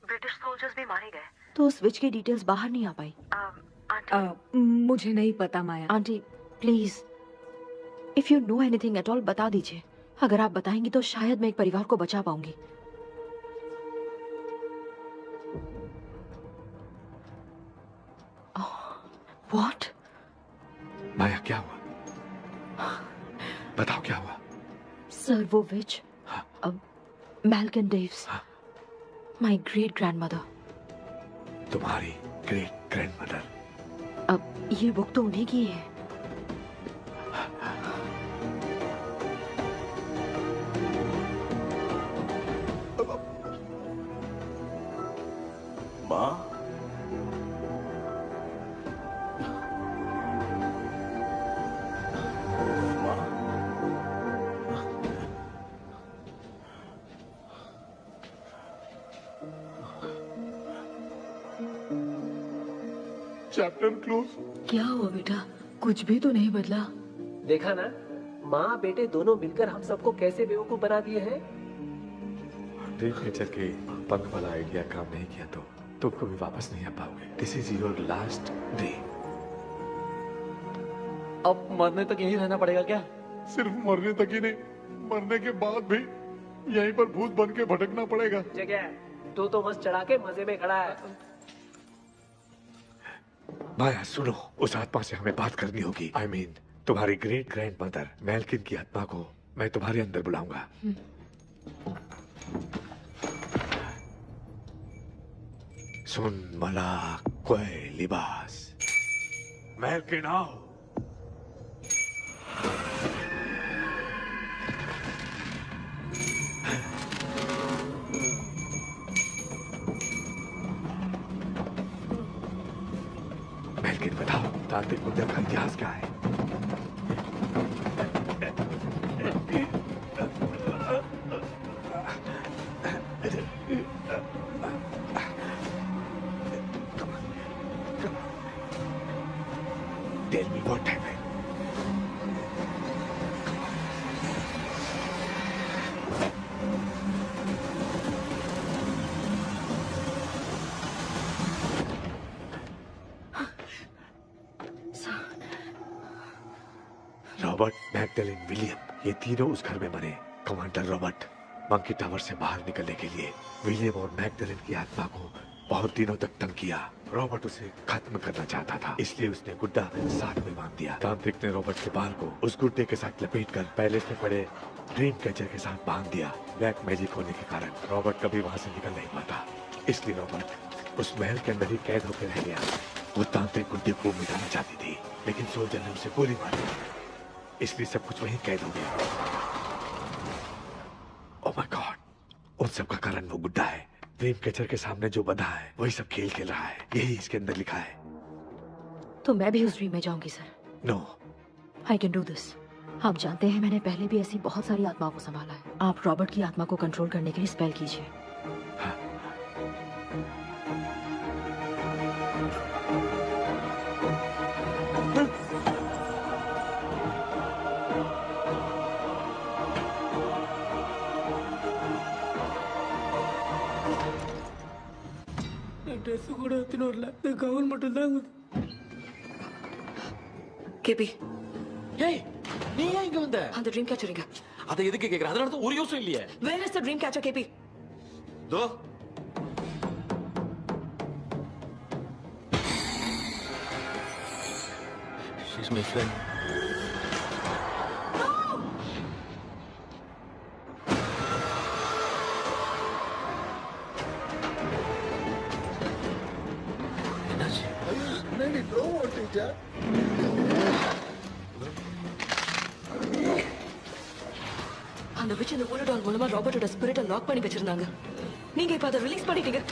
ब्रिटिश सोल्जर्स भी मारे गए। तो स्विच की डिटेल्स बाहर नहीं आ पाई। मुझे नहीं पता Maya. Aunty please, if you know anything at all बता दीजिए। अगर आप बताएंगी तो शायद मैं एक परिवार को बचा पाऊंगी। व्हाट? माया क्या हुआ? बताओ क्या हुआ? सर वो विच, मैल्कन डेव्स, माय ग्रेट ग्रैंडमदर। तुम्हारी ग्रेट ग्रैंडमदर? अब ये बुक तो उन्हीं की है। माँ चैप्टर क्लोज। क्या हुआ बेटा? कुछ भी तो नहीं बदला। देखा ना, माँ बेटे दोनों मिलकर हम सबको कैसे बेवकूफ बना दिए हैं। ड्रीम कैचर के पंख वाला आइडिया काम नहीं किया तो तुम कभी वापस नहीं आ पाओगे। This is your last day. अब मरने तक यहीं रहना पड़ेगा क्या? सिर्फ मरने तक ही नहीं, मरने के बाद भी यहीं पर भूत बन के भटकना पड़ेगा। जगह तू तो मस्त चढ़ा के मजे में खड़ा है। माया सुनो, उस आत्मा से हमें बात करनी होगी। I mean, तुम्हारी ग्रेट ग्रैंड मदर मेल्किन की आत्मा को मैं तुम्हारे अंदर बुलाऊंगा। सुन मला कोई लिबास, मेल्किन आओ। मेल्किन बताओ, तांत्रिक मुद्दा का इतिहास क्या है? Tell me what happened. Robert, Magdalene, William, ये तीनों उस घर में मरे। कमांडर रॉबर्ट मंकी टावर से बाहर निकलने के लिए विलियम और मैगडलेन की आत्मा को बहुत दिनों तक तंग किया। रॉबर्ट उसे खत्म करना चाहता था, इसलिए उसने गुड्डा साथ में बांध दिया। तांत्रिक ने रॉबर्ट के बाल को उस गुड्डे के साथ लपेटकर पैलेस में पड़े ड्रीम कैचर के साथ बांध दिया। ब्लैक मैजिक होने के कारण रॉबर्ट कभी वहां से निकल नहीं पाता, इसलिए रॉबर्ट उस महल के अंदर ही कैद होकर रह गया। वो तांत्रिक गुड्डे को मिटाना चाहती थी, लेकिन सोल्जर ने उसे गोली मार दी, इसलिए सब कुछ वहीं कैद हो गया। ओह माय गॉड, उन सब का कारण वो गुड्डा है। ड्रीम कैचर के सामने जो बंधा है वही सब खेल खेल रहा है, यही इसके अंदर लिखा है। तो मैं भी उस ड्रीम में जाऊंगी sir. No, I can do this. आप जानते हैं मैंने पहले भी ऐसी बहुत सारी आत्माओं को संभाला है। आप रॉबर्ट की आत्मा को कंट्रोल करने के लिए स्पेल कीजिए। ட்ரெஸ் கூட எடுத்துன்னு வரல, இந்த கவுன் மட்டும் தான். கேபி, ஏய் நீ ஏன் இங்க வந்த? அந்த ட்ரீம் கேச்சர் எங்க? அதை எதுக்கு கேக்குற? அதனால தான் ஒரு யோசனை இல்லையே. Where is the dream catcher, கேபி? தோ she's my friend. Maybe throw one, teacher. அந்த விட்ச் இந்த ஊரடால் மூலமா ராபர்ட்டோட ஸ்பிரிட்டை லாக் பண்ணி வச்சிருந்தாங்க. நீங்க இப்ப அதை ரிலீஸ் பண்ணிட்டீங்க.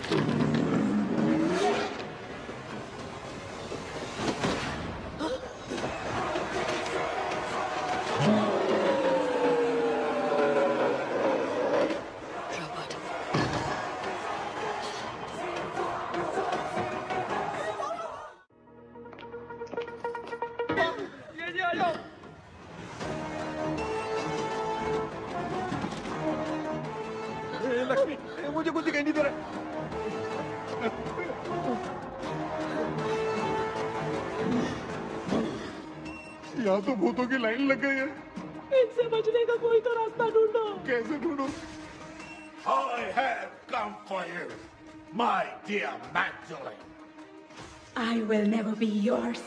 लक्ष्मी, मुझे कुछ दिखाई नहीं दे रहा। यहाँ तो भूतों की लाइन लग गई है। इनसे बचने का कोई तो रास्ता ढूंढो। कैसे ढूंढो? I have come for you, my dear Magdalene. I will never be yours.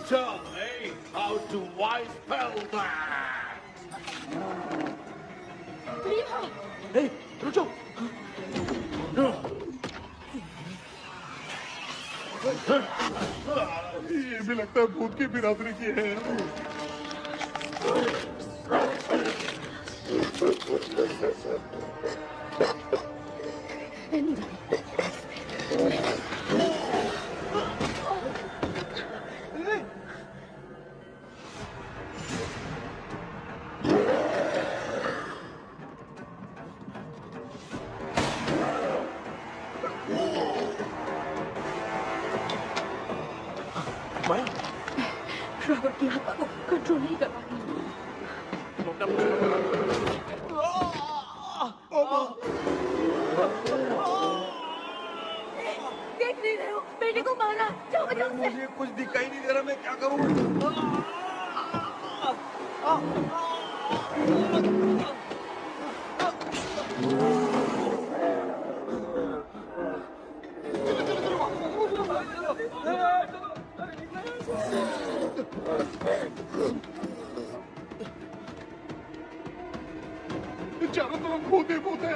Tell me, how do I spell that? Hey, रुको। ये भी लगता है भूत की बिरादरी की है। रॉबर्ट की आत्मा को कंट्रोल नहीं कर पा रही। देख नहीं रहे हो? मैं बेटे को मारा। जाओ बचाओ उसे। मुझे कुछ दिखाई नहीं दे रहा, मैं क्या करूं? चारों तरफ भूत ही भूत है।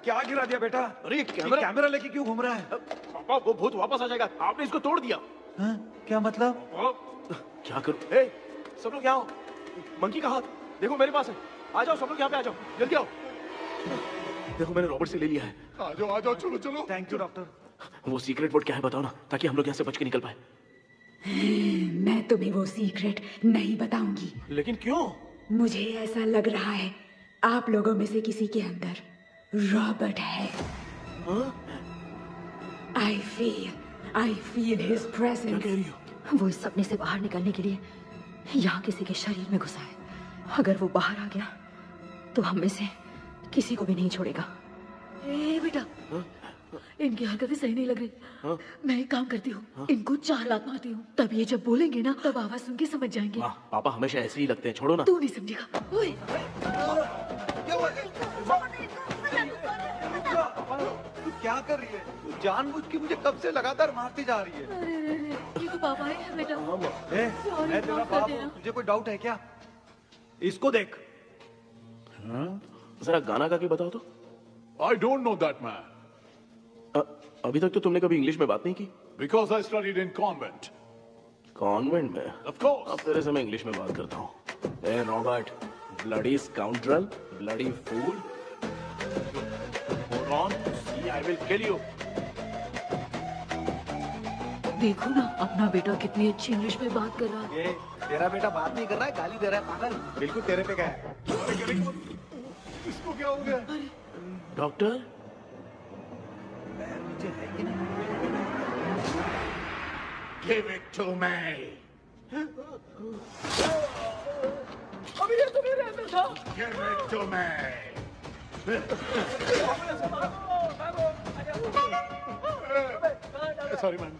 क्या गिरा दिया बेटा? अरे कैमरा लेके क्यों घूम रहा है? पापा वो भूत वापस आ जाएगा, आपने इसको तोड़ दिया। हाँ? क्या मतलब? क्या करूं? सब लोग यहाँ आओ। मंकी का हाथ देखो मेरे पास है। आ जाओ सब लोग यहाँ पे, आ जाओ जल्दी आओ। देखो मैंने रॉबर्ट से ले लिया है। आ जाओ, चलो चलो। Thank you doctor. वो सीक्रेट वर्ड क्या है बताओ ना, ताकि हम लोग यहाँ से बच के निकल पाए। मैं तुम्हें वो सीक्रेट नहीं बताऊंगी। लेकिन क्यों? मुझे ऐसा लग रहा है आप लोगों में से किसी के अंदर रॉबर्ट है। I feel his presence. वो इस सपने से बाहर निकलने के लिए यहाँ किसी के शरीर में घुसा है। अगर वो बाहर आ गया तो हम में से किसी को भी नहीं छोड़ेगा। ए बेटा, इनकी हरकतें सही नहीं लग रही। मैं एक काम करती हूँ, इनको 4 लात मारती हूँ, तब ये जब बोलेंगे ना तब आवाज सुन के समझ जाएंगे। पापा हमेशा ऐसे ही लगते हैं, छोड़ो ना। तू नहीं समझेगा। ओए, तू क्या कर रही है? तू जानबूझ के मुझे कब से लगातार मारती जा रही है। अरे ये तो पापा है बेटा। मैं तेरा बाप हूँ, तुझे कोई डाउट है क्या? इसको देख। जरा गाना गा के बताओ तो। I don't know that man. अभी तक तो तुमने कभी इंग्लिश में बात नहीं की। Because I studied in convent. Convent में? Of course. अब तेरे से मैं इंग्लिश में बात करता हूँ। ए Robert, bloody scoundrel, bloody fool. Hold on, see, I will kill you. देखो ना अपना बेटा कितनी अच्छी इंग्लिश में बात कर रहा है। ये तेरा बेटा बात नहीं कर रहा है, गाली दे रहा है पागल। बिल्कुल तेरे पे क्या है? इसको क्या हो गया? Doctor? Give it to me. अभी ये तो मेरे अंदर था। Give it to me. Sorry man.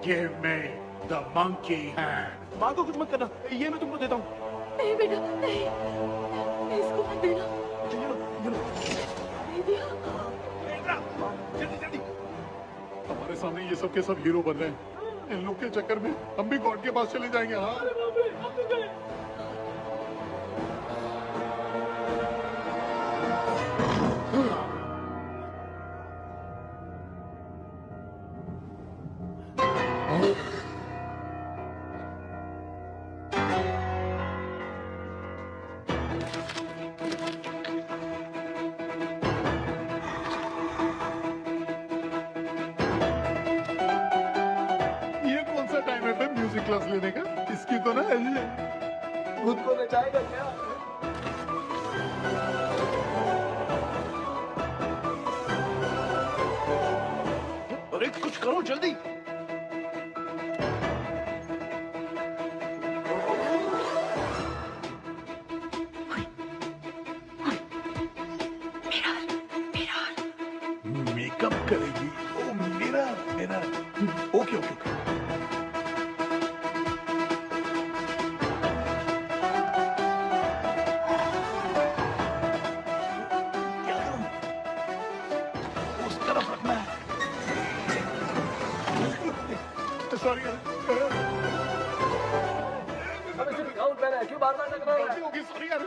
Give me the monkey hand. माँ को कुछ मत करना, ये मैं तुमको देता हूँ। नहीं बेटा, नहीं, इसको मत देना। नहीं दिया। हमारे सामने ये सब के सब हीरो बन रहे हैं। इन लोग के चक्कर में हम भी गॉड के पास चले जाएंगे। हाँ म्यूजिक क्लास लेने का। इसकी तो ना खुद को नचाएगा क्या? अरे कुछ करो जल्दी। मेकअप करेगी। ओ मेरा मेरा ओके ओके ओके। सॉरी अबे सिर्फ गाउन पहना है, क्यों बार-बार टकरा रहा है? होगी सॉरी यार।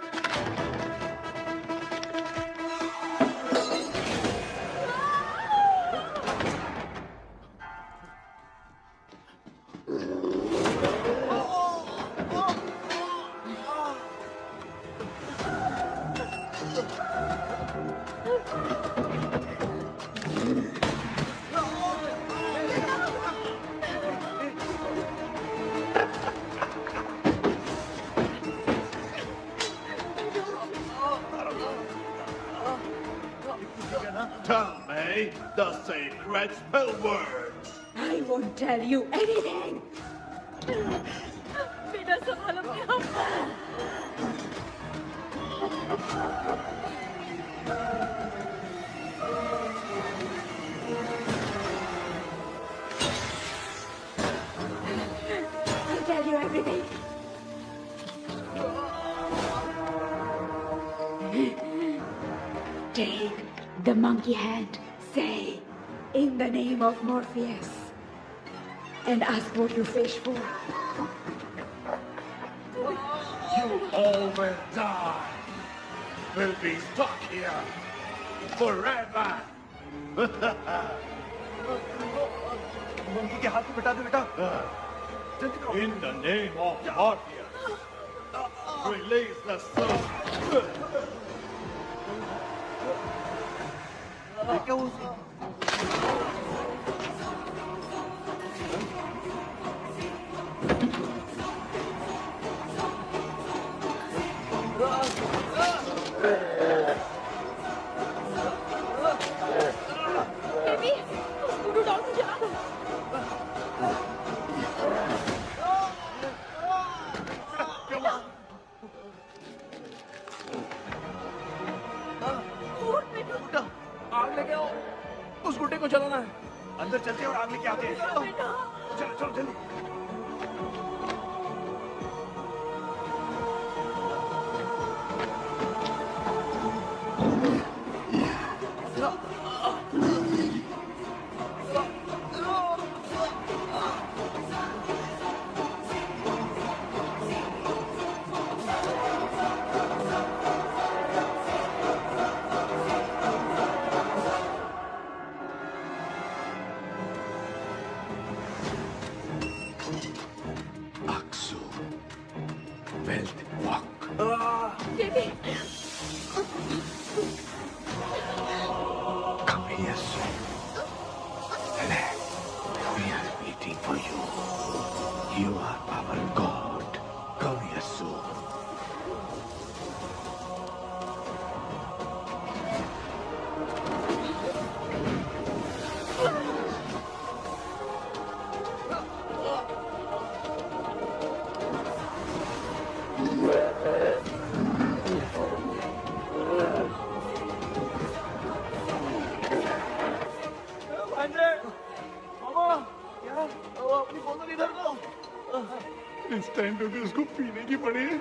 Tell me the sacred spell words. I won't tell you anything. बेटा संभालो अपने आप। I'll tell you everything. Take the monkey hand, say, in the name of Morpheus, and ask what you fish for. You all will die. We'll be stuck here forever. Monkey के हाथ में बिठा दो बेटा। In the name of Morpheus, release the soul. क्या वो baby scooter doll को चला दो। आग लेके आओ, उस गुड्डे को चलाना है। अंदर चलते हैं और आग लेके आते हैं। चलो चलो जल्दी। Aksu, Wealth Walk. Baby Come here soon. Relax. We are waiting for you. You are our God. Come here soon. अपनी बोतल इधर दो। इस टाइम पे भी उसको पीने की पड़ी है।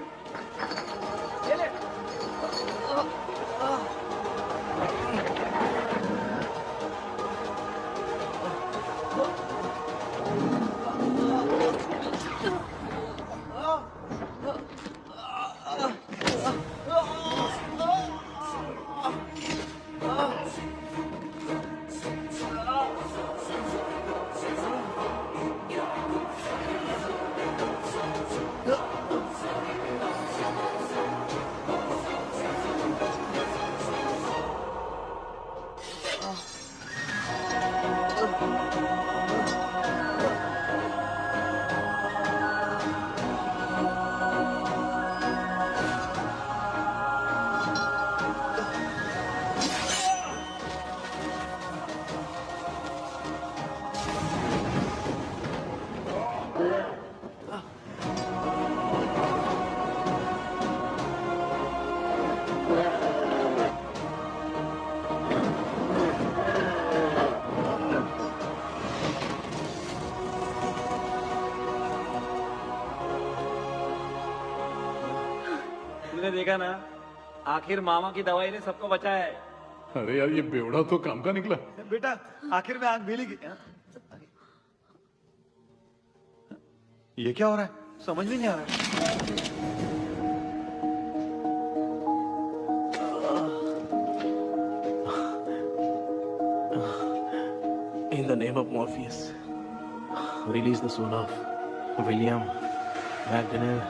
तुमने देखा ना, आखिर मामा की दवाई ने सबको बचाया है। अरे यार ये बेवड़ा तो काम का निकला। बेटा आखिर में आग मिलेगी। ये क्या हो रहा है? समझ में नहीं आ रहा है। In the name of Morpheus, release the soul of William McDonnell.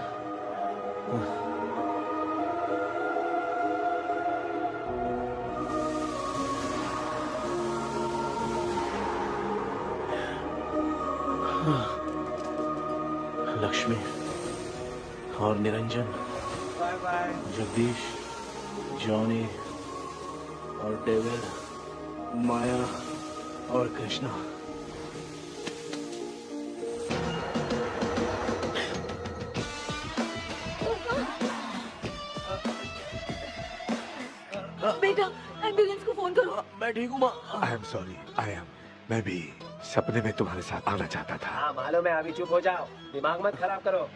Lakshmi और Niranjan, bye bye. Jagdish, Johnny और डेविड, माया और कृष्णा। बेटा एम्बुलेंस को फोन करो। मैं ठीक हूँ माँ। आई एम सॉरी, मैं भी सपने में तुम्हारे साथ आना चाहता था। हाँ मालूम है, अभी चुप हो जाओ, दिमाग मत खराब करो।